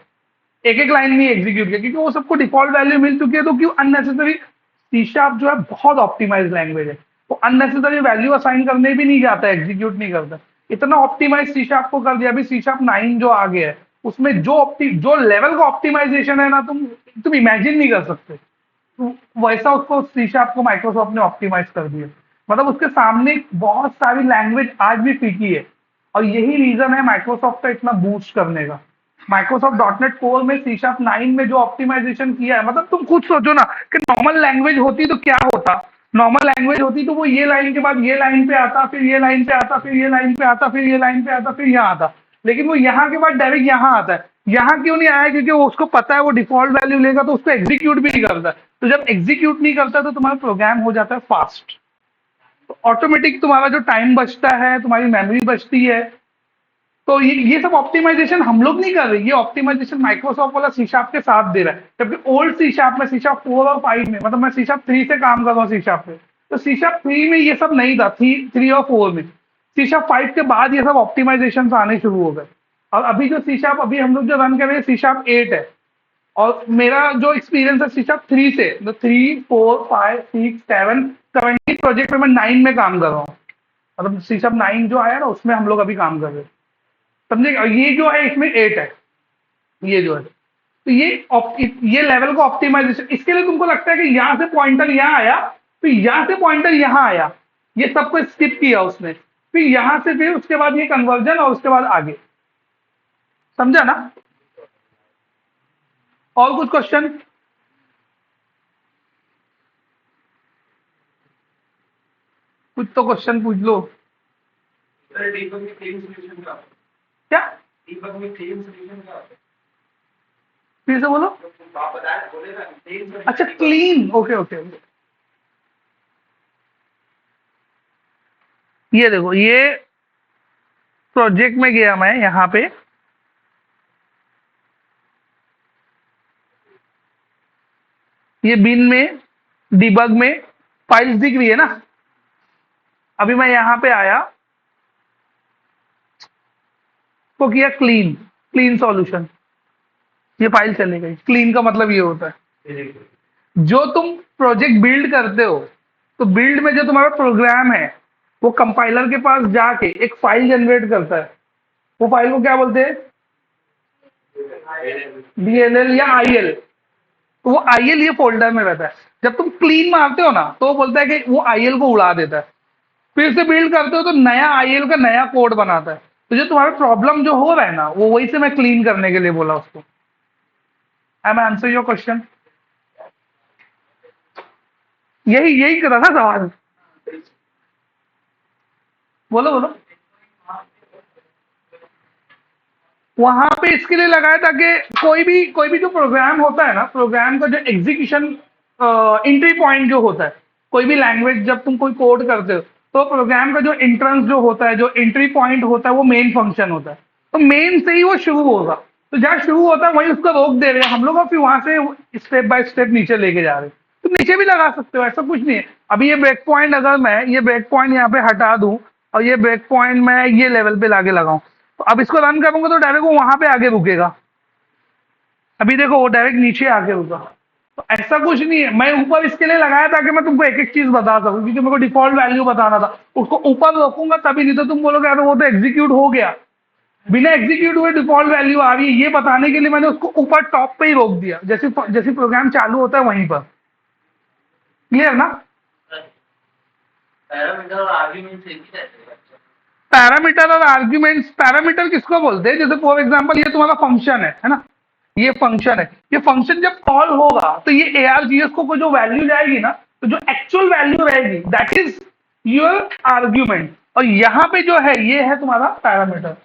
एक एक लाइन नहीं एग्जीक्यूट किया, क्योंकि वो सबको डिफॉल्ट वैल्यू मिल चुकी है। तो क्यों अननेसेसरी? सी शार्प जो है बहुत ऑप्टिमाइज लैंग्वेज है, वो अननेसेसरी वैल्यू असाइन करने भी नहीं जाता, एग्जीक्यूट नहीं करता। इतना ऑप्टिमाइज सी शार्प को कर दिया। अभी सी शार्प 9 जो आ गया है, उसमें जो लेवल का ऑप्टिमाइजेशन है ना, तुम इमेजिन नहीं कर सकते। वैसा उसको सी शार्प को माइक्रोसॉफ्ट ने ऑप्टिमाइज कर दिया। मतलब उसके सामने बहुत सारी लैंग्वेज आज भी फीकी है, और यही रीजन है माइक्रोसॉफ्ट का इतना बूस्ट करने का। माइक्रोसॉफ्ट डॉट नेट कोर में सी शार्प 9 में जो ऑप्टिमाइजेशन किया है, मतलब तुम खुद सोचो ना कि नॉर्मल लैंग्वेज होती तो क्या होता। नॉर्मल लैंग्वेज होती तो वो ये लाइन के बाद ये लाइन पे आता, फिर ये लाइन पे आता, फिर ये लाइन पे आता, फिर ये लाइन पे आता, फिर यहाँ आता। लेकिन वो यहाँ के बाद डायरेक्ट यहाँ आता है। यहाँ क्यों नहीं आया? क्योंकि वो उसको पता है वो डिफॉल्ट वैल्यू लेगा तो उसको एग्जीक्यूट भी नहीं करता। तो जब एग्जीक्यूट नहीं करता तो तुम्हारा प्रोग्राम हो जाता है फास्ट। तो ऑटोमेटिक तुम्हारा जो टाइम बचता है, तुम्हारी मेमोरी बचती है। तो ये सब ऑप्टिमाइजेशन हम लोग नहीं कर रहे, ये ऑप्टिमाइजेशन माइक्रोसॉफ्ट वाला सी शार्प के साथ दे रहा है। जबकि ओल्ड सी शार्प में, सी शार्प 4 और 5 में, मतलब मैं सी शार्प 3 से काम कर रहा हूँ सी शार्प पे, तो सी शार्प 3 में ये सब नहीं था, 3 और 4 में। सी शार्प 5 के बाद ये सब ऑप्टिमाइजेशन आने शुरू हो गए। और अभी जो सी शार्प अभी हम लोग जो रन कर रहे हैं, सी शार्प 8 है। और मेरा जो एक्सपीरियंस है सी शार्प 3 से, तो 3 4 5 6 7 17 प्रोजेक्ट में मैं 9 में काम कर रहा हूँ। मतलब सी शार्प 9 जो आया ना, उसमें हम लोग अभी काम कर रहे हैं। समझे? और ये जो है इसमें 8 है, ये जो है। तो ये लेवल का ऑप्टिमाइजेशन, इसके लिए तुमको लगता है कि यहां से पॉइंटर यहां आया, फिर यहां से पॉइंटर यहां आया, ये सबको स्किप किया उसने, फिर यहां से, फिर उसके बाद ये कन्वर्जन, और उसके बाद आगे। समझा ना? और कुछ क्वेश्चन? कुछ तो क्वेश्चन पूछ लो। क्या? फिर से बोलो। अच्छा, क्लीन, ओके ओके। ये देखो, ये प्रोजेक्ट में गया मैं यहाँ पे, ये बिन में, डिबग में फाइल्स दिख रही है ना। अभी मैं यहाँ पे आया, तो किया क्लीन, क्लीन सॉल्यूशन, ये फाइल चली गई। क्लीन का मतलब ये होता है, जो तुम प्रोजेक्ट बिल्ड करते हो, तो बिल्ड में जो तुम्हारा प्रोग्राम है, वो कंपाइलर के पास जाके एक फाइल जनरेट करता है। वो फाइल को क्या बोलते हैं? DLL या IL। तो वो IL ये फोल्डर में रहता है। जब तुम क्लीन मारते हो ना, तो वो बोलता है कि वो IL को उड़ा देता है। फिर से बिल्ड करते हो तो नया IL का नया कोड बनाता है। तो जो तुम्हारा प्रॉब्लम जो हो रहा है ना, वो वही से मैं क्लीन करने के लिए बोला उसको। I am answer your question. यही यही करा था सवाल। बोलो बोलो। वहां पे इसके लिए लगाया था कि कोई भी जो प्रोग्राम होता है ना, प्रोग्राम का जो एग्जीक्यूशन एंट्री पॉइंट जो होता है, कोई भी लैंग्वेज जब तुम कोई कोड करते हो, तो प्रोग्राम का जो एंट्रेंस जो होता है, जो एंट्री पॉइंट होता है, वो मेन फंक्शन होता है। तो मेन से ही वो शुरू होगा। तो जहाँ शुरू होता है वहीं उसको रोक दे रहे हैं हम लोग, और फिर वहां से स्टेप बाय स्टेप नीचे लेके जा रहे हैं। तुम नीचे भी लगा सकते हो, ऐसा कुछ नहीं है। अभी ये ब्रेक पॉइंट, अगर मैं ये ब्रेक पॉइंट यहाँ पे हटा दूं और ये ब्रेक पॉइंट मैं ये लेवल पे लाके लगाऊं, तो अब इसको रन करूंगा तो डायरेक्ट वो वहां पे आगे रुकेगा। अभी देखो वो डायरेक्ट नीचे आके रुका। तो ऐसा कुछ नहीं है, मैं ऊपर इसके लिए लगाया ताकि मैं तुमको एक एक चीज बता सकूं, क्योंकि मेरे को डिफॉल्ट वैल्यू बताना था। उसको ऊपर रोकूंगा तभी, नहीं तो तुम बोलोगे यार वो तो एग्जीक्यूट हो गया। बिना एग्जीक्यूट हुए डिफॉल्ट वैल्यू आ रही है, ये बताने के लिए मैंने उसको ऊपर टॉप पे ही रोक दिया, जैसे जैसे प्रोग्राम चालू होता है वहीं पर। क्लियर ना? पैरामीटर और आर्ग्यूमेंट्स, पैरामीटर किसको बोलते हैं? जैसे फॉर एग्जांपल ये तुम्हारा फंक्शन है ना, ये फंक्शन है। ये फंक्शन जब कॉल होगा तो ये एआरजीएस को जो वैल्यू जाएगी ना, तो जो एक्चुअल वैल्यू रहेगी दैट इज योर आर्ग्यूमेंट, और यहाँ पे जो है ये है तुम्हारा पैरामीटर।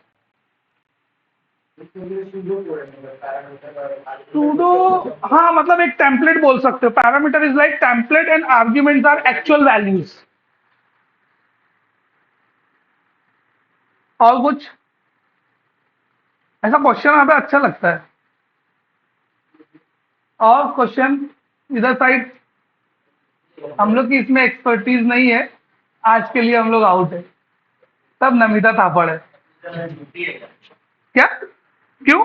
सूडो, हाँ मतलब एक टेम्पलेट बोल सकते हो। Parameter is like template and arguments are actual values. और कुछ ऐसा क्वेश्चन आता है अच्छा लगता है? और क्वेश्चन इधर साइड? हम लोग की इसमें एक्सपर्टीज नहीं है, आज के लिए हम लोग आउट है। तब नमिता थापड़ है क्या? क्यों?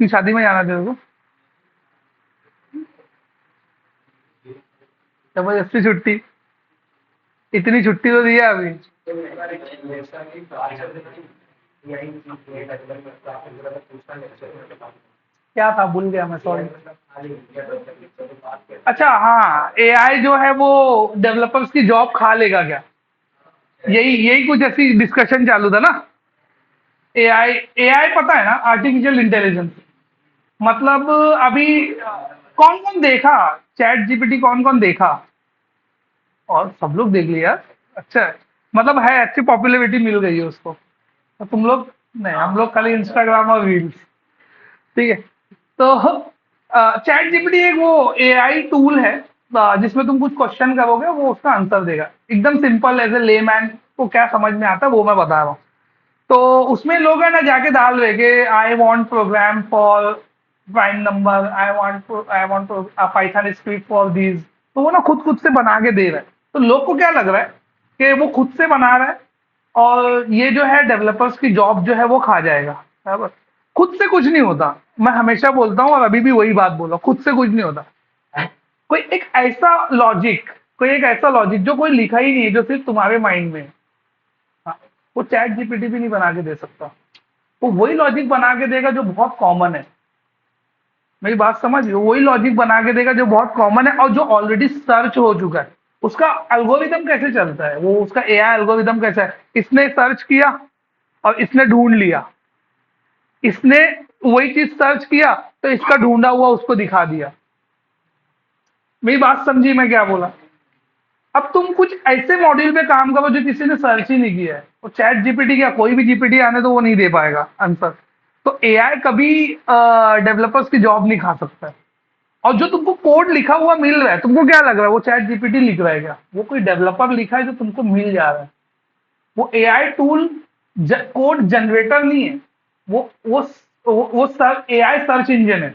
कि शादी में जाना तेरे को? जबरदस्ती छुट्टी? इतनी छुट्टी तो दी है अभी। क्या था, भूल गया मैं, सॉरी। अच्छा हाँ, एआई जो है वो डेवलपर्स की जॉब खा लेगा क्या? यही यही कुछ ऐसी डिस्कशन चालू था ना। एआई, एआई पता है ना, आर्टिफिशियल इंटेलिजेंस। मतलब अभी कौन कौन देखा चैट जीपीटी? कौन कौन देखा? और सब लोग देख लिया? अच्छा है। मतलब है, अच्छी पॉपुलैरिटी मिल गई है उसको। तो तुम लोग नहीं, हम लोग खाली इंस्टाग्राम और रील्स। ठीक है। तो चैट जीपीटी एक वो एआई टूल है, जिसमें तुम कुछ क्वेश्चन करोगे वो उसका आंसर देगा, एकदम सिंपल, एज ए लेमैन को क्या समझ में आता है वो मैं बता रहा हूँ। तो उसमें लोग है ना जाके डाल रहे कि I want program for prime number, I want Python script for this. तो वो ना खुद खुद से बना के दे रहा है। तो लोग को क्या लग रहा है कि वो खुद से बना रहा है और ये जो है डेवलपर्स की जॉब जो है वो खा जाएगा। बराबर। खुद से कुछ नहीं होता, मैं हमेशा बोलता हूँ और अभी भी वही बात बोला, खुद से कुछ नहीं होता। कोई एक ऐसा लॉजिक, कोई एक ऐसा लॉजिक जो कोई लिखा ही नहीं है, जो सिर्फ तुम्हारे माइंड में है, हाँ, वो चैट जीपीटी भी नहीं बना के दे सकता। वो वही लॉजिक बना के देगा जो बहुत कॉमन है। मेरी बात समझ, वही लॉजिक बना के देगा जो बहुत कॉमन है और जो ऑलरेडी सर्च हो चुका है। उसका एल्गोरिदम कैसे चलता है, वो उसका एआई एल्गोरिदम कैसा है? इसने सर्च किया और इसने ढूंढ लिया, इसने वही चीज सर्च किया तो इसका ढूंढा हुआ उसको दिखा दिया। मेरी बात समझी मैं क्या बोला? अब तुम कुछ ऐसे मॉड्यूल पे काम करो जो किसी ने सर्च ही नहीं किया है, वो चैट जीपीटी क्या कोई भी जीपीटी आने तो वो नहीं दे पाएगा आंसर। तो एआई कभी डेवलपर्स की जॉब नहीं खा सकता है। और जो तुमको कोड लिखा हुआ मिल रहा है, तुमको क्या लग रहा है वो चैट जीपीटी लिख रहा है क्या? वो कोई डेवलपर लिखा है जो तुमको मिल जा रहा है। वो एआई टूल कोड जनरेटर नहीं है, वो सर एआई सर्च इंजन है।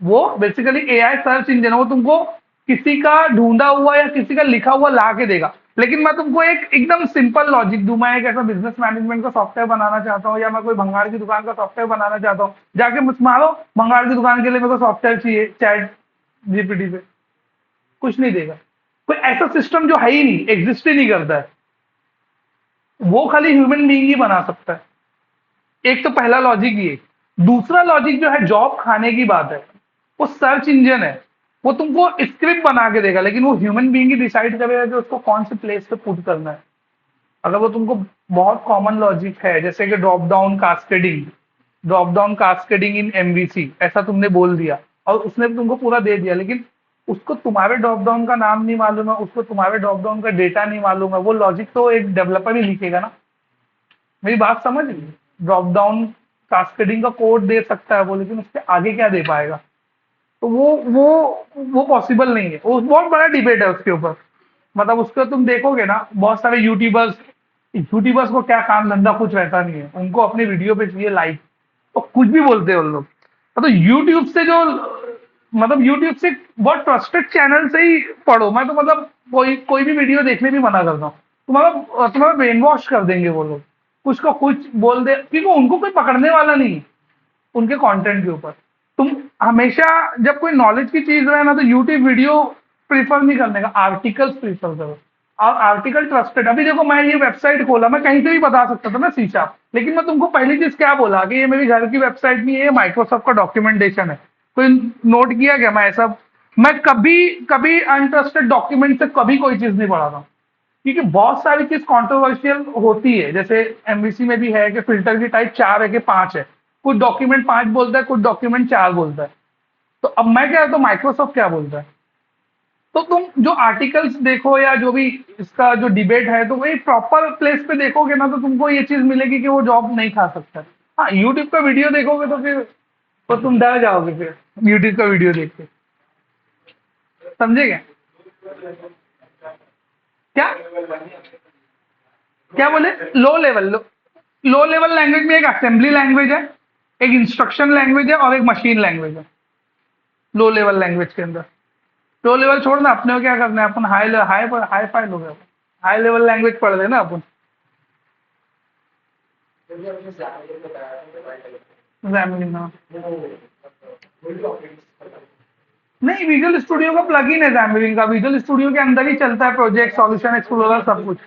वो बेसिकली एआई सर्च इंजन है। वो तुमको किसी का ढूंढा हुआ या किसी का लिखा हुआ ला के देगा। लेकिन मैं तुमको एक एकदम सिंपल लॉजिक दूं, मैं एक ऐसा बिजनेस मैनेजमेंट का सॉफ्टवेयर बनाना चाहता हूँ, या मैं कोई भंगार की दुकान का सॉफ्टवेयर बनाना चाहता हूँ, जाके मुझ मारो भंगार की दुकान के लिए मेरे को सॉफ्टवेयर चाहिए चैट जीपीटी पे, कुछ नहीं देगा। कोई ऐसा सिस्टम जो है ही नहीं, एग्जिस्ट ही नहीं करता है, वो खाली ह्यूमन बीइंग ही बना सकता है। एक तो पहला लॉजिक ये। दूसरा लॉजिक जो है जॉब खाने की बात है, वो सर्च इंजन है। वो तुमको स्क्रिप्ट बना के देगा, लेकिन वो ह्यूमन बीइंग ही डिसाइड करेगा कि उसको कौन से प्लेस पे पुट करना है। अगर वो तुमको बहुत कॉमन लॉजिक है, जैसे कि ड्रॉप डाउन कास्केडिंग इन एमवीसी, ऐसा तुमने बोल दिया और उसने तुमको पूरा दे दिया, लेकिन उसको तुम्हारे ड्रॉप डाउन का नाम नहीं मालूम है, उसको तुम्हारे ड्रॉप डाउन का डेटा नहीं मालूम है, वो लॉजिक तो एक डेवलपर ही लिखेगा ना। मेरी बात समझ रही? ड्रॉप डाउन कास्केडिंग का कोड दे सकता है वो, लेकिन उसके आगे क्या दे पाएगा? तो वो पॉसिबल नहीं है। वो बहुत बड़ा डिबेट है उसके ऊपर। मतलब उसको तुम देखोगे ना, बहुत सारे यूट्यूबर्स यूट्यूबर्स को क्या काम धंधा कुछ रहता नहीं है, उनको अपनी वीडियो पे चाहिए लाइक, तो कुछ भी बोलते हैं उन लोग। तो यूट्यूब से जो मतलब यूट्यूब से बहुत ट्रस्टेड चैनल से ही पढ़ो। मैं तो मतलब कोई कोई भी वीडियो देखने भी मना करता हूँ। तुम्हारा ब्रेन वॉश कर देंगे वो लोग, कुछ को कुछ बोल दे, क्योंकि उनको कोई पकड़ने वाला नहीं है उनके कंटेंट के ऊपर। तुम हमेशा जब कोई नॉलेज की चीज रहे ना, तो यूट्यूब वीडियो प्रीफर नहीं करने का, आर्टिकल्स प्रीफर करो। और आर्टिकल ट्रस्टेड, अभी देखो मैं ये वेबसाइट खोला, मैं कहीं से भी बता सकता था ना शीशा, लेकिन मैं तुमको पहली चीज क्या बोला कि ये मेरी घर की वेबसाइट नहीं है, ये माइक्रोसॉफ्ट का डॉक्यूमेंटेशन है। कोई नोट किया क्या? मैं कभी कभी अनट्रस्टेड डॉक्यूमेंट से कभी कोई चीज नहीं पढ़ा था, क्योंकि बहुत सारी चीज कंट्रोवर्शियल होती है। जैसे एमवीसी में भी है कि फिल्टर की टाइप 4 है कि 5 है, कुछ डॉक्यूमेंट 5 बोलता है, कुछ डॉक्यूमेंट 4 बोलता है। तो अब मैं क्या, तो माइक्रोसॉफ्ट क्या बोलता है। तो तुम जो आर्टिकल्स देखो या जो भी इसका जो डिबेट है, तो वही प्रॉपर प्लेस पे देखोगे ना, तो तुमको ये चीज मिलेगी कि वो जॉब नहीं खा सकता। हाँ, यूट्यूब का वीडियो देखोगे तो फिर तो तुम डर जाओगे फिर यूट्यूब का वीडियो देख के। समझे क्या? क्या क्या बोले? लो लेवल लैंग्वेज में एक असेंबली लैंग्वेज है, एक इंस्ट्रक्शन लैंग्वेज है और एक मशीन लैंग्वेज है लो लेवल लैंग्वेज के अंदर। लो लेवल छोड़ना, अपने को क्या करना है, अपन हाई हाई हाई फाई लोग हैं। हाई लेवल लैंग्वेज पढ़ लेना अपन। Xamarin, हाँ। नहीं, विजुअल स्टूडियो का प्लगइन है Xamarin का, विजुअल स्टूडियो के अंदर ही चलता है, प्रोजेक्ट, सॉल्यूशन एक्सप्लोरर, सब कुछ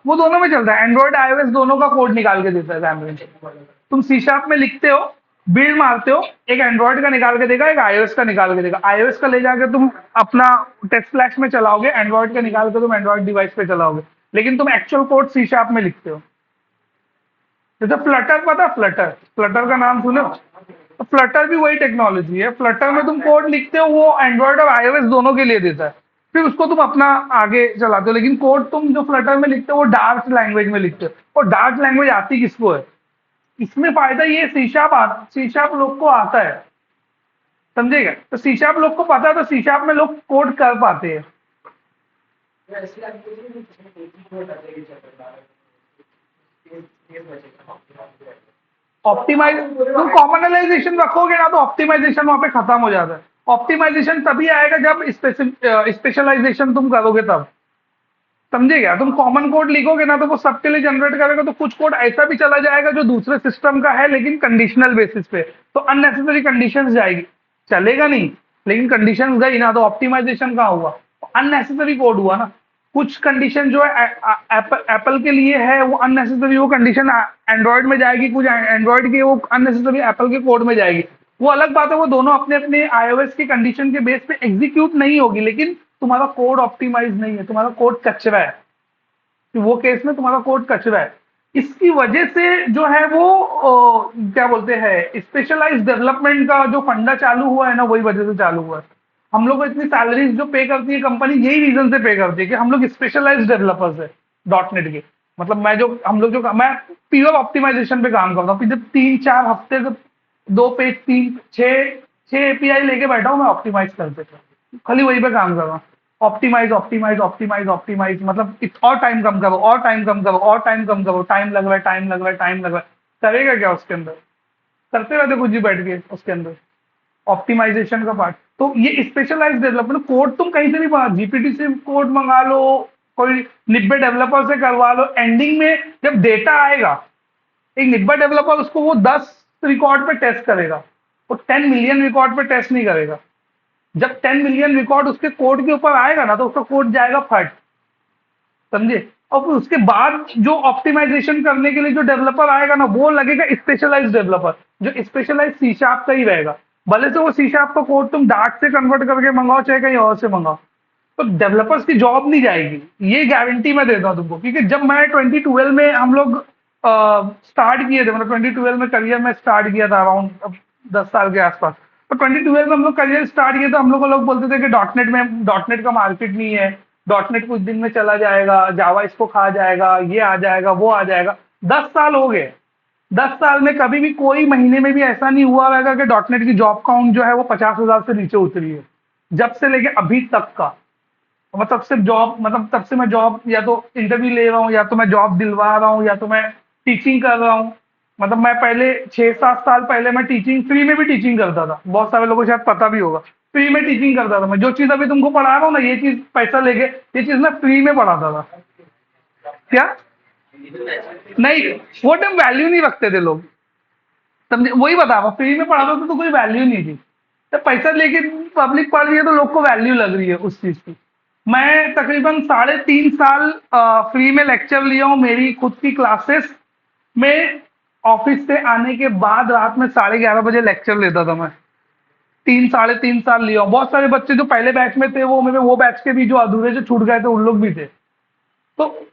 वो दोनों में चलता है। एंड्रॉइड आईओएस दोनों का कोड निकाल के देता है Xamarin। तुम सी शार्प में लिखते हो, बिल्ड मारते हो, एक एंड्रॉइड का निकाल के देगा, एक आईओएस का निकाल के देगा। आईओएस का ले जाके तुम अपना टेक्स्ट फ्लैश में चलाओगे, एंड्रॉइड का निकाल के तुम एंड्रॉइड डिवाइस पे चलाओगे, लेकिन तुम एक्चुअल कोड सी शार्प में लिखते हो। जैसे फ्लटर, पता, फ्लटर, फ्लटर का नाम सुने? तो फ्लटर भी वही टेक्नोलॉजी है। फ्लटर में तुम कोड लिखते हो, वो एंड्रॉइड और आईओएस दोनों के लिए देता है, फिर उसको तुम अपना आगे चलाते हो। लेकिन कोड तुम जो फ्लटर में लिखते हो वो डार्ट लैंग्वेज में लिखते हो, और डार्ट लैंग्वेज आती किसको है? इसमें फायदा ये सी शार्प लोग को आता है। समझेगा? तो सी शार्प लोग को पता है, तो सी शार्प में लोग कोड कर पाते हैं। ऑप्टिमाइज तुम कॉमनलाइजेशन रखोगे ना, तो ऑप्टिमाइजेशन वहां पे खत्म हो जाता है। ऑप्टिमाइजेशन तभी आएगा जब स्पेशलाइजेशन तुम करोगे तब। समझे क्या? तुम कॉमन कोड लिखोगे ना, तो वो सबके लिए जनरेट करेगा, तो कुछ कोड ऐसा भी चला जाएगा जो दूसरे सिस्टम का है, लेकिन कंडीशनल बेसिस पे, तो अननेसेसरी कंडीशंस जाएगी, चलेगा नहीं। लेकिन कंडीशंस गई ना, तो ऑप्टिमाइजेशन कहाँ हुआ? अननेसेसरी कोड हुआ ना। कुछ कंडीशन जो है एप्पल के लिए है, वो अननेसेसरी, वो कंडीशन एंड्रॉइड में जाएगी, कुछ एंड्रॉइड की वो अननेसेसरी एप्पल के कोड में जाएगी। वो अलग बात है, वो दोनों अपने अपने आईओएस की कंडीशन के बेस पे एग्जीक्यूट नहीं होगी, लेकिन तुम्हारा कोड ऑप्टिमाइज नहीं है, तुम्हारा कोड कचरा है। कि वो केस में तुम्हारा कोड कचरा है। इसकी वजह से जो है वो क्या बोलते हैं, स्पेशलाइज्ड डेवलपमेंट का जो फंडा चालू हुआ है ना, वही वजह से चालू हुआ है। हम लोग को इतनी सैलरीज जो पे करती है कंपनी, यही रीजन से पे करती है कि हम लोग स्पेशलाइज्ड डेवलपर्स है डॉट नेट के। मतलब मैं प्योर ऑप्टिमाइजेशन पे काम करता हूँ। पिछले 3-4 हफ्ते से 2 पेज, 3 6 6 एपीआई लेके बैठा हूँ मैं ऑप्टिमाइज करते, खाली वही पे काम कर रहा हूँ। ऑप्टिमाइज ऑप्टिमाइज ऑप्टिमाइज ऑप्टिमाइज, मतलब और टाइम कम करो, और टाइम कम करो, और टाइम कम करो, टाइम लग रहा है, टाइम लग रहा है, टाइम लग रहा है। करेगा क्या उसके अंदर? करते रहते कुछ ही बैठ के उसके अंदर ऑप्टिमाइजेशन का पार्ट। तो ये स्पेशलाइज डेवलपमेंट कोड तुम कहीं से भी बना, जीपीटी से कोड मंगा लो, कोई निब्बे डेवलपर से करवा लो। एंडिंग में जब डेटा आएगा, एक निब्बा डेवलपर उसको वो 10 रिकॉर्ड पे टेस्ट करेगा, वो 10 मिलियन रिकॉर्ड पे टेस्ट नहीं करेगा। जब 10 मिलियन रिकॉर्ड उसके कोड के ऊपर आएगा ना, तो उसका कोड जाएगा फट। समझे? और फिर उसके बाद जो ऑप्टिमाइजेशन करने के लिए जो डेवलपर आएगा ना, वो लगेगा स्पेशलाइज डेवलपर, जो स्पेशलाइज सी शार्प का ही रहेगा। भले से वो सी शार्प का कोड तुम डार्ट से कन्वर्ट करके मंगाओ, चाहे कहीं और से मंगाओ, तो डेवलपर्स की जॉब नहीं जाएगी, ये गारंटी मैं देता हूँ तुमको। क्योंकि जब मैं 2012 में हम लोग स्टार्ट किए थे, मतलब 2012 में करियर में स्टार्ट किया था, अराउंड 10 साल के आसपास। तो 2012 में हम लोग करियर स्टार्ट किया, तो हम लोग बोलते थे कि डॉट नेट का मार्केट नहीं है, डॉट नेट कुछ दिन में चला जाएगा, जावा इसको खा जाएगा, ये आ जाएगा, वो आ जाएगा। 10 साल हो गए। 10 साल में कभी भी कोई महीने में भी ऐसा नहीं हुआ रहेगा कि डॉट नेट की जॉब काउंट जो है वो 50,000 से नीचे उतरी है, जब से लेके अभी तक का। और तब से जॉब, मतलब तब से मैं जॉब या तो इंटरव्यू ले रहा हूँ, या तो मैं जॉब दिलवा रहा हूँ, या तो मैं टीचिंग कर रहा हूँ। मतलब मैं पहले 6-7 साल पहले मैं टीचिंग, फ्री में भी टीचिंग करता था, बहुत सारे लोगों को शायद पता भी होगा। फ्री में टीचिंग करता था मैं, जो चीज अभी तुमको पढ़ा रहा हूँ ना, ये चीज पैसा लेके, ये चीज मैं फ्री में पढ़ाता था। क्या? नहीं, वो टाइम वैल्यू नहीं रखते थे लोग, समझे? वही बता रहा हूँ, फ्री में पढ़ाता था तो कोई वैल्यू नहीं थी। तो पैसा लेके पब्लिक पढ़ रही है तो लोग को वैल्यू लग रही है उस चीज की। मैं तकरीबन 3.5 साल फ्री में लेक्चर लिया हूँ, मेरी खुद की क्लासेस में। ऑफिस से आने के बाद रात में 11:30 बजे लेक्चर लेता था मैं। 3 साढ़े 3 साल लिया हूँ। बहुत सारे बच्चे जो पहले बैच में थे, वो मेरे वो बैच के भी जो अधूरे जो छूट गए थे, उन लोग भी थे। तो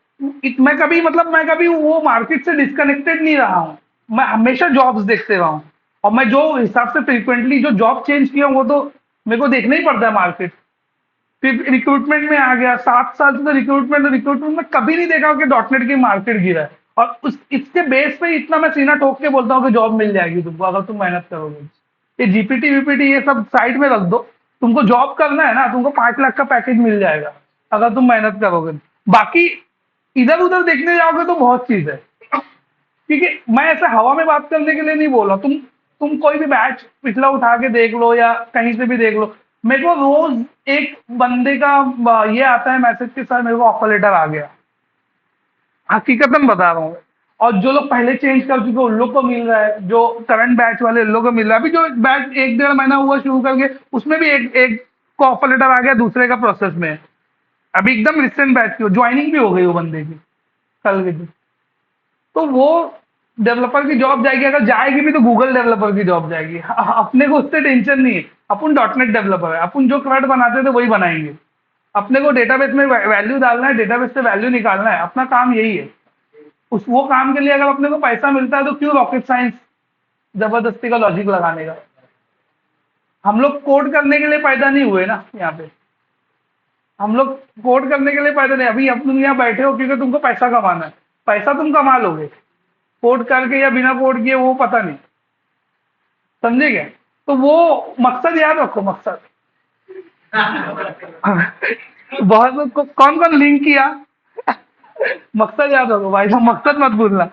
मैं कभी, मतलब मैं कभी वो मार्केट से डिस्कनेक्टेड नहीं रहा हूँ। मैं हमेशा जॉब्स देखते रहा हूँ। और मैं जो हिसाब से फ्रीक्वेंटली जो जॉब चेंज किया हूँ, वो तो मेरे को देखना ही पड़ता है मार्केट। फिर रिक्रूटमेंट में आ गया, 7 साल से तो रिक्रूटमेंट में कभी नहीं देखा कि डॉटनेट की मार्केट गिरा है। और उस इसके बेस पे इतना मैं सीना ठोक के बोलता हूँ कि जॉब मिल जाएगी तुमको, अगर तुम मेहनत करोगे। ये जीपीटी वीपीटी ये सब साइड में रख दो। तुमको जॉब करना है ना, तुमको 5 लाख का पैकेज मिल जाएगा, अगर तुम मेहनत करोगे। बाकी इधर उधर देखने जाओगे तो बहुत चीज है। क्योंकि मैं ऐसे हवा में बात करने के लिए नहीं बोल रहा। तुम कोई भी बैच पिछला उठा के देख लो, या कहीं से भी देख लो। मेरे को रोज एक बंदे का ये आता है मैसेज के साथ, मेरे को ऑफर लेटर आ गया। हकीकतन बता रहा हूँ। और जो लोग पहले चेंज कर चुके उन लोग को मिल रहा है, जो करंट बैच वाले उन लोग को मिल रहा है। अभी जो बैच 1-1.5 महीना हुआ शुरू करके, उसमें भी एक एक को ऑफर लेटर आ गया, दूसरे का प्रोसेस में है। अभी एकदम रिसेंट बैच की ज्वाइनिंग भी हो गई वो बंदे की, कल के दिन। तो वो डेवलपर की जॉब जाएगी, अगर जाएगी भी तो गूगल डेवलपर की जॉब जाएगी। अपने को उससे टेंशन नहीं है। अपन डॉटनेट डेवलपर है, अपन जो क्लड बनाते थे वही बनाएंगे। अपने को डेटाबेस में वैल्यू डालना है, डेटाबेस से वैल्यू निकालना है, अपना काम यही है। उस वो काम के लिए अगर अपने को पैसा मिलता है तो क्यों रॉकेट साइंस जबरदस्ती का लॉजिक लगाने का। हम लोग कोड करने के लिए पैदा नहीं हुए ना यहाँ पे। हम लोग कोड करने के लिए पैदा नहीं, अभी अब तुम यहाँ बैठे हो क्योंकि तुमको पैसा कमाना है। पैसा तुम कमा लोगे, कोड करके या बिना कोड किए वो पता नहीं। समझे क्या? तो वो मकसद याद रखो, मकसद। बहुत कौन कौन लिंक किया? मकसद याद रखो भाई साहब, मकसद मत भूलना।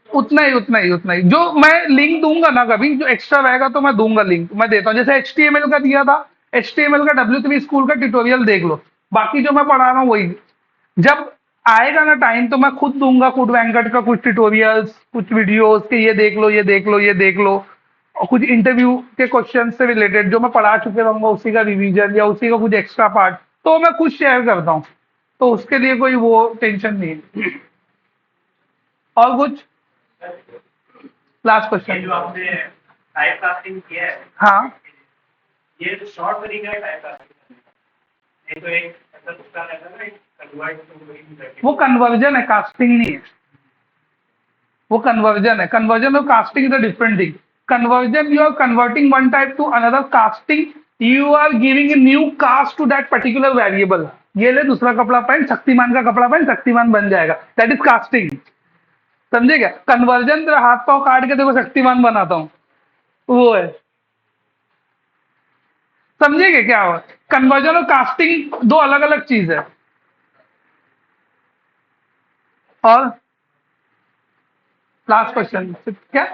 उतना ही जो मैं लिंक दूंगा ना, कभी जो एक्स्ट्रा रहेगा तो मैं दूंगा लिंक, मैं देता हूँ। जैसे HTML का दिया था, HTML का W3 स्कूल का ट्यूटोरियल देख लो। बाकी जो मैं पढ़ा रहा हूँ वही। जब आएगा ना टाइम तो मैं खुद दूंगा, खुद वेंकट का कुछ ट्यूटोरियल्स, कुछ वीडियोस के, ये देख लो, ये देख लो, ये देख लो। और कुछ इंटरव्यू के क्वेश्चन से रिलेटेड जो मैं पढ़ा चुके रहूंगा, उसी का रिवीजन या उसी का कुछ एक्स्ट्रा पार्ट, तो मैं खुद शेयर करता हूँ। तो उसके लिए कोई वो टेंशन नहीं है। और कुछ लास्ट ये क्वेश्चन? जो आपने टाइप कास्टिंग किया है, हाँ, ये तो शॉर्ट तरीका है टाइप कास्टिंग करने का। ये तो एक ऐसा दूसरा रहता है ना, एक कन्वर्ट टू वही करके। वो कन्वर्जन है, कास्टिंग नहीं है। वो कन्वर्जन है, कन्वर्जन और casting is a different thing. Conversion, you are converting one type to another. Casting, you are giving a new cast to that particular variable. ये ले दूसरा कपड़ा पहन, शक्तिमान का कपड़ा पहन, शक्तिमान बन जाएगा, दैट इज कास्टिंग। समझे क्या? कन्वर्जन तेरा हाथ पाव काट के देखो शक्तिमान बनाता हूँ, वो है। समझेगे क्या हुआ? कन्वर्जन और कास्टिंग दो अलग अलग चीज है। और लास्ट क्वेश्चन क्या?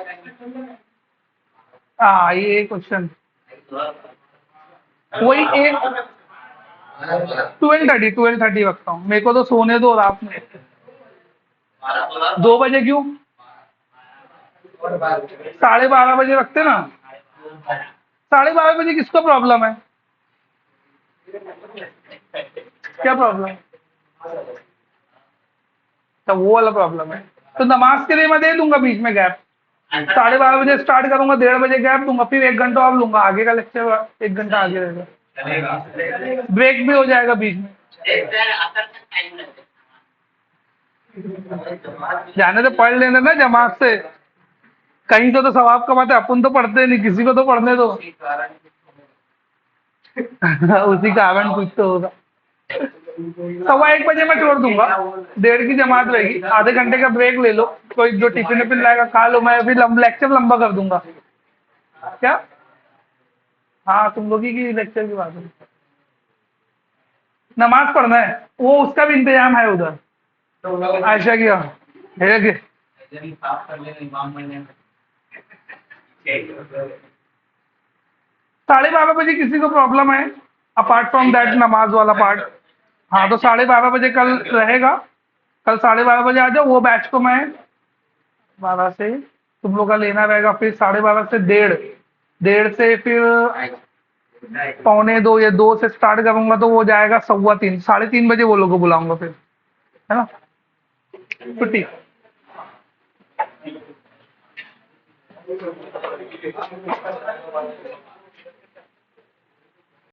हाँ, ये क्वेश्चन वही एक 12:30 रखता हूँ। मेरे को तो सोने दो रात में। 2 बजे क्यों? 12:30 बजे रखते ना। 12:30 बजे किसको प्रॉब्लम है? क्या प्रॉब्लम है? तो वो वाला प्रॉब्लम है। तो नमाज के लिए मैं दे दूंगा बीच में गैप। 12:30 बजे स्टार्ट करूंगा, 1:30 बजे गैप दूंगा, फिर 1 घंटा और लूंगा, आगे का लेक्चर 1 घंटा आगे रहेगा। ब्रेक भी हो जाएगा बीच में। जाने तो पढ़ लेने ना जमात से, कहीं तो सवाब कमाते, अपन तो पढ़ते नहीं, किसी को तो पढ़ने दो। उसी कारण कुछ तो होगा। 1:15 मैं छोड़ दूंगा, 1:30 की जमात रहेगी, आधे घंटे का ब्रेक ले लो, कोई जो टिफिन विफिन लाएगा खा लो, मैं फिर लेक्चर लंबा कर दूंगा। क्या? हाँ तुम लोग ही की लेक्चर की बात है। नमाज पढ़ना है, वो उसका भी इंतजाम है उधर आयशा की। है कि 12:30 बजे किसी को प्रॉब्लम है अपार्ट फ्रॉम दैट नमाज वाला पार्ट? हाँ तो 12:30 बजे कल रहेगा। कल 12:30 बजे आ जाओ, वो बैच को मैं 12 से तुम लोग का लेना रहेगा, फिर 12:30 से 1:30, 1:30 से फिर 1:45 या 2 से स्टार्ट करूंगा तो वो जाएगा 3:15, 3:30 बजे वो लोग को बुलाऊंगा फिर, है ना? छुट्टी।